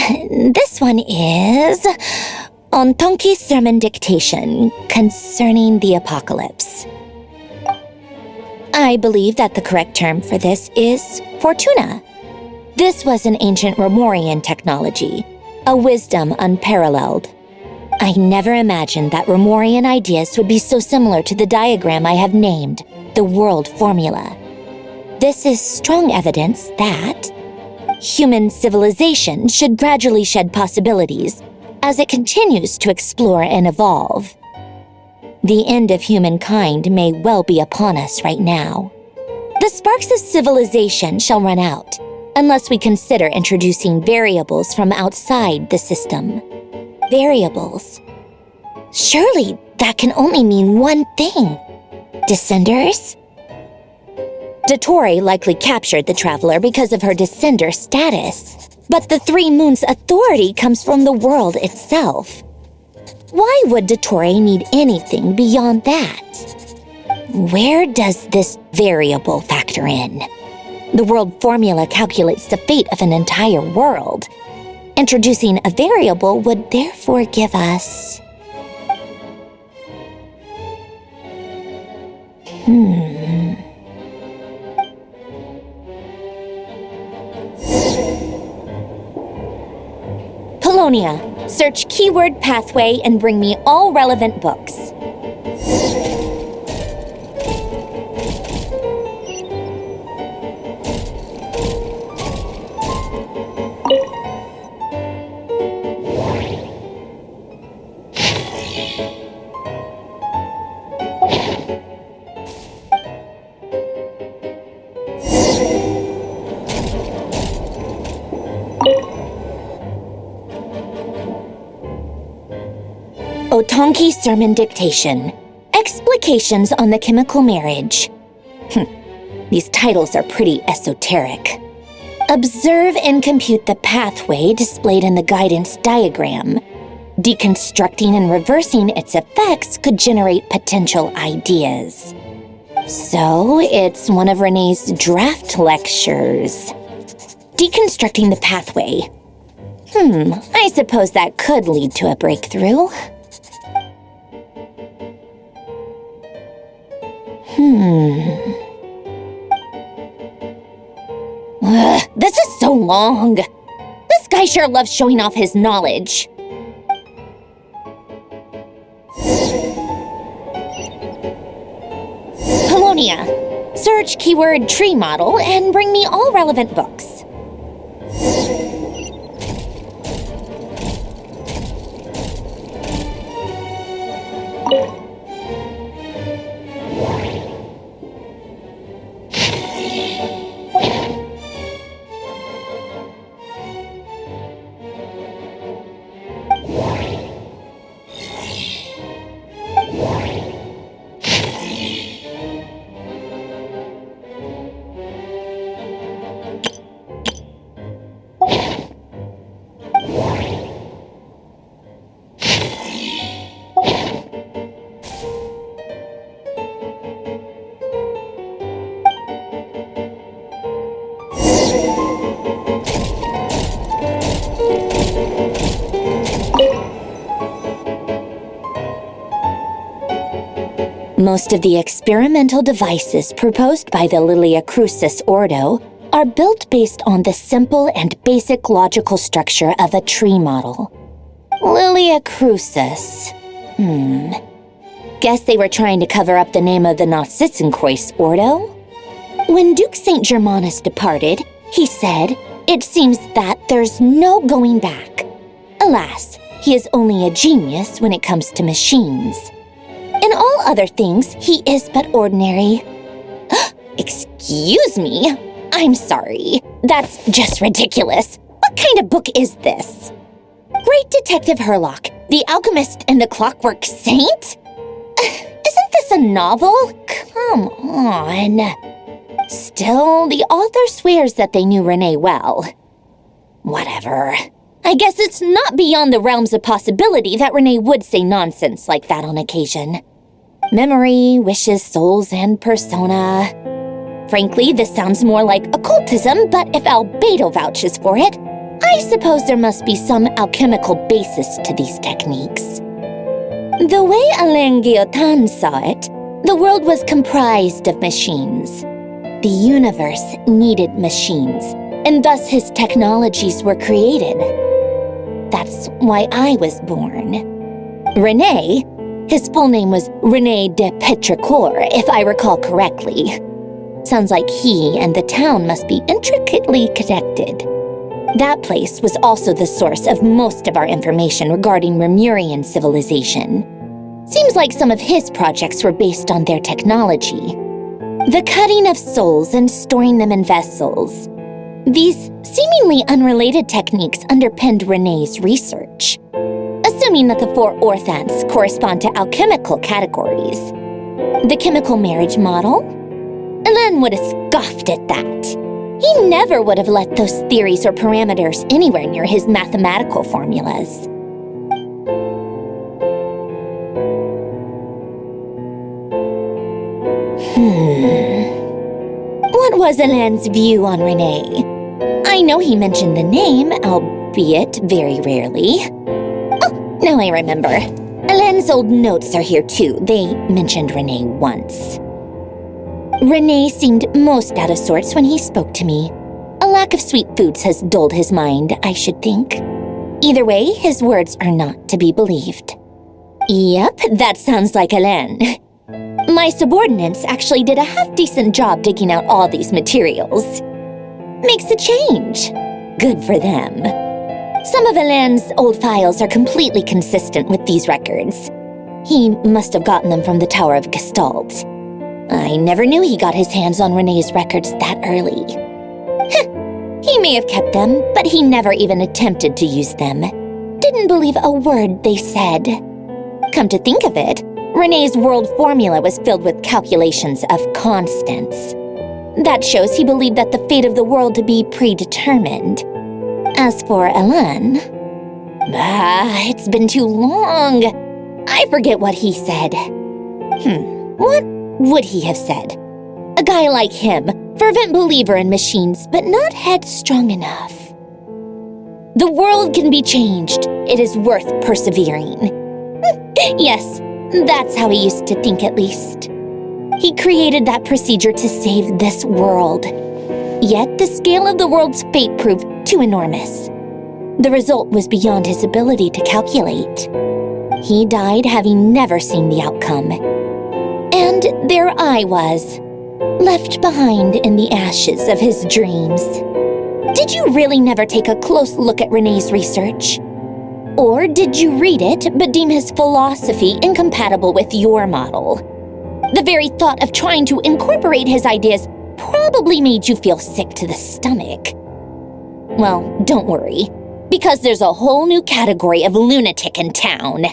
This one is on Tonki's sermon dictation concerning the apocalypse. I believe that the correct term for this is Fortuna. This was an ancient Romorian technology, a wisdom unparalleled. I never imagined that Romorian ideas would be so similar to the diagram I have named, the world formula. This is strong evidence that human civilization should gradually shed possibilities as it continues to explore and evolve. The end of humankind may well be upon us right now. The sparks of civilization shall run out unless we consider introducing variables from outside the system. Variables. Surely that can only mean one thing. Descenders? Dottore likely captured the Traveler because of her descender status. But the Three Moons' authority comes from the world itself. Why would Dottore need anything beyond that? Where does this variable factor in? The world formula calculates the fate of an entire world. Introducing a variable would therefore give us... Polonia. Search keyword pathway and bring me all relevant books. Otonki Sermon Dictation. Explications on the Chemical Marriage. These titles are pretty esoteric. Observe and compute the pathway displayed in the guidance diagram. Deconstructing and reversing its effects could generate potential ideas. So, it's one of Renee's draft lectures. Deconstructing the pathway. I suppose that could lead to a breakthrough. This is so long. This guy sure loves showing off his knowledge. Polonia. Search keyword tree model and bring me all relevant books. Most of the experimental devices proposed by the Lilia Crucis Ordo are built based on the simple and basic logical structure of a tree model. Lilia Crucis. Guess they were trying to cover up the name of the Narcissenkreuz Ordo? When Duke St. Germanus departed, he said, "It seems that there's no going back." Alas, he is only a genius when it comes to machines. In all other things, he is but ordinary. Excuse me? I'm sorry. That's just ridiculous. What kind of book is this? Great Detective Herlock, the Alchemist and the Clockwork Saint? Isn't this a novel? Come on. Still, the author swears that they knew Renee well. Whatever. I guess it's not beyond the realms of possibility that Renee would say nonsense like that on occasion. Memory, wishes, souls, and persona. Frankly, this sounds more like occultism, but if Albedo vouches for it, I suppose there must be some alchemical basis to these techniques. The way Alain Guillotin saw it, the world was comprised of machines. The universe needed machines, and thus his technologies were created. That's why I was born. Renee, his full name was René de Petrichor, if I recall correctly. Sounds like he and the town must be intricately connected. That place was also the source of most of our information regarding Remurian civilization. Seems like some of his projects were based on their technology. The cutting of souls and storing them in vessels. These seemingly unrelated techniques underpinned Renée's research. Assuming that the 4 orthants correspond to alchemical categories. The chemical marriage model? Alain would have scoffed at that. He never would have let those theories or parameters anywhere near his mathematical formulas. What was Alain's view on Renee? I know he mentioned the name, albeit very rarely. Oh, now I remember. Alain's old notes are here too. They mentioned Renee once. Renee seemed most out of sorts when he spoke to me. A lack of sweet foods has dulled his mind, I should think. Either way, his words are not to be believed. Yep, that sounds like Alain. My subordinates actually did a half-decent job digging out all these materials. Makes a change. Good for them. Some of Alain's old files are completely consistent with these records. He must have gotten them from the Tower of Gestalt. I never knew he got his hands on Renee's records that early. He may have kept them, but he never even attempted to use them. Didn't believe a word they said. Come to think of it, Renee's world formula was filled with calculations of constants. That shows he believed that the fate of the world to be predetermined. As for Alain, it's been too long. I forget what he said. What would he have said? A guy like him, fervent believer in machines, but not headstrong enough. The world can be changed. It is worth persevering. Yes, that's how he used to think at least. He created that procedure to save this world. Yet the scale of the world's fate proved too enormous. The result was beyond his ability to calculate. He died having never seen the outcome. And there I was, left behind in the ashes of his dreams. Did you really never take a close look at Renee's research? Or did you read it but deem his philosophy incompatible with your model? The very thought of trying to incorporate his ideas probably made you feel sick to the stomach. Well, don't worry, because there's a whole new category of lunatic in town.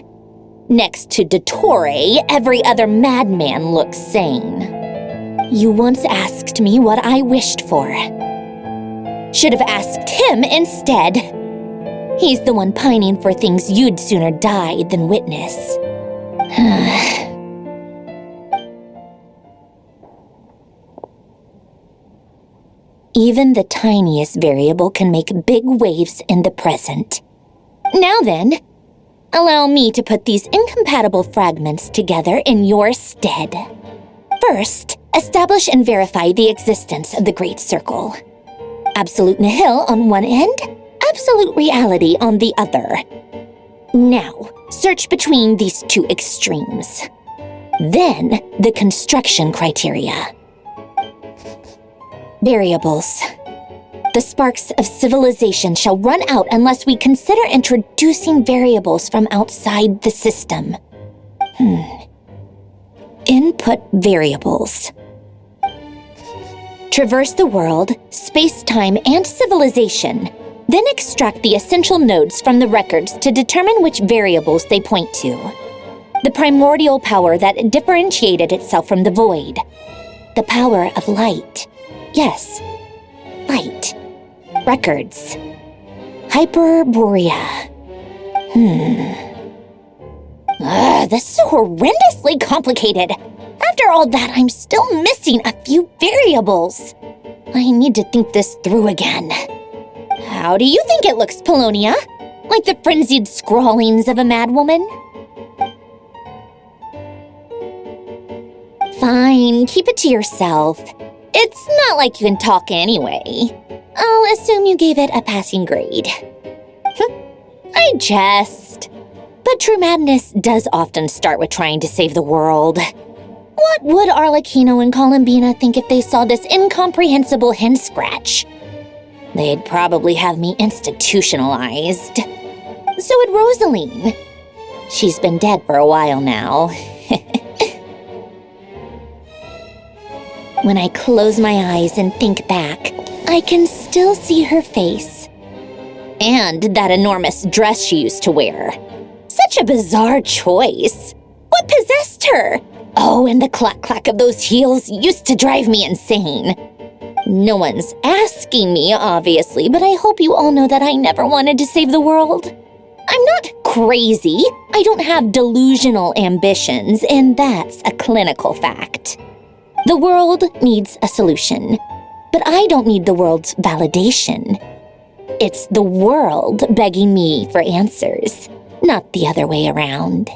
Next to Dottore, every other madman looks sane. You once asked me what I wished for. Should have asked him instead. He's the one pining for things you'd sooner die than witness. Even the tiniest variable can make big waves in the present. Now then, Allow me to put these incompatible fragments together in your stead. First, establish and verify the existence of the Great Circle. Absolute nihil on one end, absolute reality on the other. Now, search between these two extremes. Then, the construction criteria. Variables. The sparks of civilization shall run out unless we consider introducing variables from outside the system. Input variables. Traverse the world, space-time, and civilization, then extract the essential nodes from the records to determine which variables they point to. The primordial power that differentiated itself from the void. The power of light. Yes, light. Records. Hyperborea. This is horrendously complicated. After all that, I'm still missing a few variables. I need to think this through again. How do you think it looks, Polonia? Like the frenzied scrawlings of a madwoman? Fine, keep it to yourself. It's not like you can talk anyway. I'll assume you gave it a passing grade. I jest. But true madness does often start with trying to save the world. What would Arlecchino and Columbina think if they saw this incomprehensible hen scratch? They'd probably have me institutionalized. So would Rosaline. She's been dead for a while now. When I close my eyes and think back, I can still see her face. And that enormous dress she used to wear. Such a bizarre choice. What possessed her? Oh, and the clack-clack of those heels used to drive me insane. No one's asking me, obviously, but I hope you all know that I never wanted to save the world. I'm not crazy. I don't have delusional ambitions, and that's a clinical fact. The world needs a solution, but I don't need the world's validation. It's the world begging me for answers, not the other way around.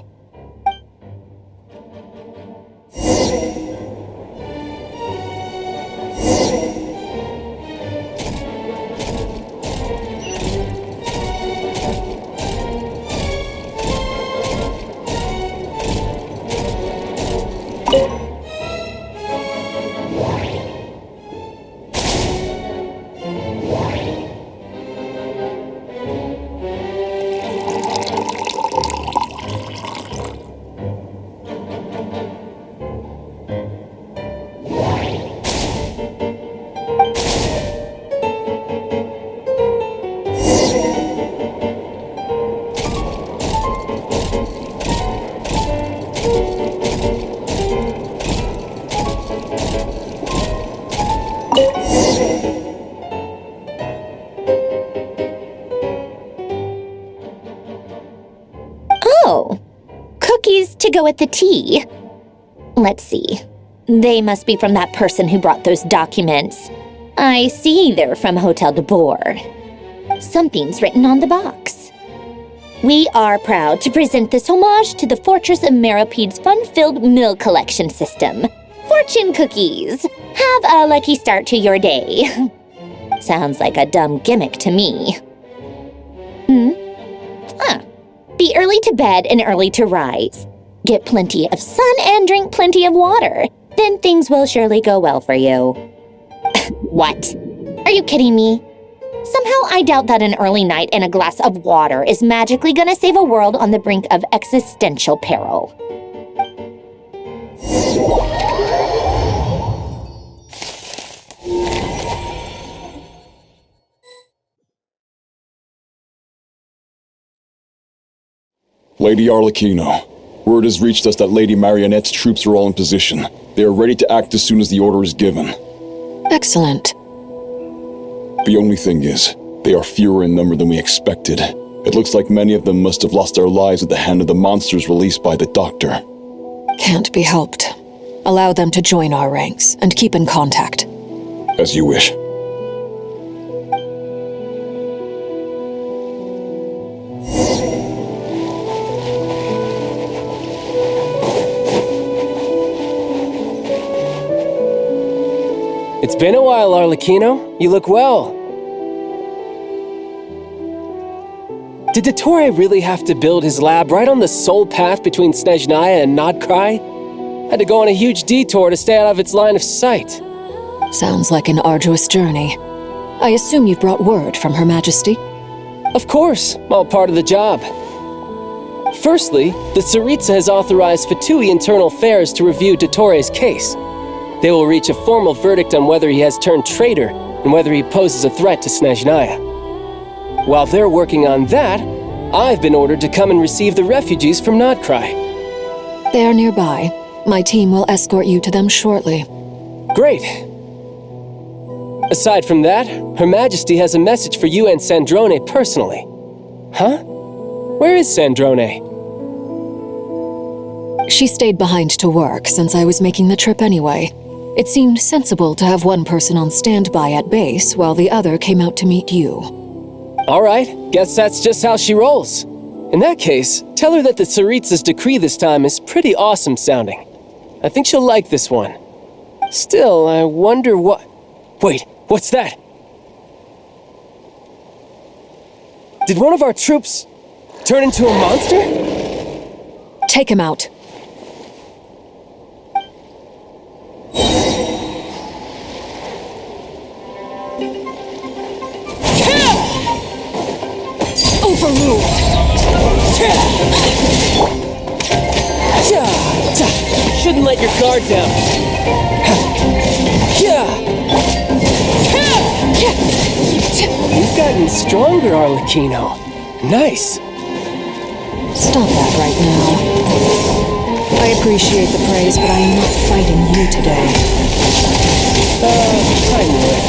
Oh, cookies to go with the tea. Let's see. They must be from that person who brought those documents. I see they're from Hotel de Boer. Something's written on the box. We are proud to present this homage to the Fortress of Meropede's fun-filled mill collection system. Fortune cookies. Have a lucky start to your day. Sounds like a dumb gimmick to me. Be early to bed and early to rise. Get plenty of sun and drink plenty of water. Then things will surely go well for you. What? Are you kidding me? Somehow I doubt that an early night and a glass of water is magically gonna save a world on the brink of existential peril. Lady Arlecchino, word has reached us that Lady Marionette's troops are all in position. They are ready to act as soon as the order is given. Excellent. The only thing is, they are fewer in number than we expected. It looks like many of them must have lost their lives at the hand of the monsters released by the Doctor. Can't be helped. Allow them to join our ranks and keep in contact. As you wish. It's been a while, Arlecchino. You look well. Did Dottore really have to build his lab right on the sole path between Snezhnaya and Nodkrai? Had to go on a huge detour to stay out of its line of sight. Sounds like an arduous journey. I assume you've brought word from Her Majesty? Of course, all part of the job. Firstly, the Tsaritsa has authorized Fatui Internal Affairs to review Dottore's case. They will reach a formal verdict on whether he has turned traitor and whether he poses a threat to Snezhnaya. While they're working on that, I've been ordered to come and receive the refugees from Nodkrai. They are nearby. My team will escort you to them shortly. Great. Aside from that, Her Majesty has a message for you and Sandrone personally. Huh? Where is Sandrone? She stayed behind to work since I was making the trip anyway. It seemed sensible to have one person on standby at base while the other came out to meet you. All right, guess that's just how she rolls. In that case, tell her that the Tsaritsa's decree this time is pretty awesome sounding. I think she'll like this one. Still, I wonder what... Wait, what's that? Did one of our troops turn into a monster? Take him out. Overruled! Shouldn't let your guard down. You've gotten stronger, Arlecchino. Nice. Stop that right now. I appreciate the praise, but I am not fighting you today. I knew it.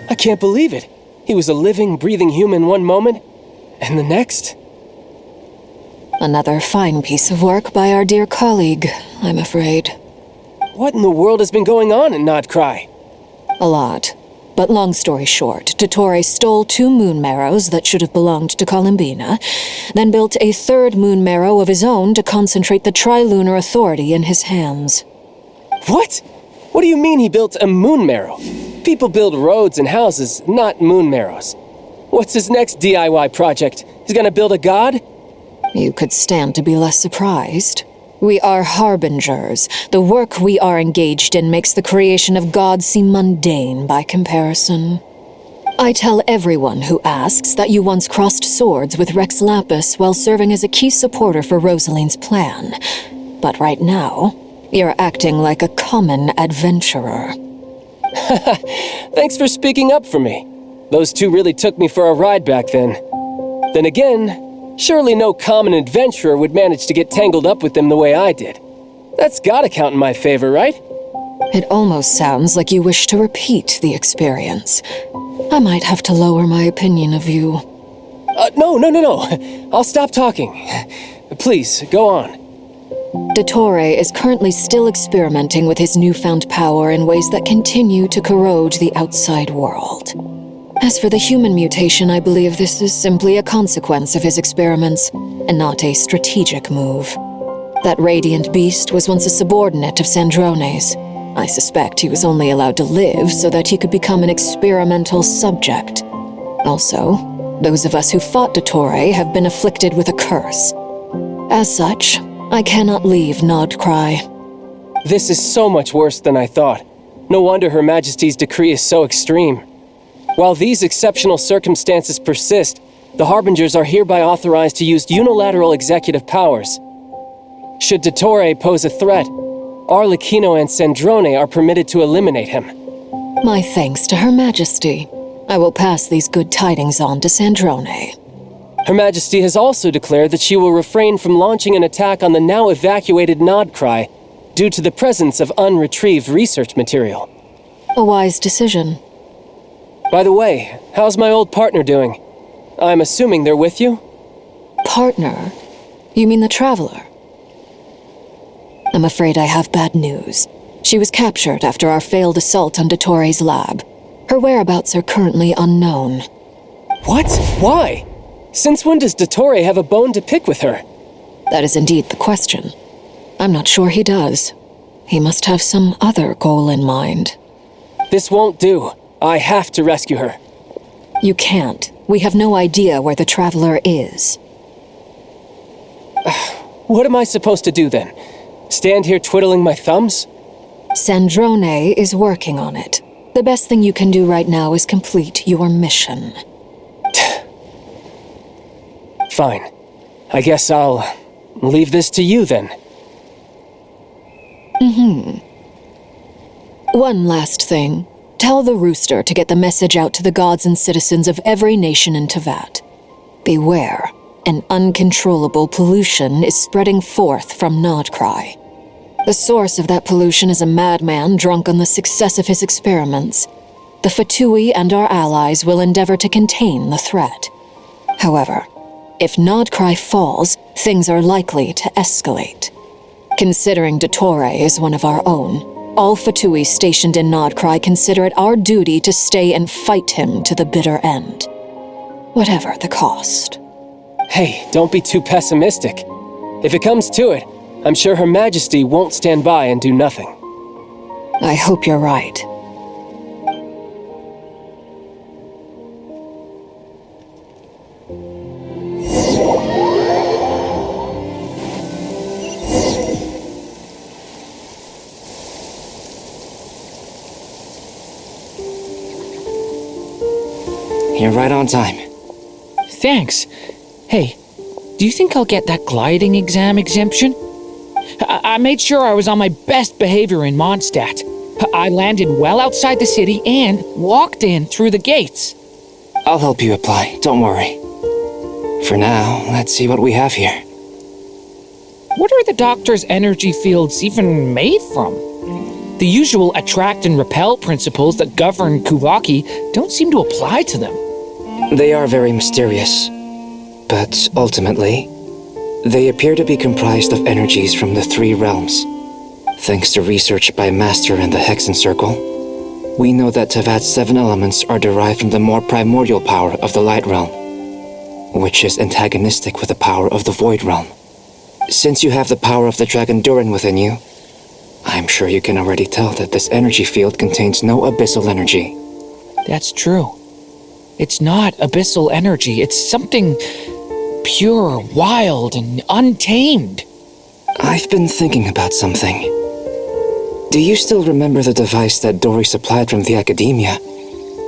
I can't believe it. He was a living, breathing human one moment, and the next... Another fine piece of work by our dear colleague, I'm afraid. What in the world has been going on in Nodkrai? A lot. But long story short, Dottore stole 2 moon marrows that should have belonged to Columbina, then built a 3rd moon marrow of his own to concentrate the Trilunar Authority in his hands. What? What do you mean he built a moon marrow? People build roads and houses, not moon marrows. What's his next DIY project? He's gonna build a god? You could stand to be less surprised. We are harbingers. The work we are engaged in makes the creation of gods seem mundane by comparison. I tell everyone who asks that you once crossed swords with Rex Lapis while serving as a key supporter for Rosaline's plan. But right now, you're acting like a common adventurer. Thanks for speaking up for me. Those 2 really took me for a ride back then. Then again, surely no common adventurer would manage to get tangled up with them the way I did. That's gotta count in my favor, right? It almost sounds like you wish to repeat the experience. I might have to lower my opinion of you. No. I'll stop talking. Please, go on. Dottore is currently still experimenting with his newfound power in ways that continue to corrode the outside world. As for the human mutation, I believe this is simply a consequence of his experiments, and not a strategic move. That radiant beast was once a subordinate of Sandrone's. I suspect he was only allowed to live so that he could become an experimental subject. Also, those of us who fought Dottore have been afflicted with a curse. As such, I cannot leave Nodkrai. This is so much worse than I thought. No wonder Her Majesty's decree is so extreme. While these exceptional circumstances persist, the Harbingers are hereby authorized to use unilateral executive powers. Should Dottore pose a threat, Arlecchino and Sandrone are permitted to eliminate him. My thanks to Her Majesty. I will pass these good tidings on to Sandrone. Her Majesty has also declared that she will refrain from launching an attack on the now evacuated Nodkrai due to the presence of unretrieved research material. A wise decision. By the way, how's my old partner doing? I'm assuming they're with you? Partner? You mean the Traveler? I'm afraid I have bad news. She was captured after our failed assault on Dottore's lab. Her whereabouts are currently unknown. What? Why? Since when does Dottore have a bone to pick with her? That is indeed the question. I'm not sure he does. He must have some other goal in mind. This won't do. I have to rescue her. You can't. We have no idea where the Traveler is. What am I supposed to do then? Stand here twiddling my thumbs? Sandrone is working on it. The best thing you can do right now is complete your mission. Fine. I guess I'll leave this to you then. One last thing. Tell the rooster to get the message out to the gods and citizens of every nation in Teyvat. Beware. An uncontrollable pollution is spreading forth from Nodcry. The source of that pollution is a madman drunk on the success of his experiments. The Fatui and our allies will endeavor to contain the threat. However, if Nodcry falls, things are likely to escalate. Considering Dottore is one of our own, all Fatui stationed in Nodcry consider it our duty to stay and fight him to the bitter end. Whatever the cost. Hey, don't be too pessimistic. If it comes to it, I'm sure Her Majesty won't stand by and do nothing. I hope you're right. You're right on time. Thanks. Hey, do you think I'll get that gliding exam exemption? I made sure I was on my best behavior in Mondstadt. I landed well outside the city and walked in through the gates. I'll help you apply, don't worry. For now, let's see what we have here. What are the doctor's energy fields even made from? The usual attract and repel principles that govern Kuvaki don't seem to apply to them. They are very mysterious, but ultimately, they appear to be comprised of energies from the three realms. Thanks to research by Master in the Hexen Circle, we know that Teyvat's 7 elements are derived from the more primordial power of the Light Realm, which is antagonistic with the power of the Void Realm. Since you have the power of the Dragon Durin within you, I'm sure you can already tell that this energy field contains no abyssal energy. That's true. It's not abyssal energy, it's something pure, wild, and untamed. I've been thinking about something. Do you still remember the device that Dory supplied from the Academia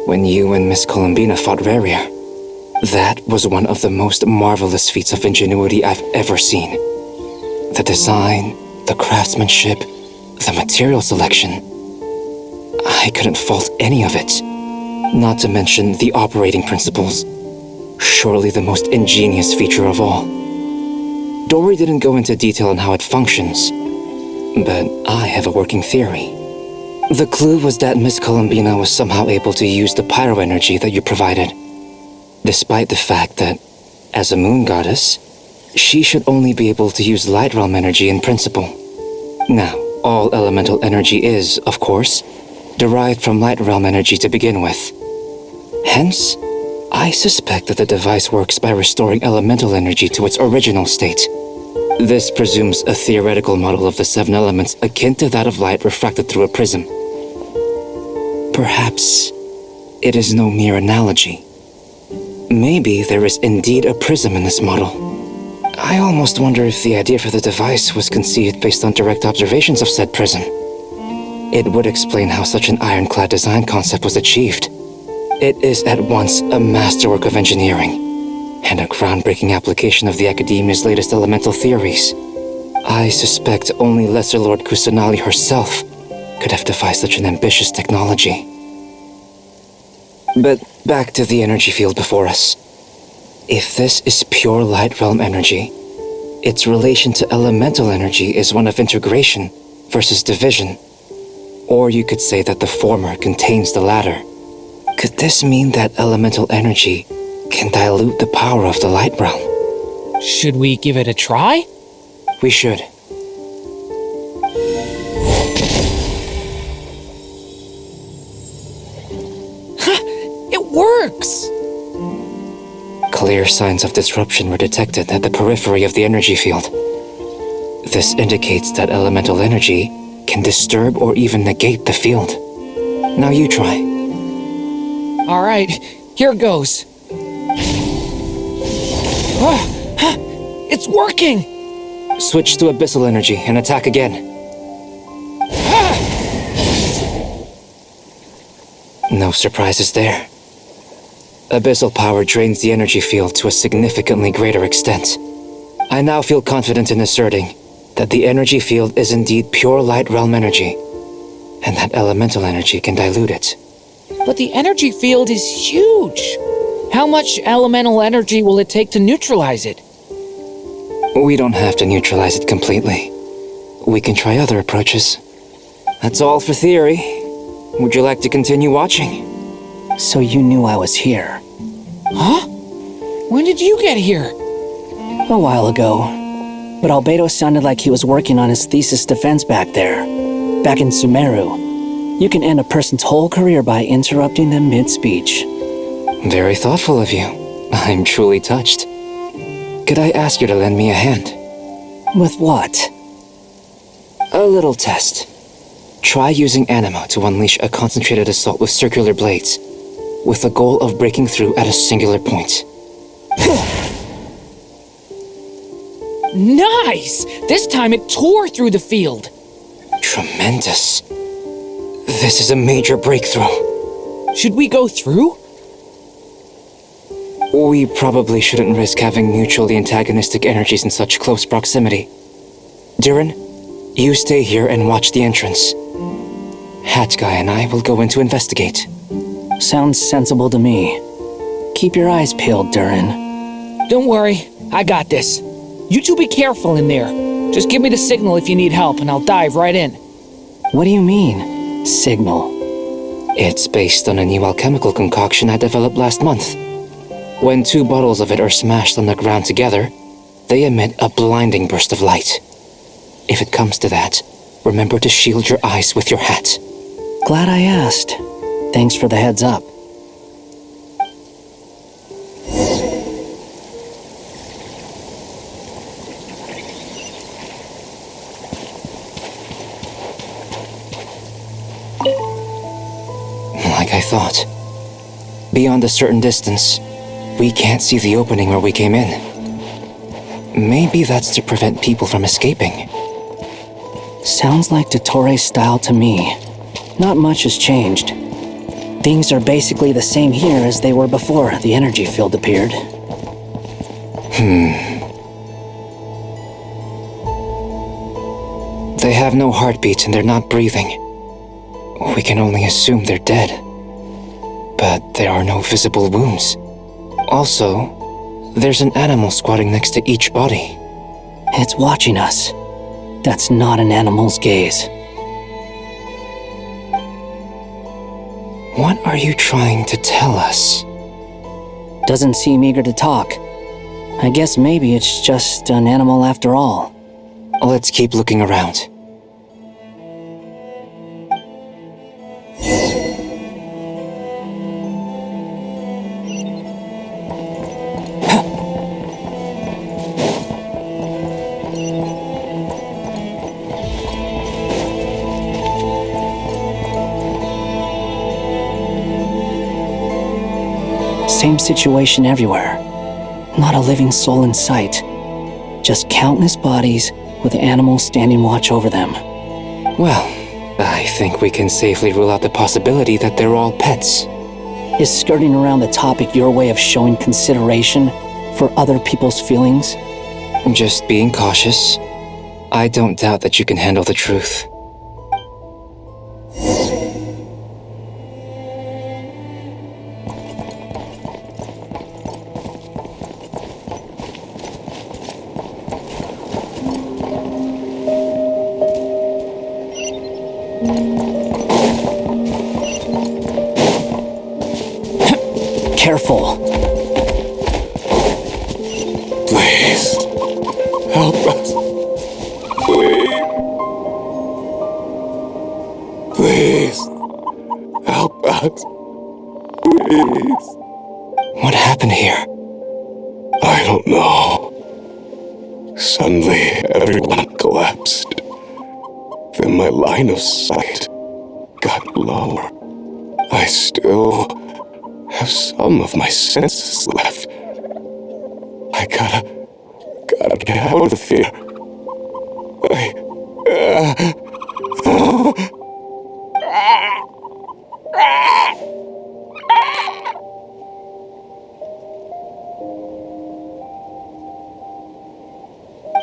when you and Miss Columbina fought Raria? That was one of the most marvelous feats of ingenuity I've ever seen. The design, the craftsmanship, the material selection. I couldn't fault any of it. Not to mention the operating principles. Surely the most ingenious feature of all. Dory didn't go into detail on how it functions, but I have a working theory. The clue was that Miss Columbina was somehow able to use the pyro energy that you provided, despite the fact that, as a moon goddess, she should only be able to use light realm energy in principle. Now, all elemental energy is, of course, derived from light realm energy to begin with. Hence, I suspect that the device works by restoring elemental energy to its original state. This presumes a theoretical model of the 7 elements akin to that of light refracted through a prism. Perhaps it is no mere analogy. Maybe there is indeed a prism in this model. I almost wonder if the idea for the device was conceived based on direct observations of said prism. It would explain how such an ironclad design concept was achieved. It is at once a masterwork of engineering and a groundbreaking application of the Academia's latest elemental theories. I suspect only Lesser Lord Kusanali herself could have devised such an ambitious technology. But back to the energy field before us. If this is pure light realm energy, its relation to elemental energy is one of integration versus division. Or you could say that the former contains the latter. Could this mean that elemental energy can dilute the power of the light realm? Should we give it a try? We should. works. Clear signs of disruption were detected at the periphery of the energy field. This indicates that elemental energy can disturb or even negate the field. Now you try. All right, here goes. It's working! Switch to abyssal energy and attack again. No surprises there. Abyssal power drains the energy field to a significantly greater extent. I now feel confident in asserting that the energy field is indeed pure light realm energy, and that elemental energy can dilute it. But the energy field is huge. How much elemental energy will it take to neutralize it? We don't have to neutralize it completely. We can try other approaches. That's all for theory. Would you like to continue watching? So you knew I was here? Huh? When did you get here? A while ago. But Albedo sounded like he was working on his thesis defense back there. Back in Sumeru. You can end a person's whole career by interrupting them mid-speech. Very thoughtful of you. I'm truly touched. Could I ask you to lend me a hand? With what? A little test. Try using Anima to unleash a concentrated assault with circular blades, with the goal of breaking through at a singular point. Nice! This time it tore through the field. Tremendous. This is a major breakthrough. Should we go through? We probably shouldn't risk having mutually antagonistic energies in such close proximity. Durin, you stay here and watch the entrance. Hat Guy and I will go in to investigate. Sounds sensible to me. Keep your eyes peeled, Durin. Don't worry, I got this. You two be careful in there. Just give me the signal if you need help and I'll dive right in. What do you mean, signal? It's based on a new alchemical concoction I developed last month. When 2 bottles of it are smashed on the ground together, they emit a blinding burst of light. If it comes to that, remember to shield your eyes with your hat. Glad I asked. Thanks for the heads up. Like I thought. Beyond a certain distance, we can't see the opening where we came in. Maybe that's to prevent people from escaping. Sounds like Dottore style to me. Not much has changed. Things are basically the same here as they were before the energy field appeared. They have no heartbeat and they're not breathing. We can only assume they're dead. But there are no visible wounds. Also, there's an animal squatting next to each body. It's watching us. That's not an animal's gaze. What are you trying to tell us? Doesn't seem eager to talk. I guess maybe it's just an animal after all. Let's keep looking around. Same situation everywhere. Not a living soul in sight. Just countless bodies with animals standing watch over them. Well, I think we can safely rule out the possibility that they're all pets. Is skirting around the topic your way of showing consideration for other people's feelings? Just being cautious. I don't doubt that you can handle the truth. Careful. Please. Help us. Please. Please. Help us. Please. What happened here? I don't know. Suddenly, everyone collapsed. Then my line of sight got lower. I still have some of my senses left. I gotta get out of here.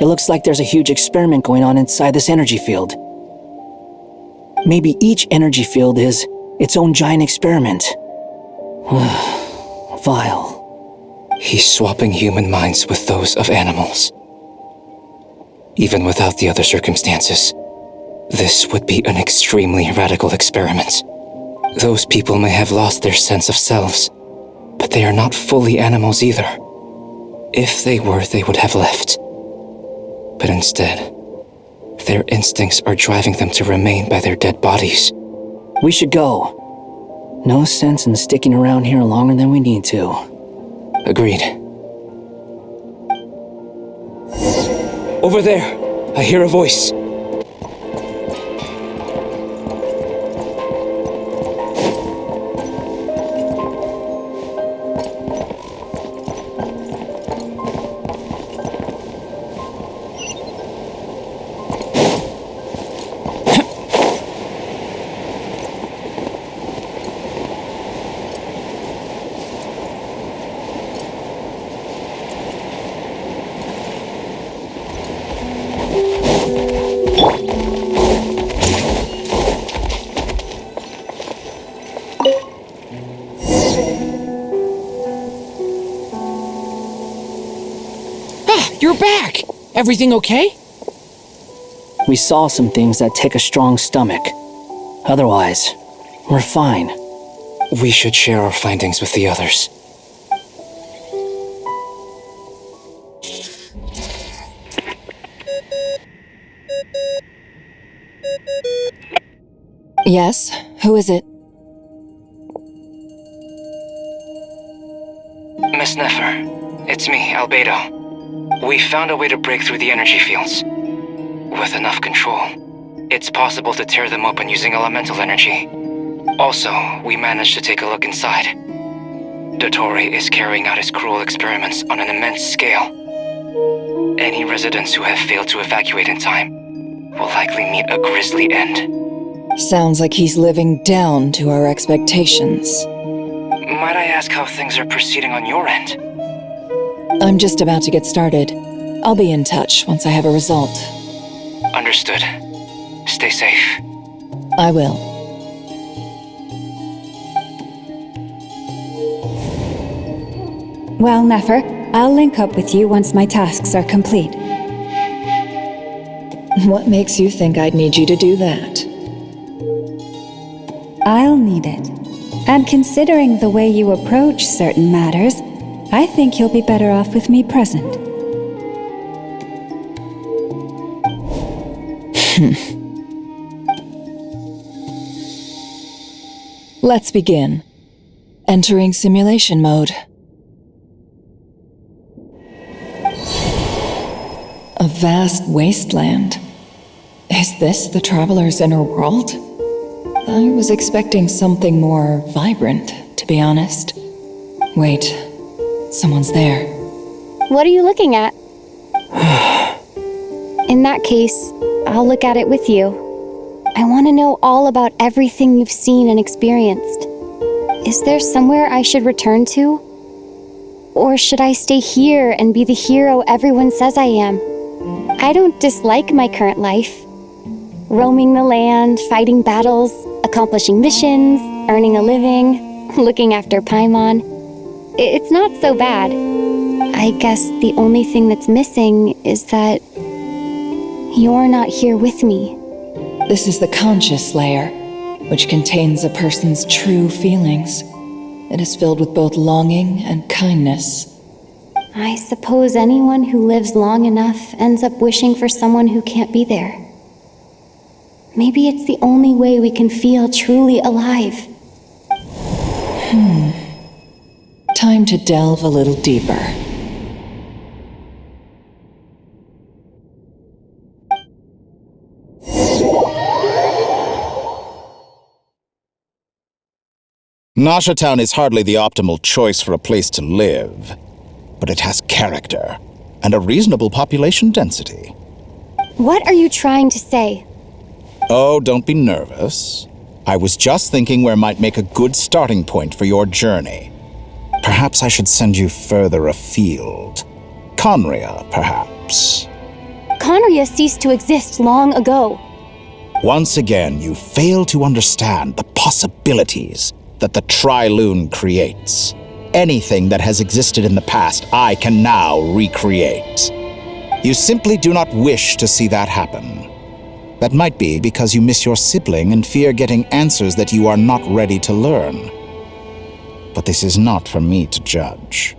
It looks like there's a huge experiment going on inside this energy field. Maybe each energy field is its own giant experiment. Vile. He's swapping human minds with those of animals. Even without the other circumstances, this would be an extremely radical experiment. Those people may have lost their sense of selves, but they are not fully animals either. If they were, they would have left. But instead, their instincts are driving them to remain by their dead bodies. We should go. No sense in sticking around here longer than we need to. Agreed. Over there, I hear a voice. You're back! Everything okay? We saw some things that take a strong stomach. Otherwise, we're fine. We should share our findings with the others. Yes? Who is it? Miss Nefer, it's me, Albedo. We found a way to break through the energy fields. With enough control, it's possible to tear them open using elemental energy. Also, we managed to take a look inside. Dottore is carrying out his cruel experiments on an immense scale. Any residents who have failed to evacuate in time will likely meet a grisly end. Sounds like he's living down to our expectations. Might I ask how things are proceeding on your end? I'm just about to get started. I'll be in touch once I have a result. Understood. Stay safe. I will. Well, Nefer, I'll link up with you once my tasks are complete. What makes you think I'd need you to do that? I'll need it. And considering the way you approach certain matters, I think you'll be better off with me present. Let's begin. Entering simulation mode. A vast wasteland. Is this the traveler's inner world? I was expecting something more vibrant, to be honest. Wait, someone's there. What are you looking at? In that case, I'll look at it with you. I want to know all about everything you've seen and experienced. Is there somewhere I should return to? Or should I stay here and be the hero everyone says I am? I don't dislike my current life. Roaming the land, fighting battles, accomplishing missions, earning a living, looking after Paimon. It's not so bad. I guess the only thing that's missing is that you're not here with me. This is the conscious layer, which contains a person's true feelings. It is filled with both longing and kindness. I suppose anyone who lives long enough ends up wishing for someone who can't be there. Maybe it's the only way we can feel truly alive. Time to delve a little deeper. Nasha Town is hardly the optimal choice for a place to live, but it has character and a reasonable population density. What are you trying to say? Oh, don't be nervous. I was just thinking where might make a good starting point for your journey. Perhaps I should send you further afield. Conria, perhaps. Conria ceased to exist long ago. Once again, you fail to understand the possibilities that the Tri-Lune creates. Anything that has existed in the past, I can now recreate. You simply do not wish to see that happen. That might be because you miss your sibling and fear getting answers that you are not ready to learn. But this is not for me to judge.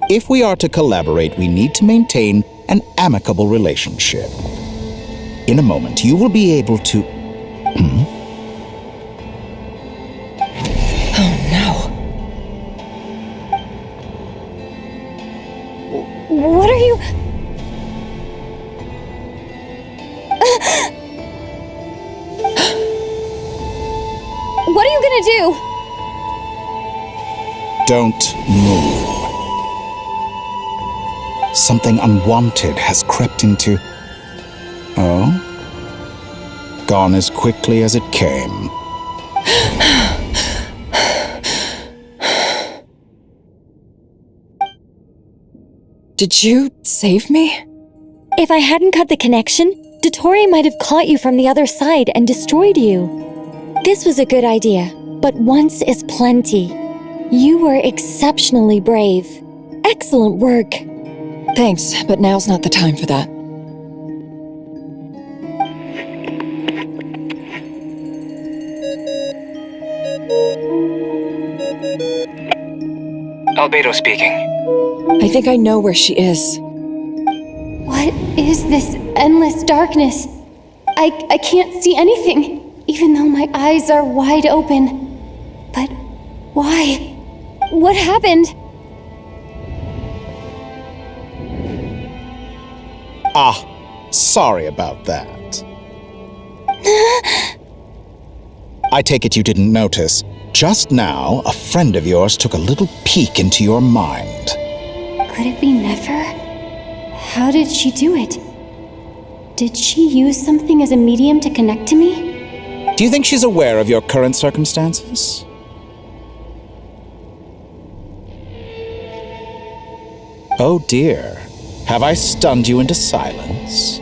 If we are to collaborate, we need to maintain an amicable relationship. In a moment, you will be able to... Oh no. What are you... What are you gonna do? Don't move. Something unwanted has crept into... Oh? Gone as quickly as it came. Did you save me? If I hadn't cut the connection, Dottore might have caught you from the other side and destroyed you. This was a good idea, but once is plenty. You were exceptionally brave. Excellent work. Thanks, but now's not the time for that. Albedo speaking. I think I know where she is. What is this endless darkness? I can't see anything, even though my eyes are wide open. But why? What happened? Sorry about that. I take it you didn't notice. Just now, a friend of yours took a little peek into your mind. Could it be Nefer? How did she do it? Did she use something as a medium to connect to me? Do you think she's aware of your current circumstances? Oh dear. Have I stunned you into silence?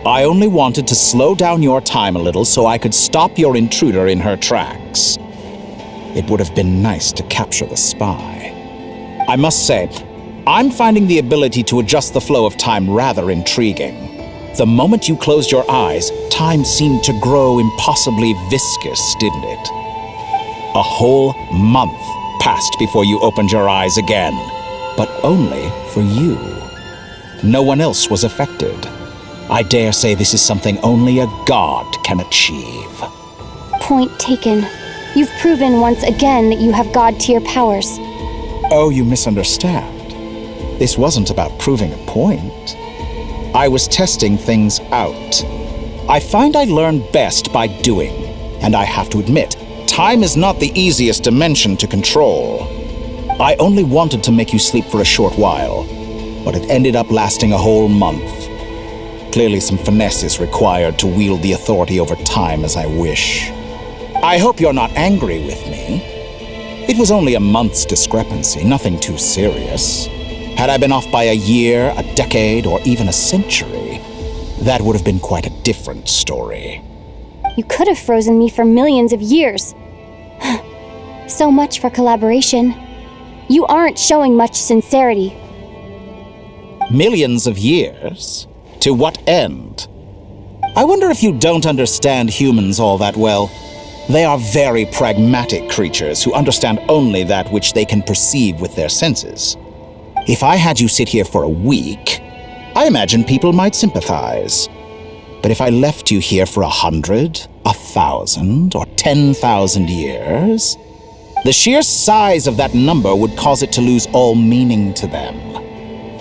I only wanted to slow down your time a little so I could stop your intruder in her tracks. It would have been nice to capture the spy. I must say, I'm finding the ability to adjust the flow of time rather intriguing. The moment you closed your eyes, time seemed to grow impossibly viscous, didn't it? A whole month passed before you opened your eyes again, but only for you. No one else was affected. I dare say this is something only a god can achieve. Point taken. You've proven once again that you have god-tier powers. Oh, you misunderstand. This wasn't about proving a point. I was testing things out. I find I learn best by doing, and I have to admit, time is not the easiest dimension to control. I only wanted to make you sleep for a short while, but it ended up lasting a whole month. Clearly some finesse is required to wield the authority over time as I wish. I hope you're not angry with me. It was only a month's discrepancy, nothing too serious. Had I been off by a year, a decade, or even a century, that would have been quite a different story. You could have frozen me for millions of years. So much for collaboration. You aren't showing much sincerity. Millions of years? To what end? I wonder if you don't understand humans all that well. They are very pragmatic creatures who understand only that which they can perceive with their senses. If I had you sit here for a week, I imagine people might sympathize. But if I left you here for 100, 1,000, or 10,000 years, The sheer size of that number would cause it to lose all meaning to them.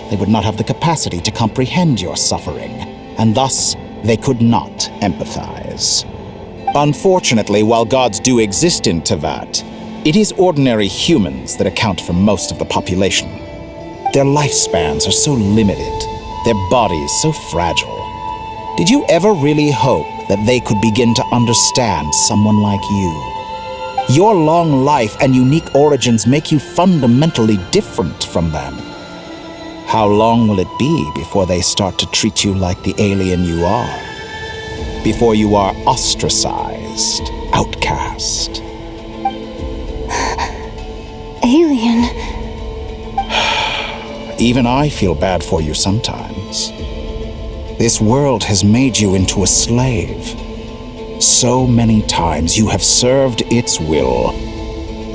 They would not have the capacity to comprehend your suffering, and thus they could not empathize. Unfortunately, while gods do exist in Teyvat, it is ordinary humans that account for most of the population. Their lifespans are so limited, their bodies so fragile. Did you ever really hope that they could begin to understand someone like you? Your long life and unique origins make you fundamentally different from them. How long will it be before they start to treat you like the alien you are? Before you are ostracized, outcast? Alien. Even I feel bad for you sometimes. This world has made you into a slave. So many times you have served its will,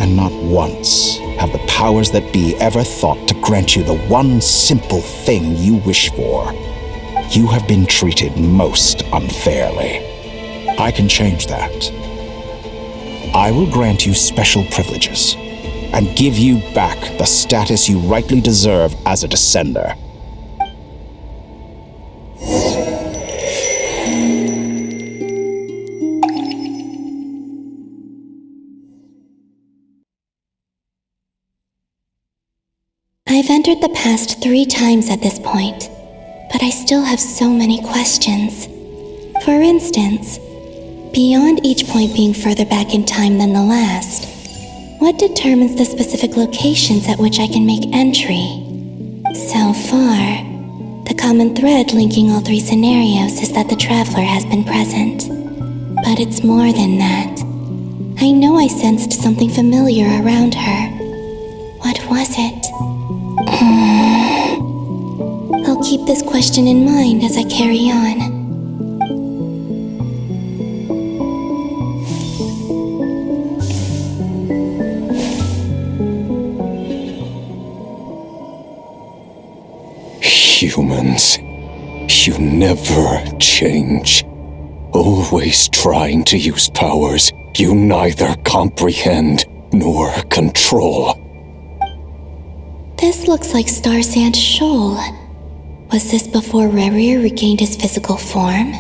and not once have the powers that be ever thought to grant you the one simple thing you wish for. You have been treated most unfairly. I can change that. I will grant you special privileges and give you back the status you rightly deserve as a descender. I've entered the past 3 times at this point, but I still have so many questions. For instance, beyond each point being further back in time than the last, what determines the specific locations at which I can make entry? So far, the common thread linking all 3 scenarios is that the traveler has been present. But it's more than that. I know I sensed something familiar around her. What was it? I'll keep this question in mind as I carry on. Humans, you never change. Always trying to use powers you neither comprehend nor control. This looks like Star Sand Shoal. Was this before Rerir regained his physical form?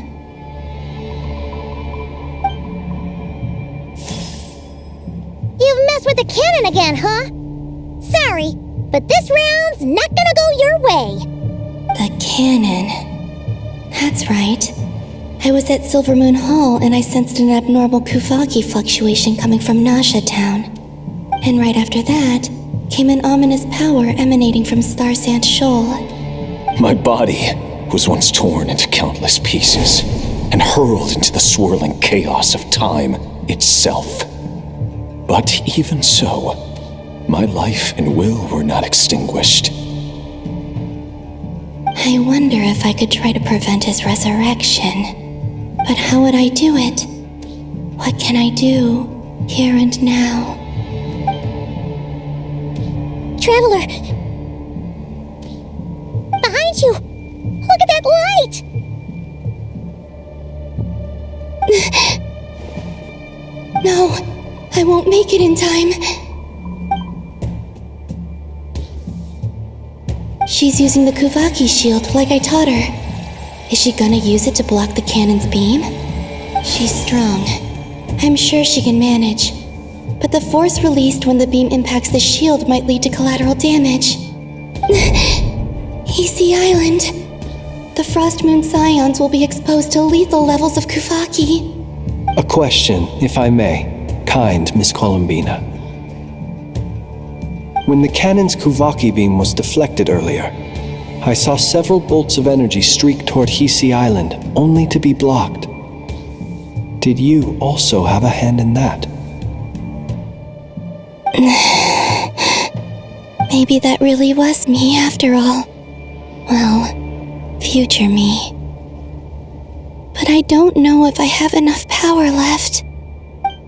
You've messed with the cannon again, huh? Sorry, but this round's not gonna go your way. The cannon. That's right. I was at Silver Moon Hall and I sensed an abnormal Kuvaki fluctuation coming from Nasha Town. And right after that, came an ominous power emanating from Star Sand Shoal. My body was once torn into countless pieces and hurled into the swirling chaos of time itself. But even so, my life and will were not extinguished. I wonder if I could try to prevent his resurrection. But how would I do it? What can I do, here and now? Traveler! Behind you! Look at that light! No, I won't make it in time. She's using the Kuvaki shield like I taught her. Is she gonna use it to block the cannon's beam? She's strong. I'm sure she can manage. But the force released when the beam impacts the shield might lead to collateral damage. Easy Island. The Frost Moon Scions will be exposed to lethal levels of Kuvaki. A question, if I may, kind Miss Columbina. When the cannon's Kuvaki beam was deflected earlier, I saw several bolts of energy streak toward Hisi Island, only to be blocked. Did you also have a hand in that? Maybe that really was me after all. Well, future me. But I don't know if I have enough power left.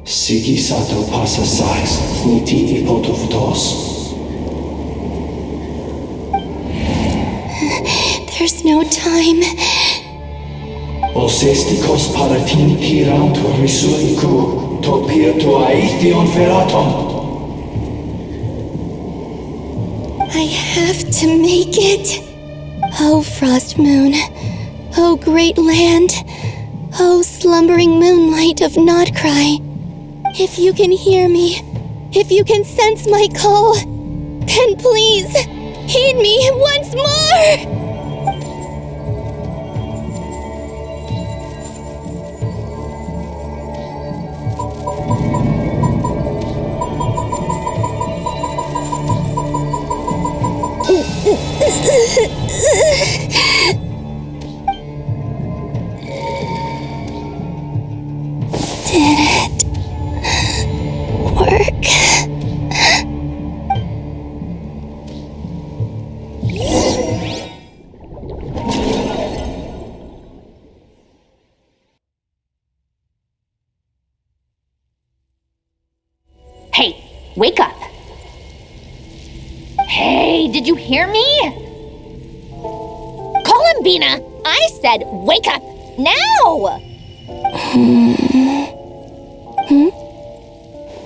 Sigi sato pasa sais, niti ipotovtos. There's no time. Osestikos paratini tirantur risuiku, to pirto aithion feraton. I have to make it. Oh, Frost Moon. Oh, great land. Oh, slumbering moonlight of Notcry. If you can hear me, if you can sense my call, then please, heed me once more! Did it work? Hey, wake up. Hey, did you hear me? Columbina, I said wake up now!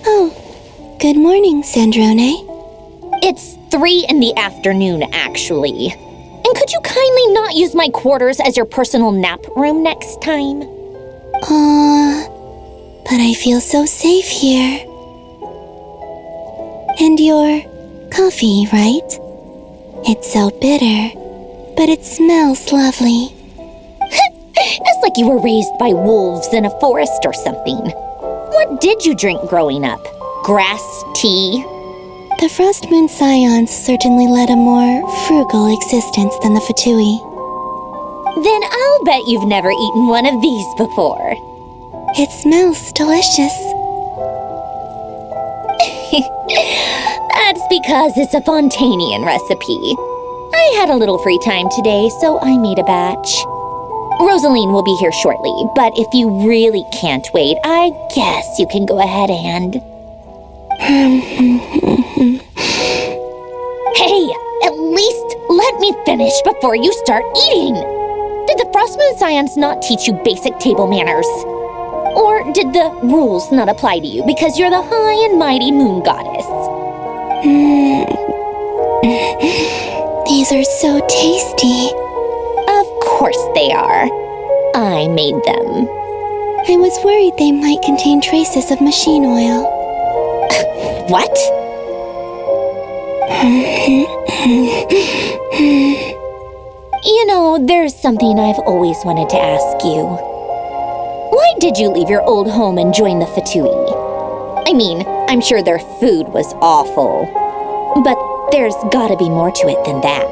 Oh, good morning, Sandrone. It's 3 in the afternoon, actually. And could you kindly not use my quarters as your personal nap room next time? But I feel so safe here. And your coffee, right? It's so bitter, but it smells lovely. It's like you were raised by wolves in a forest or something. What did you drink growing up? Grass tea? The Frost Moon Scions certainly led a more frugal existence than the Fatui. Then I'll bet you've never eaten one of these before. It smells delicious. That's because it's a Fontanian recipe. I had a little free time today, so I made a batch. Rosaline will be here shortly, but if you really can't wait, I guess you can go ahead and... Hey, at least let me finish before you start eating! Did the Frost Moon Scions not teach you basic table manners? Or did the rules not apply to you because you're the high and mighty moon goddess? These are so tasty. Of course they are. I made them. I was worried they might contain traces of machine oil. What? You know, there's something I've always wanted to ask you. Why did you leave your old home and join the Fatui? I mean, I'm sure their food was awful. But there's gotta be more to it than that.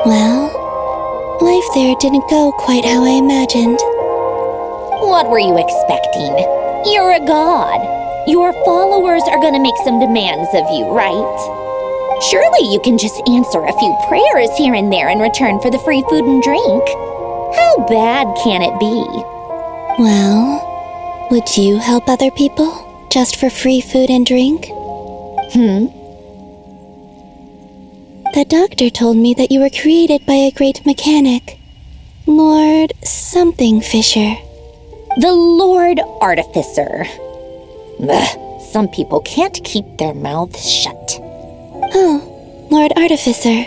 Well, life there didn't go quite how I imagined. What were you expecting? You're a god. Your followers are gonna make some demands of you, right? Surely you can just answer a few prayers here and there in return for the free food and drink. How bad can it be? Well, would you help other people just for free food and drink? The doctor told me that you were created by a great mechanic, Lord something Fisher. The Lord Artificer. Ugh, some people can't keep their mouths shut. Oh, Lord Artificer.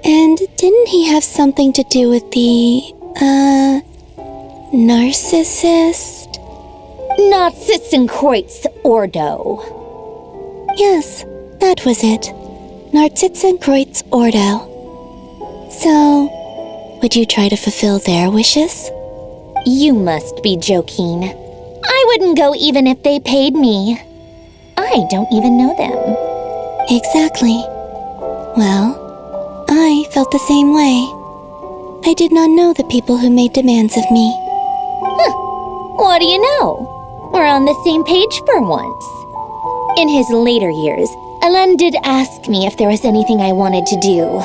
And didn't he have something to do with the, narcissist? Narcissenkreuz Ordo. Yes, that was it. Narcissenkreuz Ordo. So, would you try to fulfill their wishes? You must be joking. I wouldn't go even if they paid me. I don't even know them. Exactly. Well, I felt the same way. I did not know the people who made demands of me. What do you know? We're on the same page for once. In his later years, Elen did ask me if there was anything I wanted to do.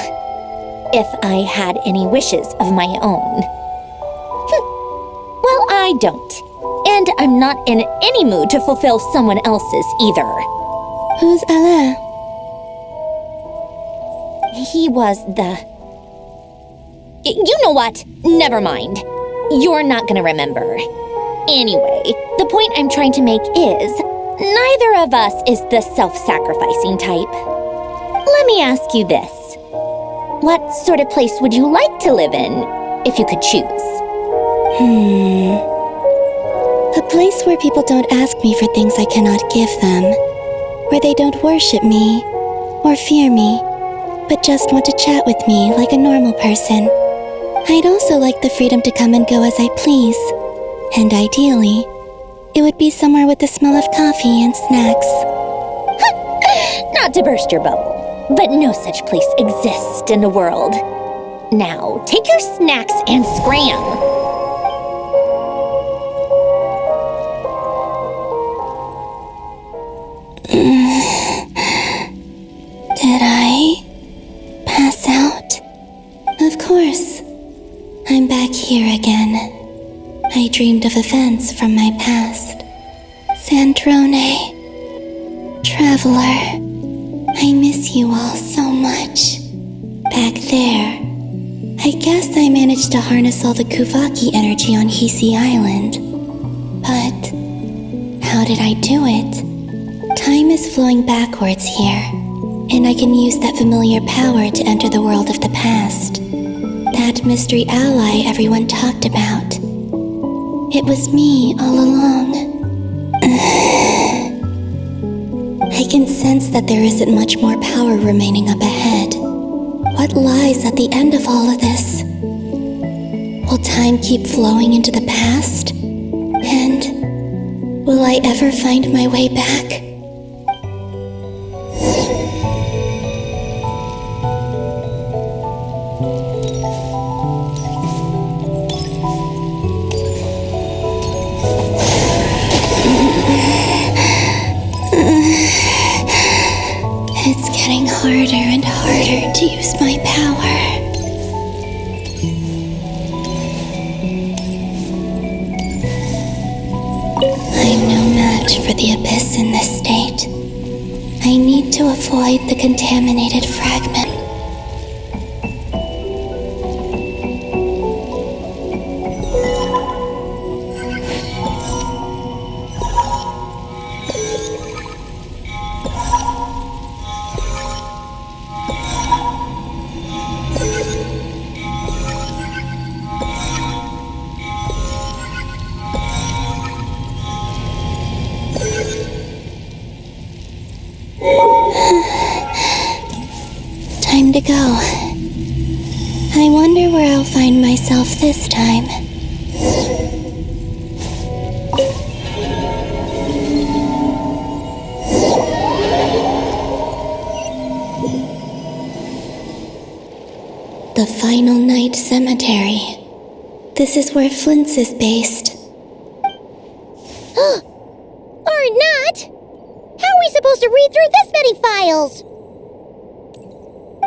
If I had any wishes of my own. Well, I don't. And I'm not in any mood to fulfill someone else's either. Who's Elen? He was the... You know what? Never mind. You're not gonna remember. Anyway, the point I'm trying to make is, neither of us is the self-sacrificing type. Let me ask you this. What sort of place would you like to live in, if you could choose? A place where people don't ask me for things I cannot give them. Where they don't worship me, or fear me, but just want to chat with me like a normal person. I'd also like the freedom to come and go as I please. And ideally, it would be somewhere with the smell of coffee and snacks. Not to burst your bubble, but no such place exists in the world. Now, take your snacks and scram. Did I pass out? Of course. I'm back here again. I dreamed of events from my past. Sandrone. Traveler. I miss you all so much. Back there. I guess I managed to harness all the Kuvaki energy on Hisi Island. But how did I do it? Time is flowing backwards here, and I can use that familiar power to enter the world of the past. That mystery ally everyone talked about. It was me all along. I can sense that there isn't much more power remaining up ahead. What lies at the end of all of this? Will time keep flowing into the past? And will I ever find my way back? It's getting harder and harder to use my power. I'm no match for the abyss in this state. I need to avoid the contaminated fragment. Time to go. I wonder where I'll find myself this time. The Final Night Cemetery. This is where Flint's is based. Or not! How are we supposed to read through this many files?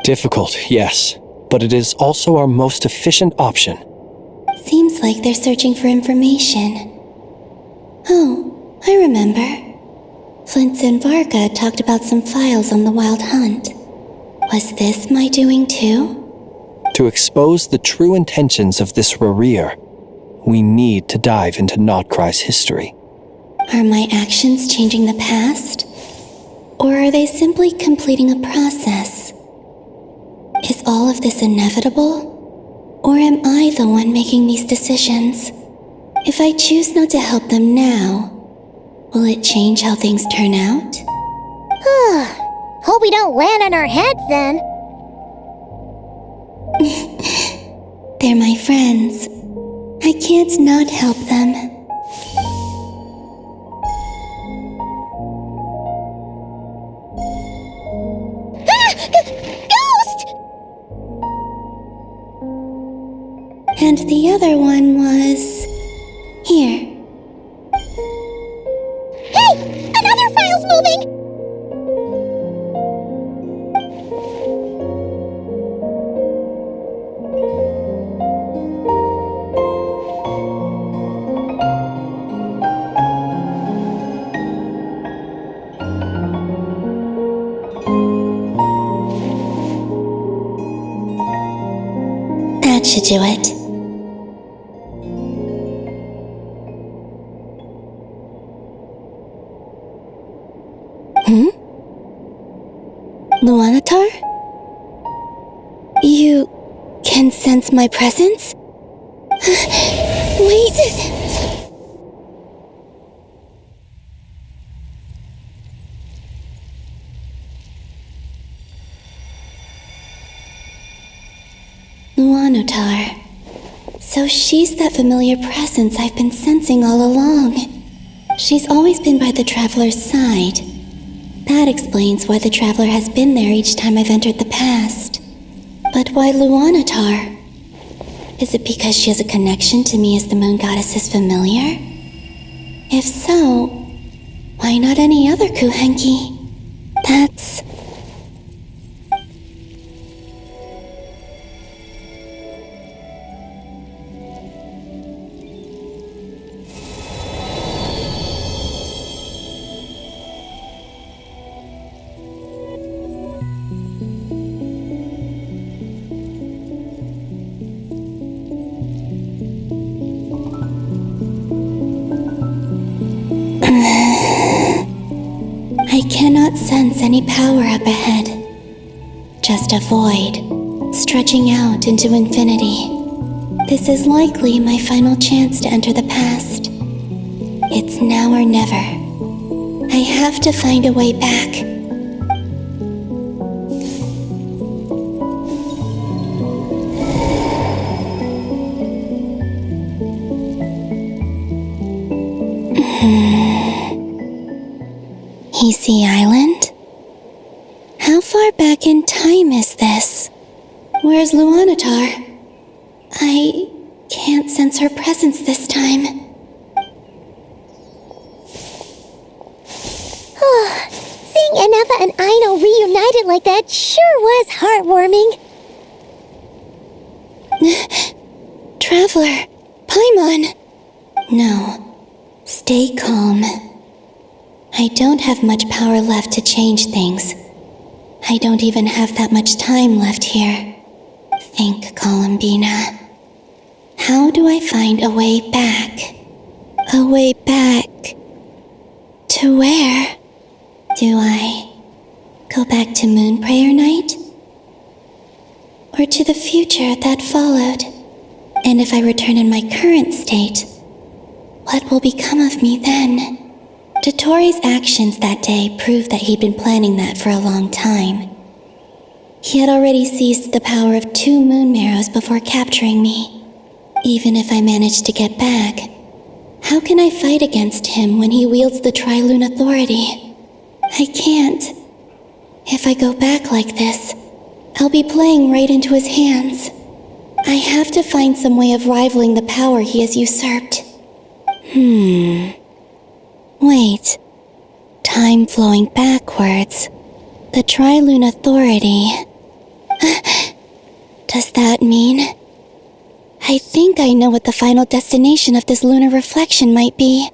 Difficult, yes, but it is also our most efficient option. Seems like they're searching for information. Oh, I remember. Flint's and Varga talked about some files on the Wild Hunt. Was this my doing too? To expose the true intentions of this Rereer, we need to dive into Notcry's history. Are my actions changing the past? Or are they simply completing a process? Is all of this inevitable? Or am I the one making these decisions? If I choose not to help them now, will it change how things turn out? Hope we don't land on our heads then. They're my friends. I can't not help them. Ghost! And the other one was... here. Hey! Another file's moving! That should do it. Luanatar? You can sense my presence? Wait! Luanatar. So she's that familiar presence I've been sensing all along. She's always been by the Traveler's side. That explains why the Traveler has been there each time I've entered the past. But why Luanatar? Is it because she has a connection to me as the Moon Goddess's familiar? If so, why not any other Kuhenki? That's... I cannot sense any power up ahead. Just a void, stretching out into infinity. This is likely my final chance to enter the past. It's now or never. I have to find a way back. Easy Island? How far back in time is this? Where's Luanatar? I can't sense her presence this time. Seeing Anafa and Aino reunited like that sure was heartwarming. Traveler, Paimon. No, stay calm. I don't have much power left to change things. I don't even have that much time left here. Think, Columbina. How do I find a way back? A way back... to where? Do I go back to Moon Prayer Night? Or to the future that followed? And if I return in my current state, what will become of me then? Dotori's actions that day proved that he'd been planning that for a long time. He had already seized the power of 2 moon marrows before capturing me. Even if I managed to get back, how can I fight against him when he wields the Tri-Lune Authority? I can't. If I go back like this, I'll be playing right into his hands. I have to find some way of rivaling the power he has usurped. Wait. Time flowing backwards. The Tri-Lune Authority. Does that mean... I think I know what the final destination of this lunar reflection might be.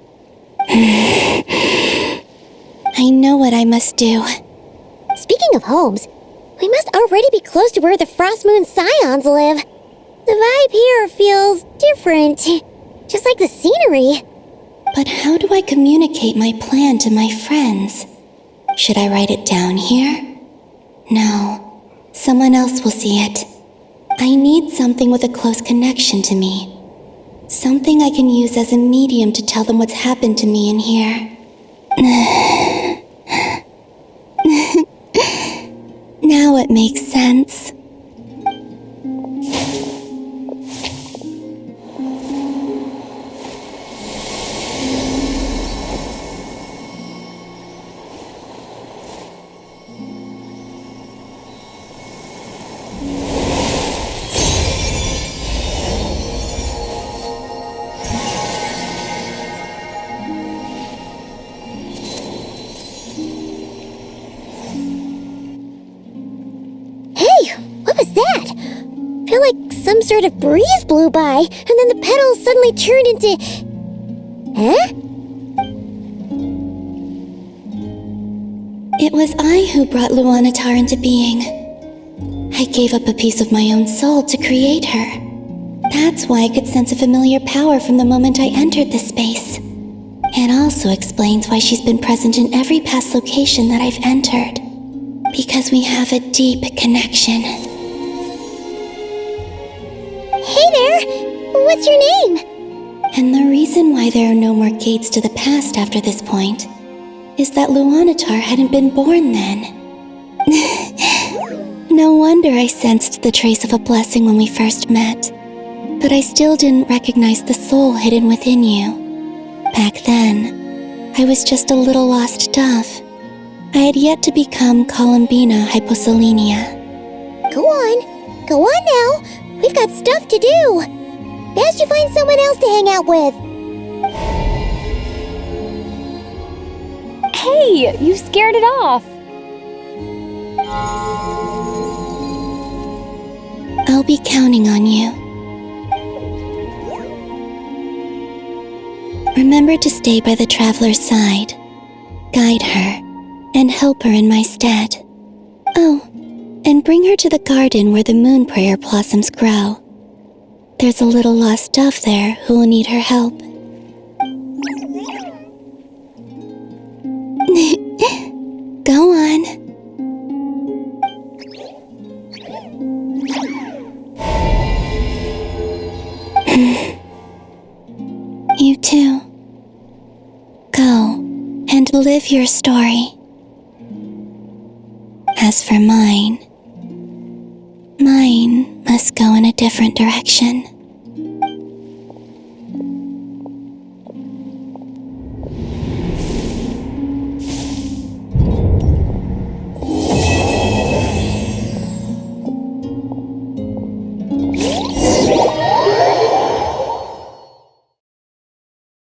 I know what I must do. Speaking of homes, we must already be close to where the Frost Moon Scions live. The vibe here feels different, just like the scenery. But how do I communicate my plan to my friends? Should I write it down here? No, someone else will see it. I need something with a close connection to me. Something I can use as a medium to tell them what's happened to me in here. Now it makes sense. Some sort of breeze blew by, and then the petals suddenly turned into... Huh? It was I who brought Luanatar into being. I gave up a piece of my own soul to create her. That's why I could sense a familiar power from the moment I entered this space. It also explains why she's been present in every past location that I've entered. Because we have a deep connection. Hey there! What's your name? And the reason why there are no more gates to the past after this point is that Luanatar hadn't been born then. No wonder I sensed the trace of a blessing when we first met. But I still didn't recognize the soul hidden within you. Back then, I was just a little lost dove. I had yet to become Columbina Hyposelenia. Go on now. We've got stuff to do. Best you find someone else to hang out with. Hey, you scared it off. I'll be counting on you. Remember to stay by the traveler's side, guide her, and help her in my stead. Oh, and bring her to the garden where the moon prayer blossoms grow. There's a little lost dove there who will need her help. Go on. You too. Go and live your story. As for mine must go in a different direction.